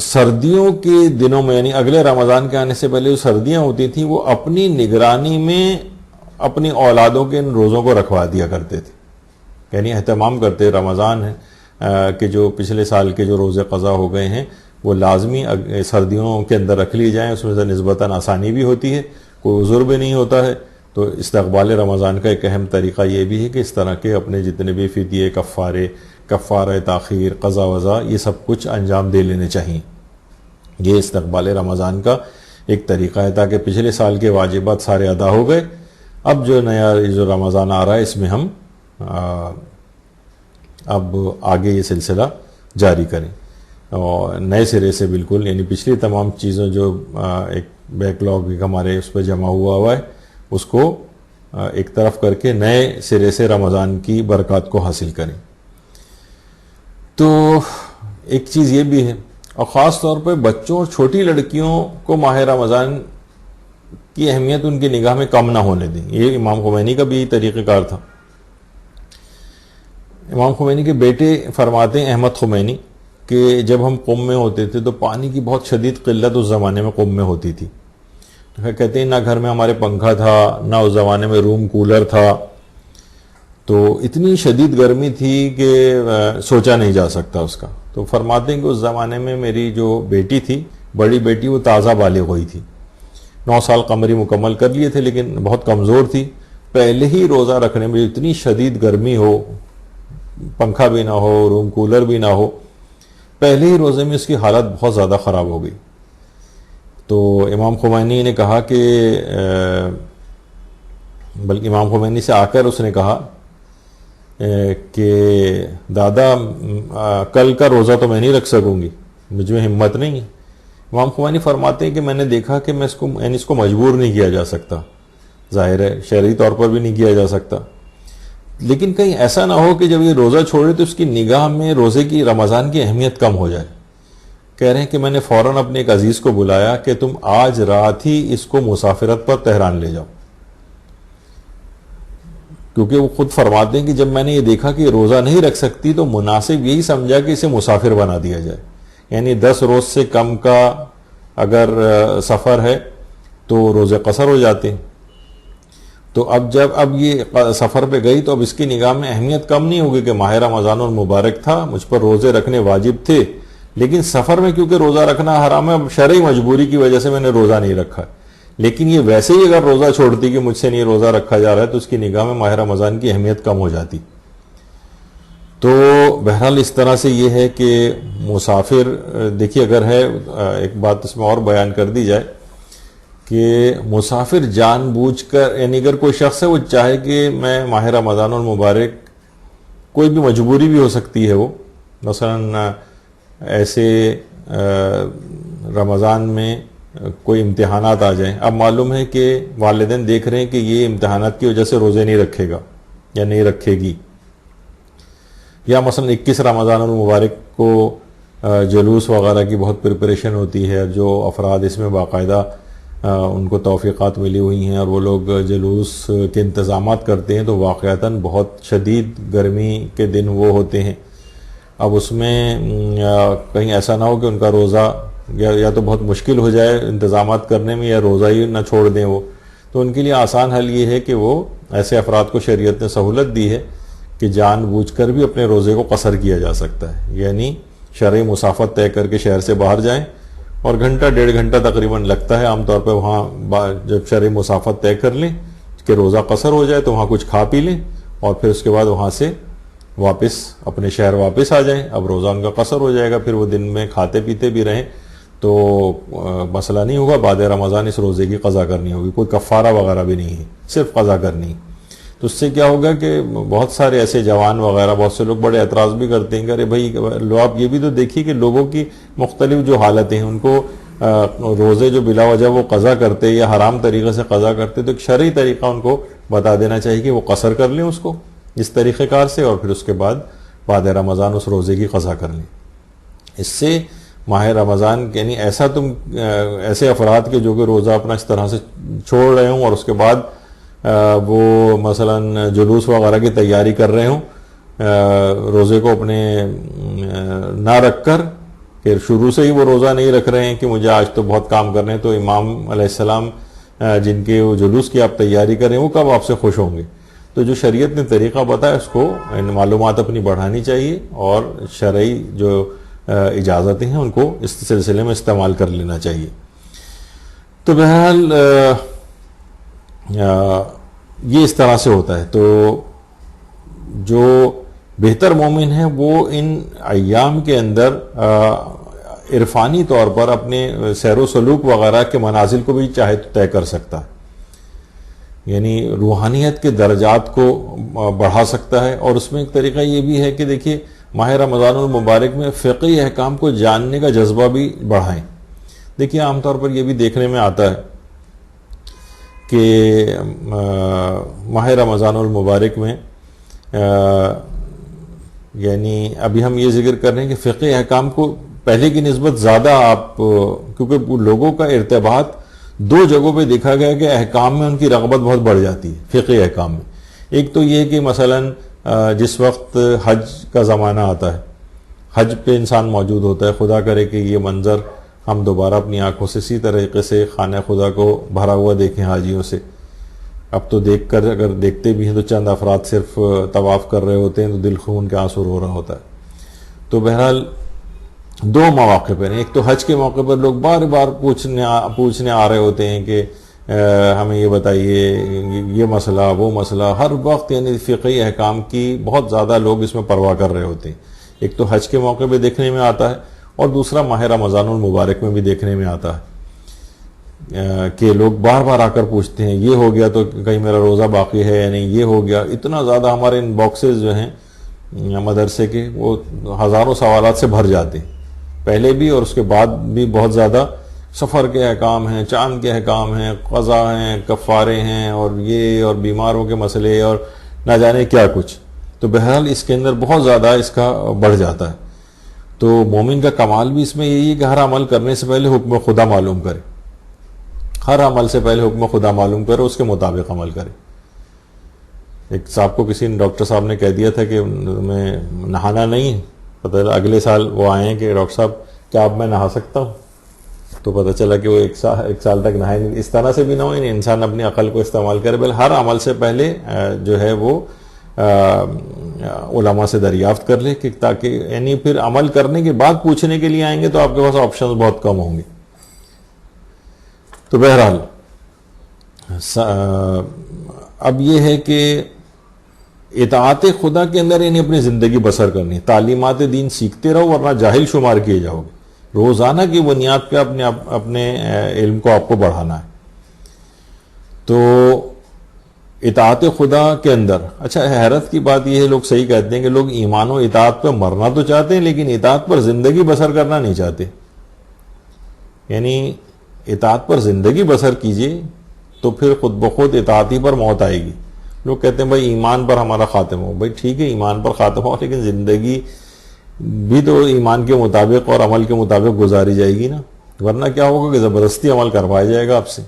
[SPEAKER 2] سردیوں کے دنوں میں یعنی اگلے رمضان کے آنے سے پہلے جو سردیاں ہوتی تھیں وہ اپنی نگرانی میں اپنی اولادوں کے ان روزوں کو رکھوا دیا کرتے تھے. یعنی اہتمام کرتے رمضان ہے کہ جو پچھلے سال کے جو روزے قضا ہو گئے ہیں وہ لازمی سردیوں کے اندر رکھ لی جائیں. اس میں سے نسبتاً آسانی بھی ہوتی ہے, کوئی عذر بھی نہیں ہوتا ہے. تو استقبال رمضان کا ایک اہم طریقہ یہ بھی ہے کہ اس طرح کے اپنے جتنے بھی فدیے, کفارہ تاخیر, قضا وضا, یہ سب کچھ انجام دے لینے چاہیے. یہ استقبال رمضان کا ایک طریقہ ہے تاکہ پچھلے سال کے واجبات سارے ادا ہو گئے. اب جو نیا جو رمضان آ رہا ہے اس میں ہم اب آگے یہ سلسلہ جاری کریں اور نئے سرے سے بالکل, یعنی پچھلی تمام چیزوں جو ایک بیک لاگ ہمارے اس پہ جمع ہوا ہے اس کو ایک طرف کر کے نئے سرے سے رمضان کی برکات کو حاصل کریں. تو ایک چیز یہ بھی ہے, اور خاص طور پہ بچوں اور چھوٹی لڑکیوں کو ماہ رمضان کی اہمیت ان کی نگاہ میں کم نہ ہونے دیں. یہ امام خمینی کا بھی طریقہ کار تھا. امام خمینی کے بیٹے فرماتے ہیں احمد خمینی کہ جب ہم قم میں ہوتے تھے تو پانی کی بہت شدید قلت اس زمانے میں قم میں ہوتی تھی. کہتے ہیں نہ گھر میں ہمارے پنکھا تھا, نہ اس زمانے میں روم کولر تھا, تو اتنی شدید گرمی تھی کہ سوچا نہیں جا سکتا اس کا. تو فرماتے ہیں کہ اس زمانے میں میری جو بیٹی تھی, بڑی بیٹی, وہ تازہ بالغ ہوئی تھی, 9 سال قمری مکمل کر لیے تھے لیکن بہت کمزور تھی. پہلے ہی روزہ رکھنے میں اتنی شدید گرمی ہو, پنکھا بھی نہ ہو, روم کولر بھی نہ ہو, پہلے ہی روزے میں اس کی حالت بہت زیادہ خراب ہو گئی. تو امام خمینی نے کہا کہ بلکہ امام خمینی سے آ کر اس نے کہا کہ دادا کل کا روزہ تو میں نہیں رکھ سکوں گی, مجھ میں ہمت نہیں ہے. امام خمینی فرماتے ہیں کہ میں نے دیکھا کہ میں اس کو مجبور نہیں کیا جا سکتا, ظاہر ہے شرعی طور پر بھی نہیں کیا جا سکتا, لیکن کہیں ایسا نہ ہو کہ جب یہ روزہ چھوڑے تو اس کی نگاہ میں روزے کی رمضان کی اہمیت کم ہو جائے. کہہ رہے ہیں کہ میں نے فوراً اپنے ایک عزیز کو بلایا کہ تم آج رات ہی اس کو مسافرت پر تہران لے جاؤ. کیونکہ وہ خود فرماتے ہیں کہ جب میں نے یہ دیکھا کہ یہ روزہ نہیں رکھ سکتی تو مناسب یہی سمجھا کہ اسے مسافر بنا دیا جائے. یعنی 10 روز سے کم کا اگر سفر ہے تو روزے قصر ہو جاتے ہیں. تو اب یہ سفر پہ گئی تو اب اس کی نگاہ میں اہمیت کم نہیں ہوگی کہ ماہ رمضان المبارک تھا, مجھ پر روزے رکھنے واجب تھے, لیکن سفر میں کیونکہ روزہ رکھنا حرام ہے, اب شرعی مجبوری کی وجہ سے میں نے روزہ نہیں رکھا. لیکن یہ ویسے ہی اگر روزہ چھوڑتی کہ مجھ سے نہیں روزہ رکھا جا رہا ہے تو اس کی نگاہ میں ماہ رمضان کی اہمیت کم ہو جاتی. تو بہرحال اس طرح سے یہ ہے کہ مسافر, دیکھیے اگر ہے, ایک بات اس میں اور بیان کر دی جائے کہ مسافر جان بوجھ کر, یعنی اگر کوئی شخص ہے وہ چاہے کہ میں ماہ رمضان المبارک, کوئی بھی مجبوری بھی ہو سکتی ہے, وہ مثلا ایسے رمضان میں کوئی امتحانات آ جائیں, اب معلوم ہے کہ والدین دیکھ رہے ہیں کہ یہ امتحانات کی وجہ سے روزے نہیں رکھے گا یا نہیں رکھے گی, یا مثلا 21 رمضان المبارک کو جلوس وغیرہ کی بہت پریپریشن ہوتی ہے, جو افراد اس میں باقاعدہ ان کو توفیقات ملی ہوئی ہیں اور وہ لوگ جلوس کے انتظامات کرتے ہیں, تو واقعتاً بہت شدید گرمی کے دن وہ ہوتے ہیں. اب اس میں کہیں ایسا نہ ہو کہ ان کا روزہ یا تو بہت مشکل ہو جائے انتظامات کرنے میں, یا روزہ ہی نہ چھوڑ دیں وہ. تو ان کے لیے آسان حل یہ ہے کہ وہ ایسے افراد کو شریعت نے سہولت دی ہے کہ جان بوجھ کر بھی اپنے روزے کو قصر کیا جا سکتا ہے. یعنی شرعی مسافت طے کر کے شہر سے باہر جائیں, اور گھنٹہ 1.5 گھنٹہ تقریباً لگتا ہے عام طور پہ وہاں, جب شرعی مسافت طے کر لیں کہ روزہ قصر ہو جائے تو وہاں کچھ کھا پی لیں, اور پھر اس کے بعد وہاں سے واپس اپنے شہر واپس آ جائیں. اب روزہ ان کا قصر ہو جائے گا, پھر وہ دن میں کھاتے پیتے بھی رہیں تو مسئلہ نہیں ہوگا. بعد رمضان اس روزے کی قضا کرنی ہوگی, کوئی کفارہ وغیرہ بھی نہیں ہے, صرف قضا کرنی. تو اس سے کیا ہوگا کہ بہت سارے ایسے جوان وغیرہ, بہت سے لوگ بڑے اعتراض بھی کرتے ہیں کہ ارے بھائی لو, آپ یہ بھی تو دیکھیے کہ لوگوں کی مختلف جو حالتیں ہیں, ان کو روزے جو بلا وجہ وہ قضا کرتے یا حرام طریقے سے قضا کرتے, تو ایک شرعی طریقہ ان کو بتا دینا چاہیے کہ وہ قصر کر لیں اس کو اس طریقہ کار سے, اور پھر اس کے بعد رمضان اس روزے کی قضا کر لیں. اس سے ماہ رمضان, یعنی ایسے افراد کے جو کہ روزہ اپنا اس طرح سے چھوڑ رہے ہوں اور اس کے بعد وہ مثلا جلوس وغیرہ کی تیاری کر رہے ہوں, روزے کو اپنے نہ رکھ کر, کہ شروع سے ہی وہ روزہ نہیں رکھ رہے ہیں کہ مجھے آج تو بہت کام کرنے ہیں, تو امام علیہ السلام جن کے وہ جلوس کی آپ تیاری کریں وہ کب آپ سے خوش ہوں گے. تو جو شریعت نے طریقہ بتایا اس کو معلومات اپنی بڑھانی چاہیے, اور شرعی جو اجازتیں ہیں ان کو اس سلسلے میں استعمال کر لینا چاہیے. تو بہرحال یہ اس طرح سے ہوتا ہے. تو جو بہتر مومن ہے وہ ان ایام کے اندر عرفانی طور پر اپنے سیر و سلوک وغیرہ کے منازل کو بھی چاہے تو طے کر سکتا ہے, یعنی روحانیت کے درجات کو بڑھا سکتا ہے. اور اس میں ایک طریقہ یہ بھی ہے کہ دیکھیے ماہ رمضان المبارک میں فقہی احکام کو جاننے کا جذبہ بھی بڑھائیں. دیکھیے عام طور پر یہ بھی دیکھنے میں آتا ہے کہ ماہ رمضان المبارک میں یعنی ابھی ہم یہ ذکر کر رہے ہیں کہ فقہی احکام کو پہلے کی نسبت زیادہ آپ, کیونکہ لوگوں کا ارتباط 2 جگہوں پہ دیکھا گیا کہ احکام میں ان کی رغبت بہت بڑھ جاتی ہے فقہی احکام میں. ایک تو یہ کہ مثلاً جس وقت حج کا زمانہ آتا ہے, حج پہ انسان موجود ہوتا ہے, خدا کرے کہ یہ منظر ہم دوبارہ اپنی آنکھوں سے اسی طریقے سے خانہ خدا کو بھرا ہوا دیکھیں حاجیوں سے. اب تو دیکھ کر اگر دیکھتے بھی ہیں تو چند افراد صرف طواف کر رہے ہوتے ہیں تو دل خون کے آنسو رو رہا ہوتا ہے. تو بہرحال 2 مواقع پر, ایک تو حج کے موقع پر لوگ بار بار پوچھنے آ رہے ہوتے ہیں کہ ہمیں یہ بتائیے یہ مسئلہ وہ مسئلہ, ہر وقت یعنی فقہی احکام کی بہت زیادہ لوگ اس میں پرواہ کر رہے ہوتے ہیں. ایک تو حج کے موقع پہ دیکھنے میں آتا ہے, اور دوسرا ماہ رمضان المبارک میں بھی دیکھنے میں آتا ہے کہ لوگ بار بار آ کر پوچھتے ہیں یہ ہو گیا تو کہیں میرا روزہ باقی ہے یا نہیں, یہ ہو گیا. اتنا زیادہ ہمارے ان باکسز جو ہیں مدرسے کے وہ ہزاروں سوالات سے بھر جاتے ہیں, پہلے بھی اور اس کے بعد بھی. بہت زیادہ سفر کے احکام ہیں, چاند کے احکام ہیں, قضا ہیں, کفارے ہیں, اور یہ اور بیماروں کے مسئلے, اور نہ جانے کیا کچھ. تو بہرحال اس کے اندر بہت زیادہ اس کا بڑھ جاتا ہے. تو مومن کا کمال بھی اس میں یہی ہے کہ ہر عمل کرنے سے پہلے حکم خدا معلوم کرے, ہر عمل سے پہلے حکم خدا معلوم کرے, اس کے مطابق عمل کرے. ایک صاحب کو کسی ڈاکٹر صاحب نے کہہ دیا تھا کہ میں نہانا نہیں ہے, پتہ چلا اگلے سال وہ آئے ہیں کہ ڈاکٹر صاحب کیا اب میں نہا سکتا ہوں, تو پتہ چلا کہ وہ ایک سال تک نہائے نہیں. اس طرح سے بھی نہ ہو, انسان اپنی عقل کو استعمال کرے, بلکہ ہر عمل سے پہلے جو ہے وہ علماء سے دریافت کر لے, کہ تاکہ یعنی پھر عمل کرنے کے بعد پوچھنے کے لیے آئیں گے تو آپ کے پاس آپشنز بہت کم ہوں گے. تو بہرحال اب یہ ہے کہ اطاعت خدا کے اندر یعنی اپنی زندگی بسر کرنی, تعلیمات دین سیکھتے رہو ورنہ جاہل شمار کیے جاؤ گے. روزانہ کی بنیاد پہ اپنے علم کو آپ کو بڑھانا ہے. تو اطاعت خدا کے اندر, اچھا حیرت کی بات یہ ہے, لوگ صحیح کہتے ہیں کہ لوگ ایمان و اطاعت پہ مرنا تو چاہتے ہیں لیکن اطاعت پر زندگی بسر کرنا نہیں چاہتے. یعنی اطاعت پر زندگی بسر کیجئے تو پھر خود بخود اطاعتی پر موت آئے گی. لوگ کہتے ہیں بھائی ایمان پر ہمارا خاتمہ ہو, بھائی ٹھیک ہے ایمان پر خاتمہ ہو, لیکن زندگی بھی تو ایمان کے مطابق اور عمل کے مطابق گزاری جائے گی نا, ورنہ کیا ہوگا کہ زبردستی عمل کروایا جائے گا آپ سے.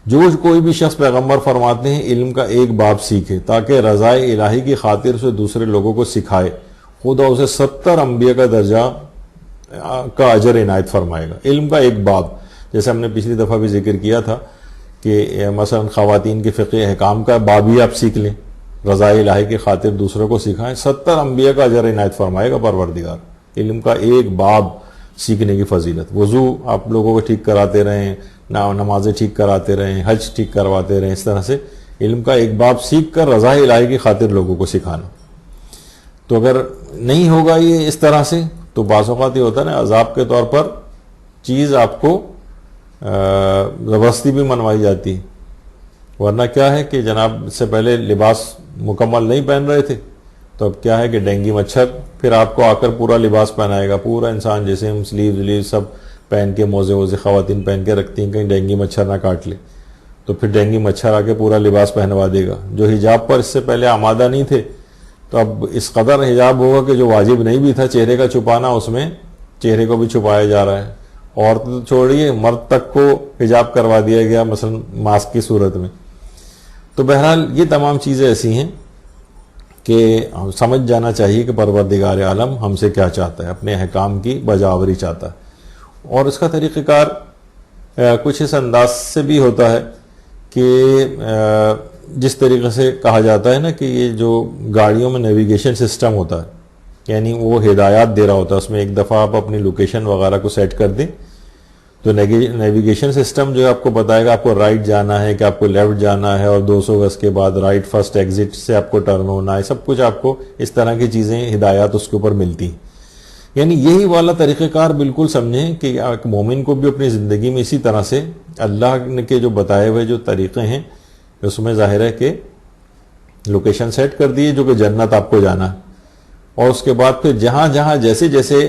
[SPEAKER 2] جو کوئی بھی شخص پیغمبر فرماتے ہیں علم کا ایک باب سیکھے تاکہ رضائے الہی کی خاطر سے دوسرے لوگوں کو سکھائے, خدا اسے 70 انبیاء کا درجہ کا اجر عنایت فرمائے گا. علم کا ایک باب, جیسے ہم نے پچھلی دفعہ بھی ذکر کیا تھا کہ مثلا خواتین کے فقہ احکام کا باب ہی آپ سیکھ لیں, رضائے الہی کی خاطر دوسروں کو سکھائیں, 70 انبیاء کا اجر عنایت فرمائے گا پروردگار. علم کا ایک باب سیکھنے کی فضیلت. وضو آپ لوگوں کو ٹھیک کراتے رہیں, نمازیں ٹھیک کراتے رہیں, حج ٹھیک کرواتے رہیں, اس طرح سے علم کا ایک باب سیکھ کر رضائے الہی کی خاطر لوگوں کو سکھانا. تو اگر نہیں ہوگا یہ اس طرح سے تو بعض اوقات یہ ہوتا ہے نا عذاب کے طور پر چیز آپ کو زبردستی بھی منوائی جاتی ہے. ورنہ کیا ہے کہ جناب سے پہلے لباس مکمل نہیں پہن رہے تھے, تو اب کیا ہے کہ ڈینگی مچھر پھر آپ کو آ کر پورا لباس پہنائے گا, پورا انسان جیسے ہم سلیو سب پہن کے, موزے ووزے خواتین پہن کے رکھتی ہیں, کہیں ڈینگی مچھر نہ کاٹ لے, تو پھر ڈینگی مچھر آ کے پورا لباس پہنوا دے گا. جو حجاب پر اس سے پہلے آمادہ نہیں تھے تو اب اس قدر حجاب ہوگا کہ جو واجب نہیں بھی تھا چہرے کا چھپانا, اس میں چہرے کو بھی چھپایا جا رہا ہے. عورت تو چھوڑیے, مرد تک کو حجاب کروا دیا گیا مثلا ماسک کی صورت میں. تو بہرحال یہ تمام چیزیں ایسی ہیں کہ سمجھ جانا چاہیے کہ پروردگار عالم ہم سے کیا چاہتا ہے, اپنے احکام کی بجاوری چاہتا ہے. اور اس کا طریقہ کار کچھ اس انداز سے بھی ہوتا ہے کہ جس طریقے سے کہا جاتا ہے نا کہ یہ جو گاڑیوں میں نیویگیشن سسٹم ہوتا ہے, یعنی وہ ہدایات دے رہا ہوتا ہے, اس میں ایک دفعہ آپ اپنی لوکیشن وغیرہ کو سیٹ کر دیں تو نیویگیشن سسٹم جو آپ کو بتائے گا آپ کو رائٹ جانا ہے کہ آپ کو لیفٹ جانا ہے, اور 200 گز کے بعد رائٹ فرسٹ ایگزٹ سے آپ کو ٹرن ہونا ہے, سب کچھ آپ کو اس طرح کی چیزیں ہدایات اس کے اوپر ملتی ہیں. یعنی یہی والا طریقہ کار بالکل سمجھیں کہ ایک مومن کو بھی اپنی زندگی میں اسی طرح سے اللہ کے جو بتائے ہوئے جو طریقے ہیں اس میں ظاہر ہے کہ لوکیشن سیٹ کر دیے جو کہ جنت آپ کو جانا ہے, اور اس کے بعد پھر جہاں جہاں جیسے جیسے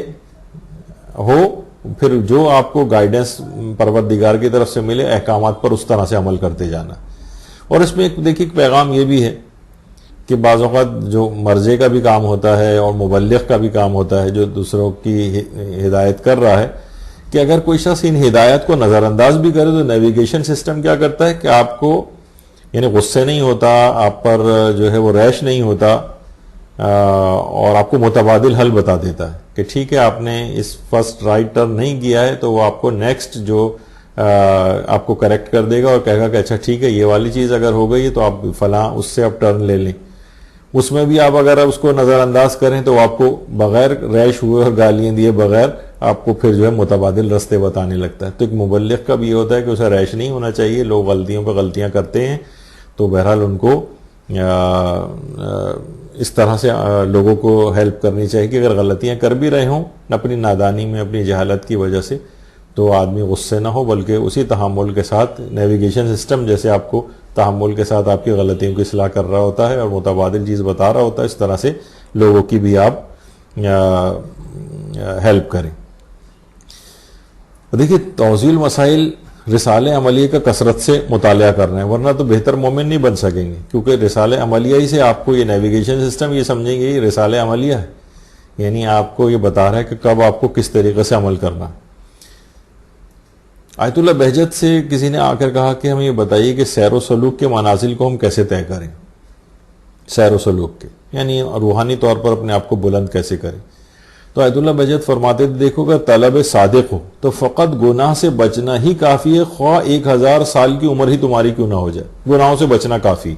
[SPEAKER 2] ہو پھر جو آپ کو گائیڈنس پروردگار کی طرف سے ملے احکامات پر اس طرح سے عمل کرتے جانا. اور اس میں دیکھیے ایک پیغام یہ بھی ہے کہ بعض اوقات جو مرجے کا بھی کام ہوتا ہے اور مبلغ کا بھی کام ہوتا ہے جو دوسروں کی ہدایت کر رہا ہے, کہ اگر کوئی شخص ان ہدایات کو نظر انداز بھی کرے تو نیویگیشن سسٹم کیا کرتا ہے کہ آپ کو یعنی غصے نہیں ہوتا, آپ پر جو ہے وہ ریش نہیں ہوتا, اور آپ کو متبادل حل بتا دیتا ہے کہ ٹھیک ہے آپ نے اس فرسٹ رائٹ ٹرن نہیں کیا ہے تو وہ آپ کو نیکسٹ جو آپ کو کریکٹ کر دے گا اور کہے گا کہ اچھا ٹھیک ہے یہ والی چیز اگر ہو گئی ہے تو آپ فلاں اس سے آپ ٹرن لے لیں. اس میں بھی آپ اگر اس کو نظر انداز کریں تو آپ کو بغیر ریش ہوئے اور گالیاں دیے بغیر آپ کو پھر جو ہے متبادل رستے بتانے لگتا ہے. تو ایک مبلغ کا بھی یہ ہوتا ہے کہ اسے ریش نہیں ہونا چاہیے, لوگ غلطیوں پہ غلطیاں کرتے ہیں تو بہرحال ان کو اس طرح سے لوگوں کو ہیلپ کرنی چاہیے کہ اگر غلطیاں کر بھی رہے ہوں اپنی نادانی میں, اپنی جہالت کی وجہ سے, تو آدمی غصے نہ ہو بلکہ اسی تحمل کے ساتھ نیویگیشن سسٹم جیسے آپ کو تحمل کے ساتھ آپ کی غلطیوں کی اصلاح کر رہا ہوتا ہے اور متبادل چیز بتا رہا ہوتا ہے, اس طرح سے لوگوں کی بھی آپ ہیلپ کریں. دیکھیے توضیح المسائل رسالہ عملیہ کا کثرت سے مطالعہ کرنا ہے، ورنہ تو بہتر مومن نہیں بن سکیں گے، کیونکہ رسالہ عملیہ ہی سے آپ کو یہ نیویگیشن سسٹم یہ سمجھیں گے یہ رسالہ عملیہ ہے، یعنی آپ کو یہ بتا رہا ہے کہ کب آپ کو کس طریقے سے عمل کرنا ہے۔ آیت اللہ بہجت سے کسی نے آ کر کہا کہ ہمیں یہ بتائیے کہ سیر و سلوک کے منازل کو ہم کیسے طے کریں، سیر و سلوک کے یعنی روحانی طور پر اپنے آپ کو بلند کیسے کریں۔ تو آیت اللہ بہجت فرماتے تھے دیکھو اگر طلب صادق ہو تو فقط گناہ سے بچنا ہی کافی ہے، خواہ 1000 سال کی عمر ہی تمہاری کیوں نہ ہو جائے، گناہوں سے بچنا کافی،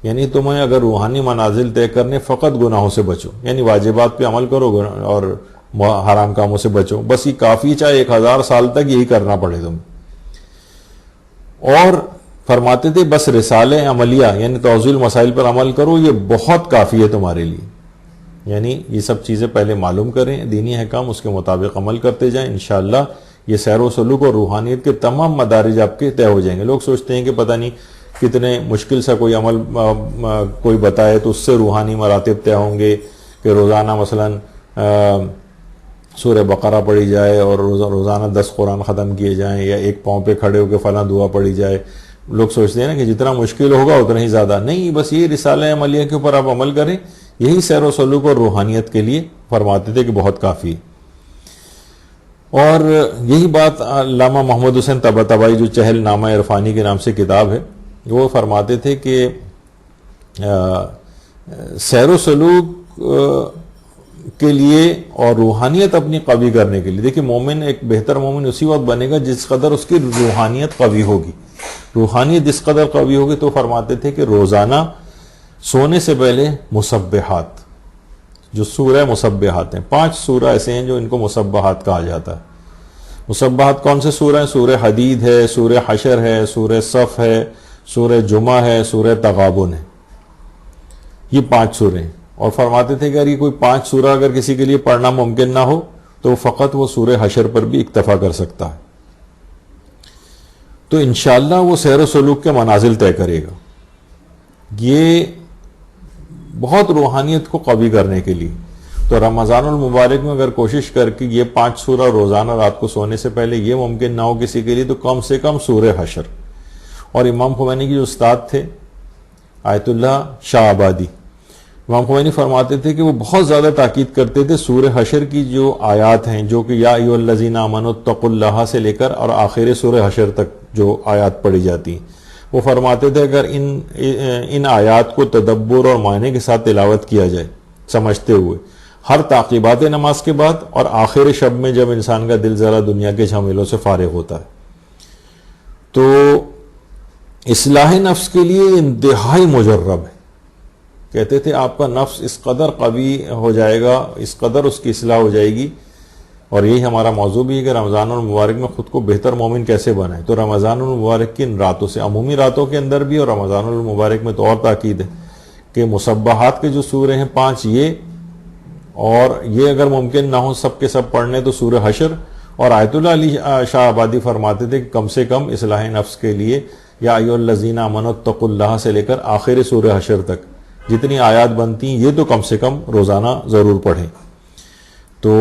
[SPEAKER 2] یعنی تمہیں اگر روحانی منازل طے کرنے فقط گناہوں سے بچو، یعنی واجبات پہ عمل کرو اور حرام کاموں سے بچو، بس یہ کافی، چاہے 1000 سال تک یہی کرنا پڑے تم۔ اور فرماتے تھے بس رسالہ عملیہ یعنی توضیح المسائل پر عمل کرو، یہ بہت کافی ہے تمہارے لیے، یعنی یہ سب چیزیں پہلے معلوم کریں، دینی احکام اس کے مطابق عمل کرتے جائیں، انشاءاللہ یہ سیر و سلوک اور روحانیت کے تمام مدارج آپ کے طے ہو جائیں گے۔ لوگ سوچتے ہیں کہ پتہ نہیں کتنے مشکل سا کوئی عمل کوئی بتائے تو اس سے روحانی مراتب طے ہوں گے، کہ روزانہ مثلا سورہ بقرہ پڑھی جائے اور روزانہ 10 قرآن ختم کیے جائیں، یا ایک پاؤں پہ کھڑے ہو کے فلاں دعا پڑھی جائے۔ لوگ سوچتے ہیں نا کہ جتنا مشکل ہوگا اتنا ہی زیادہ، نہیں، بس یہ رسالہ عملیہ کے اوپر آپ عمل کریں، یہی سیر و سلوک اور روحانیت کے لیے فرماتے تھے کہ بہت کافی ہے۔ اور یہی بات علامہ محمد حسین طباطبائی جو چہل نامہ عرفانی کے نام سے کتاب ہے، وہ فرماتے تھے کہ سیر و سلوک کے لیے اور روحانیت اپنی قوی کرنے کے لیے، دیکھیں مومن ایک بہتر مومن اسی وقت بنے گا جس قدر اس کی روحانیت قوی ہوگی، روحانیت جس قدر قوی ہوگی، تو فرماتے تھے کہ روزانہ سونے سے پہلے مسبحات، جو سورہ مسبحات ہیں، 5 سورہ ایسے ہیں جو ان کو مسبحات کہا جاتا ہے۔ مسبحات کون سے سورہ ہیں؟ سورہ حدید ہے، سورہ حشر ہے، سورہ صف ہے، سورہ جمعہ ہے، سورہ تغابن ہے، یہ 5 سورے ہیں۔ اور فرماتے تھے کہ اگر یہ کوئی 5 سورہ اگر کسی کے لیے پڑھنا ممکن نہ ہو تو فقط وہ سورہ حشر پر بھی اکتفا کر سکتا ہے، تو انشاءاللہ وہ سیر و سلوک کے منازل طے کرے گا۔ یہ بہت روحانیت کو قوی کرنے کے لیے، تو رمضان المبارک میں اگر کوشش کر کے یہ 5 سورہ روزانہ رات کو سونے سے پہلے یہ ممکن نہ ہو کسی کے لیے، تو کم سے کم سورہ حشر۔ اور امام خمینی کے جو استاد تھے آیت اللہ شاہ آبادی، امام خمینی فرماتے تھے کہ وہ بہت زیادہ تاکید کرتے تھے سورہ حشر کی جو آیات ہیں، جو کہ یا ایھا الذین آمنوا اتقوا اللہ سے لے کر اور آخر سورہ حشر تک جو آیات پڑھی جاتی ہیں، وہ فرماتے تھے اگر ان آیات کو تدبر اور معنی کے ساتھ تلاوت کیا جائے سمجھتے ہوئے ہر تعقیبات نماز کے بعد اور آخر شب میں جب انسان کا دل ذرا دنیا کے جھمیلوں سے فارغ ہوتا ہے، تو اصلاح نفس کے لیے انتہائی مجرب ہے۔ کہتے تھے آپ کا نفس اس قدر قوی ہو جائے گا، اس قدر اس کی اصلاح ہو جائے گی، اور یہی ہمارا موضوع بھی ہے کہ رمضان المبارک میں خود کو بہتر مومن کیسے بنائے۔ تو رمضان المبارک کی ان راتوں سے، عمومی راتوں کے اندر بھی اور رمضان المبارک میں تو اور تاکید ہے کہ مسبحات کے جو سورے ہیں 5 یہ، اور یہ اگر ممکن نہ ہو سب کے سب پڑھنے تو سورہ حشر۔ اور آیت اللہ علی شاہ آبادی فرماتے تھے کہ کم سے کم اصلاح نفس کے لیے یا ایھا الذین آمنوا اتقوا اللہ سے لے کر آخر سورہ حشر تک جتنی آیات بنتی ہیں یہ تو کم سے کم روزانہ ضرور پڑھیں۔ تو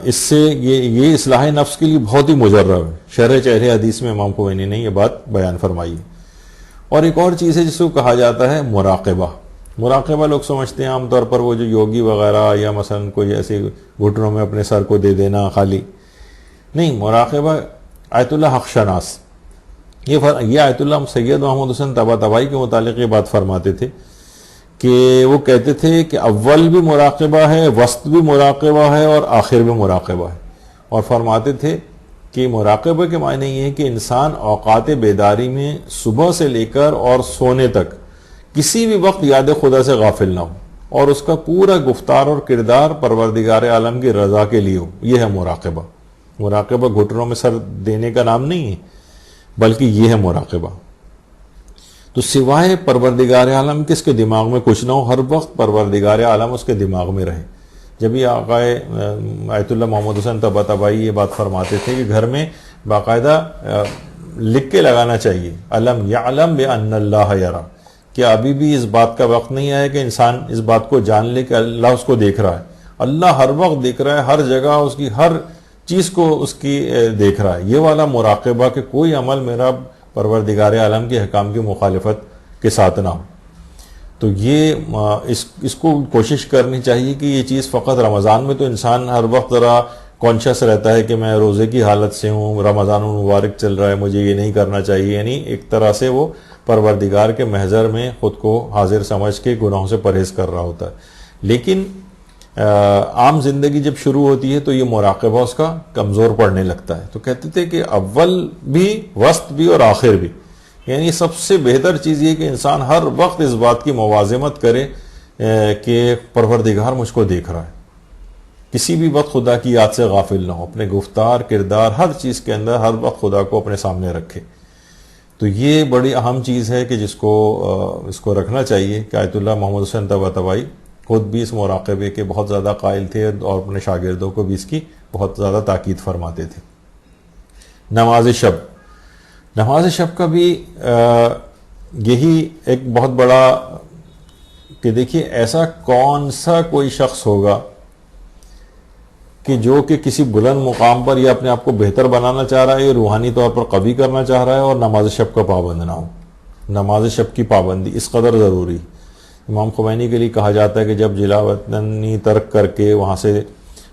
[SPEAKER 2] اس سے یہ اصلاح نفس کے لیے بہت ہی مجرب ہے۔ شرح چہرے حدیث میں امام خمینی نے یہ بات بیان فرمائی ہے۔ اور ایک اور چیز ہے جس کو کہا جاتا ہے مراقبہ۔ مراقبہ لوگ سمجھتے ہیں عام طور پر وہ جو یوگی وغیرہ یا مثلا کوئی ایسے گھٹنوں میں اپنے سر کو دے دینا خالی، نہیں، مراقبہ آیت اللہ حق شناس، یہ آیت اللہ سید محمد حسین طباطبائی کے متعلق یہ بات فرماتے تھے کہ وہ کہتے تھے کہ اول بھی مراقبہ ہے، وسط بھی مراقبہ ہے اور آخر بھی مراقبہ ہے۔ اور فرماتے تھے کہ مراقبہ کے معنی یہ ہے کہ انسان اوقات بیداری میں صبح سے لے کر اور سونے تک کسی بھی وقت یاد خدا سے غافل نہ ہو، اور اس کا پورا گفتار اور کردار پروردگار عالم کی رضا کے لیے ہو، یہ ہے مراقبہ۔ مراقبہ گھٹنوں میں سر دینے کا نام نہیں ہے، بلکہ یہ ہے مراقبہ۔ تو سوائے پروردگار عالم کے اس کے دماغ میں کچھ نہ ہو، ہر وقت پروردگار عالم اس کے دماغ میں رہے۔ جب یہ آقائے آیت اللہ محمد حسین طباطبائی یہ بات فرماتے تھے کہ گھر میں باقاعدہ لکھ کے لگانا چاہیے علم یعلم بان اللہ یرا، کہ ابھی بھی اس بات کا وقت نہیں آیا کہ انسان اس بات کو جان لے کہ اللہ اس کو دیکھ رہا ہے۔ اللہ ہر وقت دیکھ رہا ہے، ہر جگہ اس کی ہر چیز کو اس کی دیکھ رہا ہے. یہ والا مراقبہ کہ کوئی عمل میرا پروردگار عالم کے احکام کی مخالفت کے ساتھ نہ ہو. تو یہ اس کو کوشش کرنی چاہیے کہ یہ چیز فقط رمضان میں تو انسان ہر وقت ذرا کانشیس رہتا ہے کہ میں روزے کی حالت سے ہوں, رمضان المبارک چل رہا ہے, مجھے یہ نہیں کرنا چاہیے. یعنی ایک طرح سے وہ پروردگار کے محضر میں خود کو حاضر سمجھ کے گناہوں سے پرہیز کر رہا ہوتا ہے. لیکن عام زندگی جب شروع ہوتی ہے تو یہ مراقبہ اس کا کمزور پڑنے لگتا ہے. تو کہتے تھے کہ اول بھی, وسط بھی اور آخر بھی. یعنی سب سے بہتر چیز یہ کہ انسان ہر وقت اس بات کی موازمت کرے کہ پروردگار مجھ کو دیکھ رہا ہے. کسی بھی وقت خدا کی یاد سے غافل نہ ہو, اپنے گفتار کردار ہر چیز کے اندر ہر وقت خدا کو اپنے سامنے رکھے. تو یہ بڑی اہم چیز ہے کہ اس کو رکھنا چاہیے. کہ آیت اللہ محمد حسین طباطبائی خود بھی اس مراقبے کے بہت زیادہ قائل تھے اور اپنے شاگردوں کو بھی اس کی بہت زیادہ تاکید فرماتے تھے. نماز شب کا بھی یہی ایک بہت بڑا کہ دیکھیے ایسا کون سا کوئی شخص ہوگا کہ جو کہ کسی بلند مقام پر یا اپنے آپ کو بہتر بنانا چاہ رہا ہے یا روحانی طور پر قوی کرنا چاہ رہا ہے اور نماز شب کا پابند نہ ہو. نماز شب کی پابندی اس قدر ضروری. امام خمینی کے لیے کہا جاتا ہے کہ جب جلا وطنی ترک کر کے وہاں سے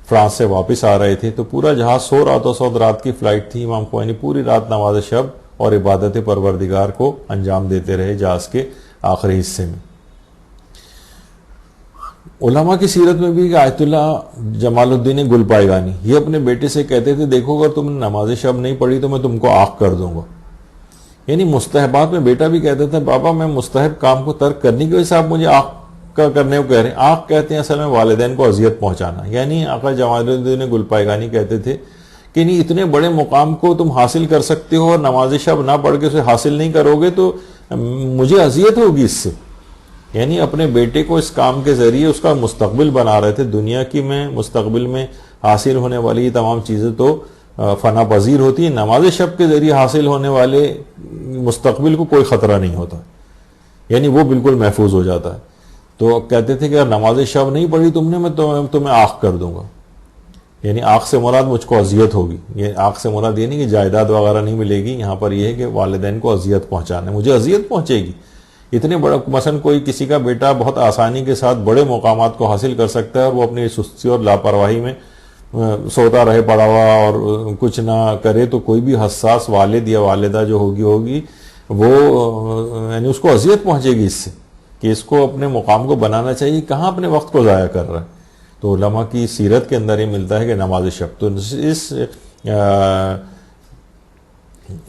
[SPEAKER 2] فرانس سے واپس آ رہے تھے تو پورا جہاز 100 راتوں 100 رات کی فلائٹ تھی. امام خمینی پوری رات نماز شب اور عبادت پروردگار کو انجام دیتے رہے جہاز کے آخری حصے میں. علماء کی سیرت میں بھی کہ آیت اللہ جمال الدین گل پائیگانی یہ اپنے بیٹے سے کہتے تھے, دیکھو اگر تم نے نماز شب نہیں پڑھی تو میں تم کو آنکھ کر دوں گا. یعنی مستحبات میں بیٹا بھی کہتے تھے, بابا میں مستحب کام کو ترک کرنے کی وجہ سے آپ مجھے آنکھ کا کرنے کو کہہ رہے ہیں. آنکھ کہتے ہیں اصل میں والدین کو اذیت پہنچانا. یعنی آقا جمال الدین گل پائیگانی کہتے تھے کہ نہیں, اتنے بڑے مقام کو تم حاصل کر سکتے ہو اور نماز شب نہ پڑھ کے اسے حاصل نہیں کرو گے تو مجھے اذیت ہوگی اس سے. یعنی اپنے بیٹے کو اس کام کے ذریعے اس کا مستقبل بنا رہے تھے. دنیا کی میں مستقبل میں حاصل ہونے والی یہ تمام چیزیں تو فنا پذیر ہوتی ہیں, نماز شب کے ذریعے حاصل ہونے والے مستقبل کو کوئی خطرہ نہیں ہوتا, یعنی وہ بالکل محفوظ ہو جاتا ہے. تو کہتے تھے کہ اگر نماز شب نہیں پڑھی تم نے, میں تمہیں آنکھ کر دوں گا. یعنی آنکھ سے مراد مجھ کو اذیت ہوگی. یہ آنکھ سے مراد یہ نہیں کہ جائیداد وغیرہ نہیں ملے گی, یہاں پر یہ ہے کہ والدین کو اذیت پہنچانا, مجھے اذیت پہنچے گی. اتنے بڑا مثلا کوئی کسی کا بیٹا بہت آسانی کے ساتھ بڑے مقامات کو حاصل کر سکتا ہے اور وہ اپنی سستی اور لاپرواہی میں سوتا رہے پڑا ہوا اور کچھ نہ کرے, تو کوئی بھی حساس والد یا والدہ جو ہوگی وہ یعنی اس کو اذیت پہنچے گی اس سے کہ اس کو اپنے مقام کو بنانا چاہیے, کہاں اپنے وقت کو ضائع کر رہا ہے. تو علماء کی سیرت کے اندر یہ ملتا ہے کہ نماز شب تو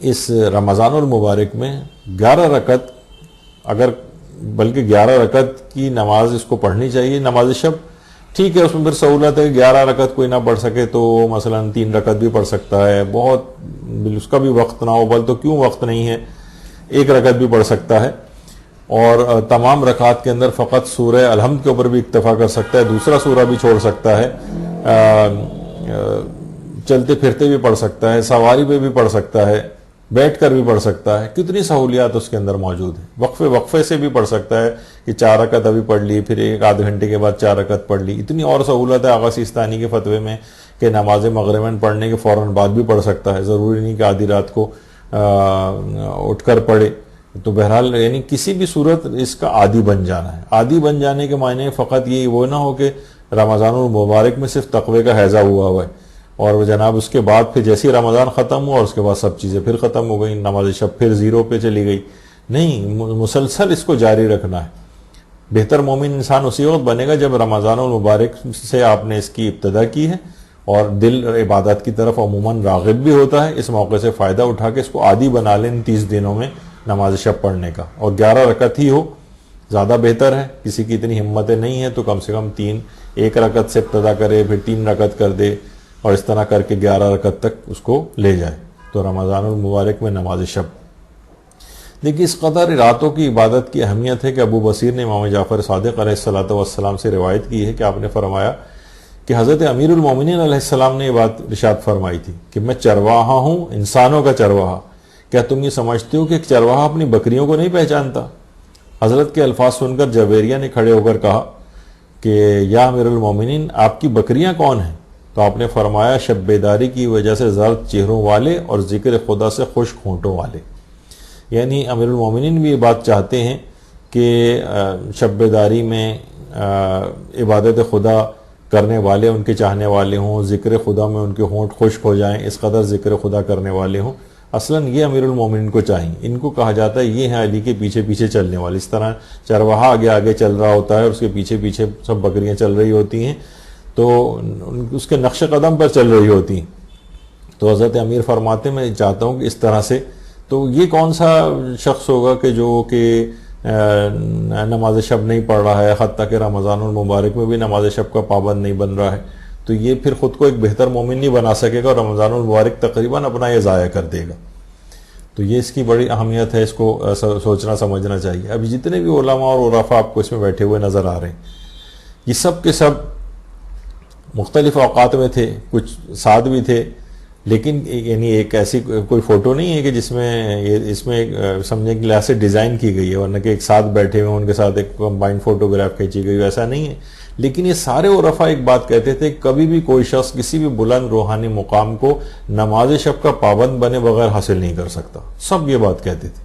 [SPEAKER 2] اس رمضان المبارک میں 11 رکعت, اگر بلکہ 11 رکعت کی نماز اس کو پڑھنی چاہیے. نماز شب ٹھیک ہے, اس میں پھر سہولت ہے, 11 رکعت کوئی نہ پڑھ سکے تو مثلا 3 رکعت بھی پڑھ سکتا ہے, بہت اس کا بھی وقت نہ ہو, بل تو کیوں وقت نہیں ہے, 1 رکعت بھی پڑھ سکتا ہے. اور تمام رکعات کے اندر فقط سورہ الحمد کے اوپر بھی اکتفا کر سکتا ہے, دوسرا سورہ بھی چھوڑ سکتا ہے, چلتے پھرتے بھی پڑھ سکتا ہے, سواری پہ بھی پڑھ سکتا ہے, بیٹھ کر بھی پڑھ سکتا ہے. کتنی سہولیات اس کے اندر موجود ہیں. وقفے سے بھی پڑھ سکتا ہے کہ 4 رکعت ابھی پڑھ لی, پھر 1 آدھ گھنٹے کے بعد 4 رکعت پڑھ لی. اتنی اور سہولت ہے آغا سیستانی کے فتوے میں کہ نماز مغرباً پڑھنے کے فوراً بعد بھی پڑھ سکتا ہے, ضروری نہیں کہ آدھی رات کو اٹھ کر پڑھے. تو بہرحال یعنی کسی بھی صورت اس کا عادی بن جانا ہے. عادی بن جانے کے معنی فقط یہ وہ نہ ہو کہ رمضان المبارک میں صرف تقوی کا حیضہ ہوا ہے اور جناب اس کے بعد پھر جیسی رمضان ختم ہوا اور اس کے بعد سب چیزیں پھر ختم ہو گئی, نماز شب پھر 0 پہ چلی گئی. نہیں, مسلسل اس کو جاری رکھنا ہے. بہتر مومن انسان اسی وقت بنے گا جب رمضان المبارک سے آپ نے اس کی ابتدا کی ہے اور دل عبادت کی طرف عموماً راغب بھی ہوتا ہے. اس موقع سے فائدہ اٹھا کے اس کو عادی بنا لیں ان 30 دنوں میں نماز شب پڑھنے کا, اور 11 رکعت ہی ہو زیادہ بہتر ہے. کسی کی اتنی ہمتیں نہیں ہے تو کم سے کم 1 رکعت سے ابتدا کرے, پھر 3 رکعت کر دے اور اس طرح کر کے 11 رکعت تک اس کو لے جائے. تو رمضان المبارک میں نماز شب دیکھیے اس قدر راتوں کی عبادت کی اہمیت ہے کہ ابو بصیر نے امام جعفر صادق علیہ الصلوۃ والسلام سے روایت کی ہے کہ آپ نے فرمایا کہ حضرت امیر المومنین علیہ السلام نے یہ بات ارشاد فرمائی تھی کہ میں چرواہا ہوں, انسانوں کا چرواہا. کیا تم یہ سمجھتے ہو کہ ایک چرواہا اپنی بکریوں کو نہیں پہچانتا؟ حضرت کے الفاظ سن کر جویریہ نے کھڑے ہو کر کہا کہ یا امیر المومنین, آپ کی بکریاں کون ہیں؟ تو آپ نے فرمایا شب بیداری کی وجہ سے زرد چہروں والے اور ذکر خدا سے خشک ہونٹوں والے. یعنی امیر المومنین بھی یہ بات چاہتے ہیں کہ شب بیداری میں عبادت خدا کرنے والے ان کے چاہنے والے ہوں، ذکر خدا میں ان کے ہونٹ خشک ہو جائیں، اس قدر ذکر خدا کرنے والے ہوں. اصلاً یہ امیر المومنین کو چاہیے. ان کو کہا جاتا ہے یہ ہیں علی کے پیچھے پیچھے چلنے والے. اس طرح چرواہا آگے آگے چل رہا ہوتا ہے اور اس کے پیچھے پیچھے سب بکریاں چل رہی ہوتی ہیں، تو اس کے نقش قدم پر چل رہی ہوتی ہیں. تو حضرت امیر فرماتے میں چاہتا ہوں کہ اس طرح سے، تو یہ کون سا شخص ہوگا کہ جو کہ نماز شب نہیں پڑھ رہا ہے، حتیٰ کہ رمضان المبارک میں بھی نماز شب کا پابند نہیں بن رہا ہے، تو یہ پھر خود کو ایک بہتر مومن نہیں بنا سکے گا اور رمضان المبارک تقریباً اپنا یہ ضائع کر دے گا. تو یہ اس کی بڑی اہمیت ہے، اس کو سوچنا سمجھنا چاہیے. ابھی جتنے بھی علماء اور عرفاء آپ کو اس میں بیٹھے ہوئے نظر آ رہے ہیں، یہ سب کے سب مختلف اوقات میں تھے، کچھ ساتھ بھی تھے، لیکن یعنی ایک ایسی کوئی فوٹو نہیں ہے کہ جس میں اس میں سمجھنے کے لحاظ سے ڈیزائن کی گئی ہے، ورنہ کہ ایک ساتھ بیٹھے ہوئے ان کے ساتھ ایک کمبائنڈ فوٹوگراف کھینچی گئی، ایسا نہیں ہے. لیکن یہ سارے عرفاء ایک بات کہتے تھے، کبھی بھی کوئی شخص کسی بھی بلند روحانی مقام کو نماز شب کا پابند بنے بغیر حاصل نہیں کر سکتا. سب یہ بات کہتے تھے.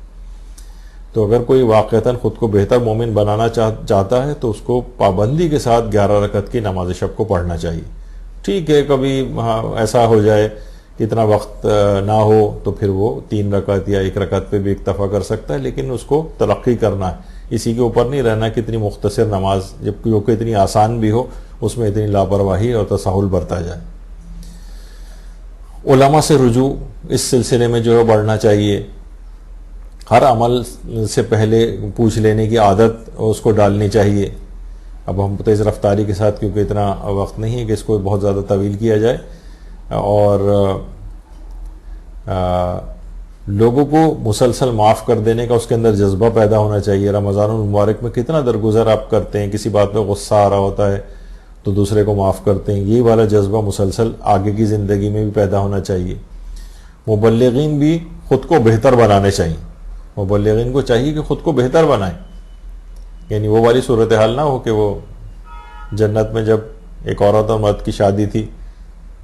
[SPEAKER 2] تو اگر کوئی واقعتاً خود کو بہتر مومن بنانا چاہتا ہے تو اس کو پابندی کے ساتھ 11 رکعت کی نماز شب کو پڑھنا چاہیے. ٹھیک ہے کبھی ایسا ہو جائے کہ اتنا وقت نہ ہو تو پھر وہ 3 رکعت یا 1 رکعت پہ بھی اکتفا کر سکتا ہے، لیکن اس کو ترقی کرنا ہے. اسی کے اوپر نہیں رہنا کہ اتنی مختصر نماز جو کہ اتنی آسان بھی ہو اس میں اتنی لاپرواہی اور تساہل برتا جائے. علماء سے رجوع اس سلسلے میں جو ہے بڑھنا چاہیے. ہر عمل سے پہلے پوچھ لینے کی عادت اس کو ڈالنی چاہیے. اب ہم تیز رفتاری کے ساتھ کیونکہ اتنا وقت نہیں ہے کہ اس کو بہت زیادہ طویل کیا جائے، اور لوگوں کو مسلسل معاف کر دینے کا اس کے اندر جذبہ پیدا ہونا چاہیے. رمضان المبارک میں کتنا درگزر آپ کرتے ہیں، کسی بات پہ غصہ آ رہا ہوتا ہے تو دوسرے کو معاف کرتے ہیں. یہ والا جذبہ مسلسل آگے کی زندگی میں بھی پیدا ہونا چاہیے. مبلغین بھی خود کو بہتر بنانے چاہیے. مبلغین کو چاہیے کہ خود کو بہتر بنائیں. یعنی وہ والی صورتحال نہ ہو کہ وہ جنت میں جب ایک عورت اور مرد کی شادی تھی،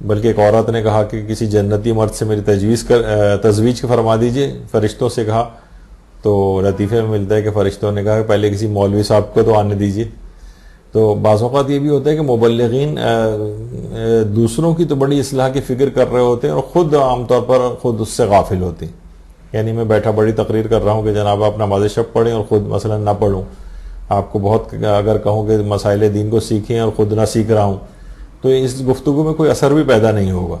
[SPEAKER 2] بلکہ ایک عورت نے کہا کہ کسی جنتی مرد سے میری تجویز فرما دیجئے، فرشتوں سے کہا. تو لطیفے میں ملتا ہے کہ فرشتوں نے کہا کہ پہلے کسی مولوی صاحب کو تو آنے دیجئے. تو بعض اوقات یہ بھی ہوتا ہے کہ مبلغین دوسروں کی تو بڑی اصلاح کی فکر کر رہے ہوتے ہیں اور خود عام طور پر خود اس سے غافل ہوتے ہیں. یعنی میں بیٹھا بڑی تقریر کر رہا ہوں کہ جناب آپ نماز شب پڑھیں اور خود مثلا نہ پڑھوں. آپ کو بہت اگر کہوں کہ مسائل دین کو سیکھیں اور خود نہ سیکھ رہا ہوں تو اس گفتگو میں کوئی اثر بھی پیدا نہیں ہوگا.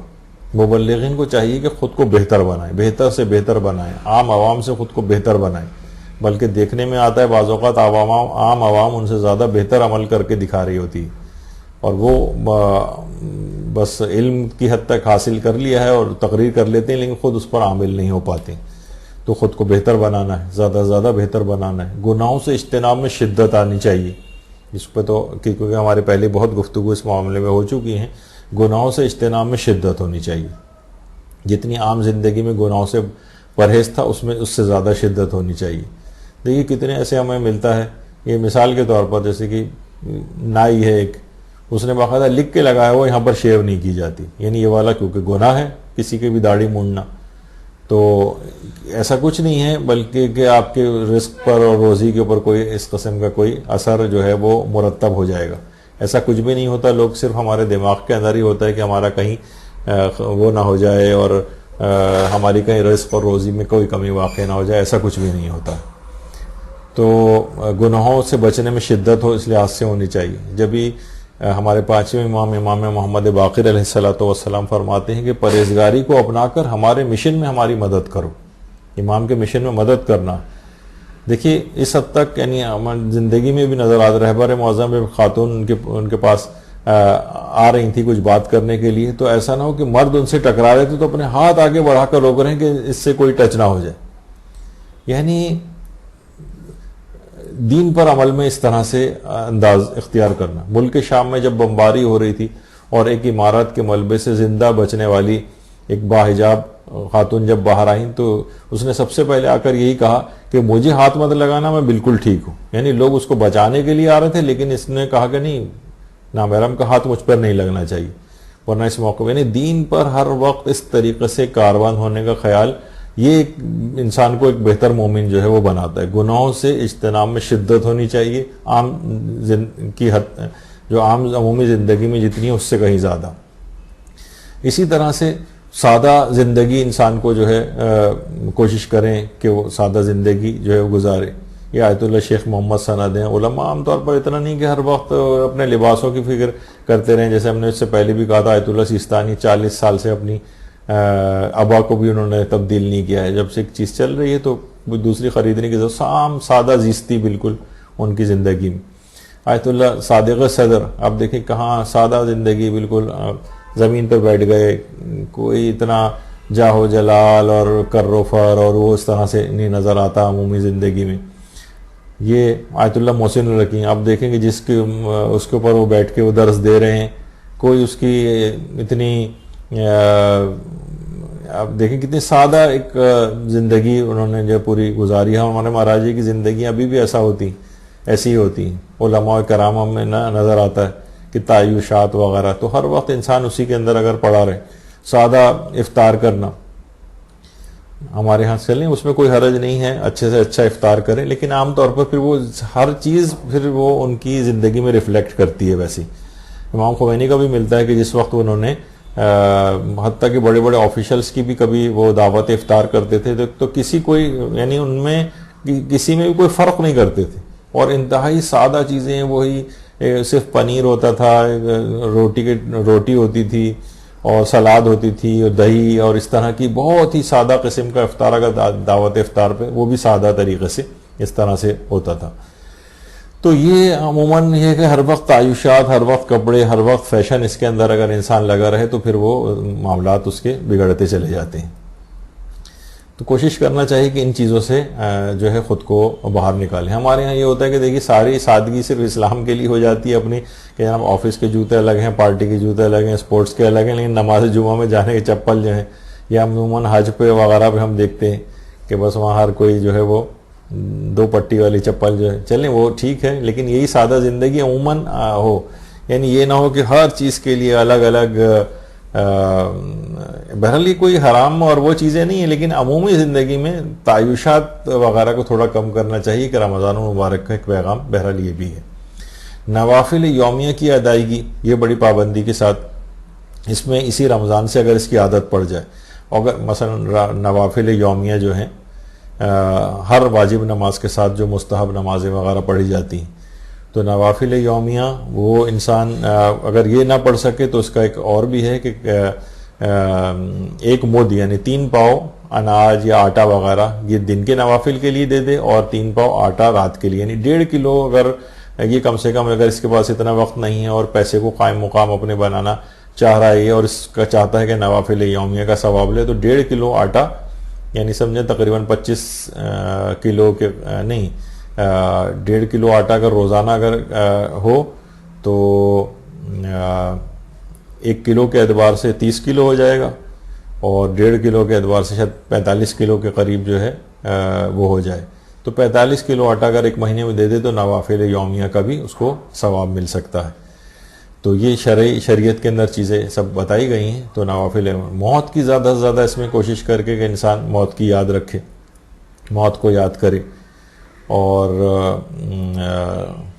[SPEAKER 2] مبلغین کو چاہیے کہ خود کو بہتر بنائیں، بہتر سے بہتر بنائیں، عام عوام سے خود کو بہتر بنائیں. بلکہ دیکھنے میں آتا ہے بعض اوقات عام عوام ان سے زیادہ بہتر عمل کر کے دکھا رہی ہوتی ہے، اور وہ بس علم کی حد تک حاصل کر لیا ہے اور تقریر کر لیتے ہیں لیکن خود اس پر عامل نہیں ہو پاتے. تو خود کو بہتر بنانا ہے، زیادہ سے زیادہ بہتر بنانا ہے. گناہوں سے اجتناب میں شدت آنی چاہیے. اس پہ تو کیونکہ ہمارے پہلے بہت گفتگو اس معاملے میں ہو چکی ہیں. گناہوں سے اجتناب میں شدت ہونی چاہیے. جتنی عام زندگی میں گناہوں سے پرہیز تھا اس میں اس سے زیادہ شدت ہونی چاہیے. دیکھیے کتنے ایسے ہمیں ملتا ہے. یہ مثال کے طور پر جیسے کہ نائی ہے ایک، اس نے باقاعدہ لکھ کے لگایا ہوا یہاں پر شیو نہیں کی جاتی. یعنی یہ والا کیونکہ گناہ ہے کسی کے بھی داڑھی مونڈنا. تو ایسا کچھ نہیں ہے بلکہ کہ آپ کے رزق پر اور روزی کے اوپر کوئی اس قسم کا کوئی اثر جو ہے وہ مرتب ہو جائے گا. ایسا کچھ بھی نہیں ہوتا. لوگ صرف ہمارے دماغ کے اندر ہی ہوتا ہے کہ ہمارا کہیں وہ نہ ہو جائے اور ہماری کہیں رزق اور روزی میں کوئی کمی واقع نہ ہو جائے. ایسا کچھ بھی نہیں ہوتا. تو گناہوں سے بچنے میں شدت ہو اس لحاظ سے ہونی چاہیے. جب بھی ہمارے 5ویں امام محمد باقر علیہ الصلوۃ والسلام فرماتے ہیں کہ پرہیزگاری کو اپنا کر ہمارے مشن میں ہماری مدد کرو. امام کے مشن میں مدد کرنا. دیکھیے اس حد تک یعنی زندگی میں بھی نظر آتا. رہبر معظم خاتون ان کے پاس آ رہی تھی کچھ بات کرنے کے لیے، تو ایسا نہ ہو کہ مرد ان سے ٹکرا رہے تھے تو اپنے ہاتھ آگے بڑھا کر روک رہے ہیں کہ اس سے کوئی ٹچ نہ ہو جائے. یعنی دین پر عمل میں اس طرح سے انداز اختیار کرنا. ملک شام میں جب بمباری ہو رہی تھی اور ایک عمارت کے ملبے سے زندہ بچنے والی ایک باحجاب خاتون جب باہر آئیں تو اس نے سب سے پہلے آ کر یہی کہا کہ مجھے ہاتھ مت لگانا، میں بالکل ٹھیک ہوں. یعنی لوگ اس کو بچانے کے لیے آ رہے تھے لیکن اس نے کہا کہ نہیں، نامحرم کا ہاتھ مجھ پر نہیں لگنا چاہیے. ورنہ اس موقع میں یعنی دین پر ہر وقت اس طریقے سے کاربان ہونے کا خیال یہ انسان کو ایک بہتر مومن جو ہے وہ بناتا ہے. گناہوں سے اجتناب میں شدت ہونی چاہیے عام کی حد جو عام عمومی زندگی میں جتنی ہے اس سے کہیں زیادہ. اسی طرح سے سادہ زندگی انسان کو جو ہے کوشش کریں کہ وہ سادہ زندگی جو ہے وہ گزارے. یہ آیت اللہ شیخ محمد سند ہیں. علماء عام طور پر اتنا نہیں کہ ہر وقت اپنے لباسوں کی فکر کرتے رہیں, جیسے ہم نے اس سے پہلے بھی کہا تھا آیت اللہ سیستانی 40 سال سے اپنی ابا کو بھی انہوں نے تبدیل نہیں کیا ہے. جب سے ایک چیز چل رہی ہے تو دوسری خریدنے کی ضرورت, سادہ زیستی بالکل ان کی زندگی میں. آیت اللہ صادق صدر آپ دیکھیں کہاں سادہ زندگی, بالکل زمین پہ بیٹھ گئے, کوئی اتنا جاہو جلال اور کر و فر اور وہ اس طرح سے نہیں نظر آتا عمومی زندگی میں. یہ آیت اللہ محسن الرقی آپ دیکھیں کہ اس کے اوپر وہ بیٹھ کے وہ درس دے رہے ہیں, کوئی اس کی اتنی آپ دیکھیں کتنی سادہ ایک زندگی انہوں نے جو پوری گزاری ہے. ہمارے مہاراج جی کی زندگی ابھی بھی ایسی ہی ہوتی ہیں. علماء کرام میں نظر آتا ہے کہ تعیشات وغیرہ, تو ہر وقت انسان اسی کے اندر اگر پڑا رہے. سادہ افطار کرنا ہمارے ہاں چلیں, اس میں کوئی حرج نہیں ہے, اچھے سے اچھا افطار کریں, لیکن عام طور پر پھر وہ ہر چیز پھر وہ ان کی زندگی میں ریفلیکٹ کرتی ہے. ویسی امام خمینی کا بھی ملتا ہے کہ جس وقت انہوں نے حتیٰ کہ بڑے بڑے آفیشلز کی بھی کبھی وہ دعوت افطار کرتے تھے تو یعنی ان میں کسی میں بھی کوئی فرق نہیں کرتے تھے, اور انتہائی سادہ چیزیں, وہی صرف پنیر ہوتا تھا, روٹی ہوتی تھی اور سلاد ہوتی تھی اور دہی, اور اس طرح کی بہت ہی سادہ قسم کا افطار اگر دعوت افطار پہ وہ بھی سادہ طریقے سے اس طرح سے ہوتا تھا. تو یہ عموماً یہ کہ ہر وقت تعیشات, ہر وقت کپڑے, ہر وقت فیشن, اس کے اندر اگر انسان لگا رہے تو پھر وہ معاملات اس کے بگڑتے چلے جاتے ہیں. تو کوشش کرنا چاہیے کہ ان چیزوں سے جو ہے خود کو باہر نکالیں. ہمارے ہاں یہ ہوتا ہے کہ دیکھیے ساری سادگی صرف اسلام کے لیے ہو جاتی ہے اپنی, کہ جناب آفس کے جوتے الگ ہیں, پارٹی کے جوتے الگ ہیں, اسپورٹس کے الگ ہیں, لیکن نماز جمعہ میں جانے کے چپل جو ہیں, یا عموماً حج پہ وغیرہ پہ ہم دیکھتے ہیں کہ بس وہاں ہر کوئی جو ہے وہ 2 پٹی والی چپل جو ہے, چلیں وہ ٹھیک ہے, لیکن یہی سادہ زندگی عموماً ہو. یعنی یہ نہ ہو کہ ہر چیز کے لیے الگ الگ, بہرحال یہ کوئی حرام اور وہ چیزیں نہیں ہیں, لیکن عمومی زندگی میں تعیشات وغیرہ کو تھوڑا کم کرنا چاہیے. کہ رمضان المبارک کا ایک پیغام بہرحال یہ بھی ہے. نوافل یومیہ کی ادائیگی, یہ بڑی پابندی کے ساتھ, اس میں اسی رمضان سے اگر اس کی عادت پڑ جائے, اگر مثلا نوافل یومیہ جو ہیں ہر واجب نماز کے ساتھ جو مستحب نمازیں وغیرہ پڑھی جاتی ہیں, تو نوافل یومیہ وہ انسان اگر یہ نہ پڑھ سکے تو اس کا ایک اور بھی ہے کہ 1 مد یعنی 3 پاؤ اناج یا آٹا وغیرہ یہ دن کے نوافل کے لیے دے دے, اور 3 پاؤ آٹا رات کے لیے, یعنی 1.5 کلو. اگر یہ کم سے کم اگر اس کے پاس اتنا وقت نہیں ہے اور پیسے کو قائم مقام اپنے بنانا چاہ رہا ہے اور اس کا چاہتا ہے کہ نوافل یومیہ کا ثواب لے, تو 1.5 کلو آٹا یعنی سمجھیں تقریباً 25 کلو کے نہیں 1.5 کلو آٹا اگر روزانہ اگر ہو تو 1 کلو کے اعتبار سے 30 کلو ہو جائے گا, اور 1.5 کلو کے اعتبار سے شاید 45 کلو کے قریب جو ہے وہ ہو جائے. تو 45 کلو آٹا اگر 1 مہینے میں دے دے تو نوافل یومیہ کا بھی اس کو ثواب مل سکتا ہے. تو یہ شریعت کے اندر چیزیں سب بتائی گئی ہیں. تو نوافل موت کی زیادہ سے زیادہ اس میں کوشش کر کے کہ انسان موت کی یاد رکھے, موت کو یاد کرے, اور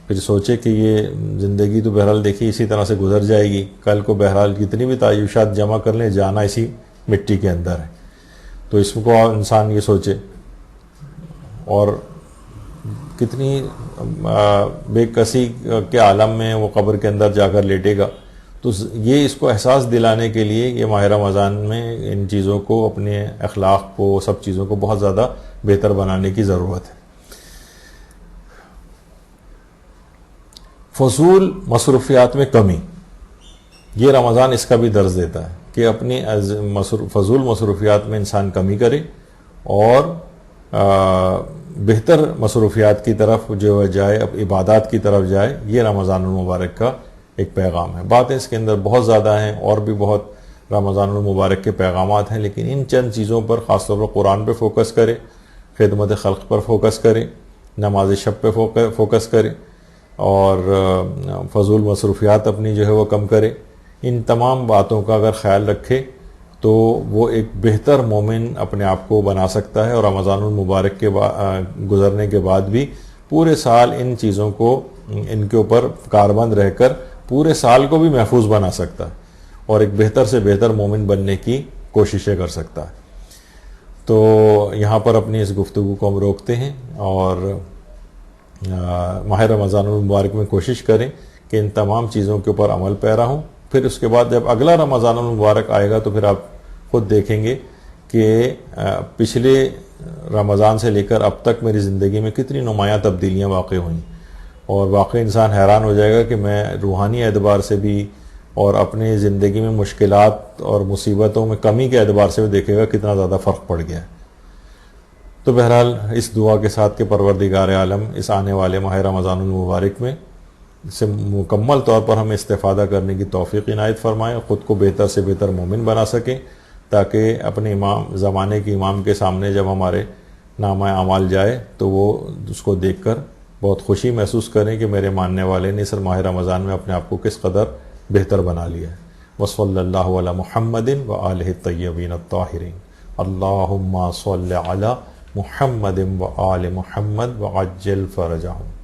[SPEAKER 2] پھر سوچے کہ یہ زندگی تو بہرحال دیکھیے اسی طرح سے گزر جائے گی, کل کو بہرحال کتنی بھی تعیشات جمع کر لیں جانا اسی مٹی کے اندر ہے. تو اس کو انسان یہ سوچے, اور کتنی بے کسی کے عالم میں وہ قبر کے اندر جا کر لیٹے گا. تو یہ اس کو احساس دلانے کے لیے یہ ماہ رمضان میں ان چیزوں کو, اپنے اخلاق کو, سب چیزوں کو بہت زیادہ بہتر بنانے کی ضرورت ہے. فضول مصروفیات میں کمی, یہ رمضان اس کا بھی درس دیتا ہے کہ اپنی فضول مصروفیات میں انسان کمی کرے اور بہتر مصروفیات کی طرف جو جائے, عبادات کی طرف جائے. یہ رمضان المبارک کا ایک پیغام ہے. باتیں اس کے اندر بہت زیادہ ہیں اور بھی بہت رمضان المبارک کے پیغامات ہیں, لیکن ان چند چیزوں پر خاص طور پر قرآن پہ فوکس کرے, خدمت خلق پر فوکس کرے, نماز شب پہ فوکس کرے, اور فضول مصروفیات اپنی جو ہے وہ کم کرے. ان تمام باتوں کا اگر خیال رکھے تو وہ ایک بہتر مومن اپنے آپ کو بنا سکتا ہے، اور رمضان المبارک کے گزرنے کے بعد بھی پورے سال ان چیزوں کو، ان کے اوپر کاربند رہ کر پورے سال کو بھی محفوظ بنا سکتا ہے اور ایک بہتر سے بہتر مومن بننے کی کوششیں کر سکتا ہے۔ تو یہاں پر اپنی اس گفتگو کو ہم روکتے ہیں، اور ماہ رمضان المبارک میں کوشش کریں کہ ان تمام چیزوں کے اوپر عمل پیرا ہوں۔ پھر اس کے بعد جب اگلا رمضان المبارک آئے گا تو پھر آپ خود دیکھیں گے کہ پچھلے رمضان سے لے کر اب تک میری زندگی میں کتنی نمایاں تبدیلیاں واقع ہوئیں، اور واقعی انسان حیران ہو جائے گا کہ میں روحانی اعتبار سے بھی اور اپنی زندگی میں مشکلات اور مصیبتوں میں کمی کے اعتبار سے بھی دیکھے گا کتنا زیادہ فرق پڑ گیا ہے۔ تو بہرحال اس دعا کے ساتھ کہ پروردگار عالم اس آنے والے ماہ رمضان المبارک میں سے مکمل طور پر ہمیں استفادہ کرنے کی توفیق عنایت فرمائیں، خود کو بہتر سے بہتر مومن بنا سکیں، تاکہ اپنے زمانے کے امام کے سامنے جب ہمارے نامہ اعمال جائے تو وہ اس کو دیکھ کر بہت خوشی محسوس کریں کہ میرے ماننے والے نے اس ماہ رمضان میں اپنے آپ کو کس قدر بہتر بنا لیا ہے۔ وصلی اللہ علی محمد وآلہ الطیبین الطاہرین۔ اللہم صل علی محمد وآل محمد وعجل فرجہم۔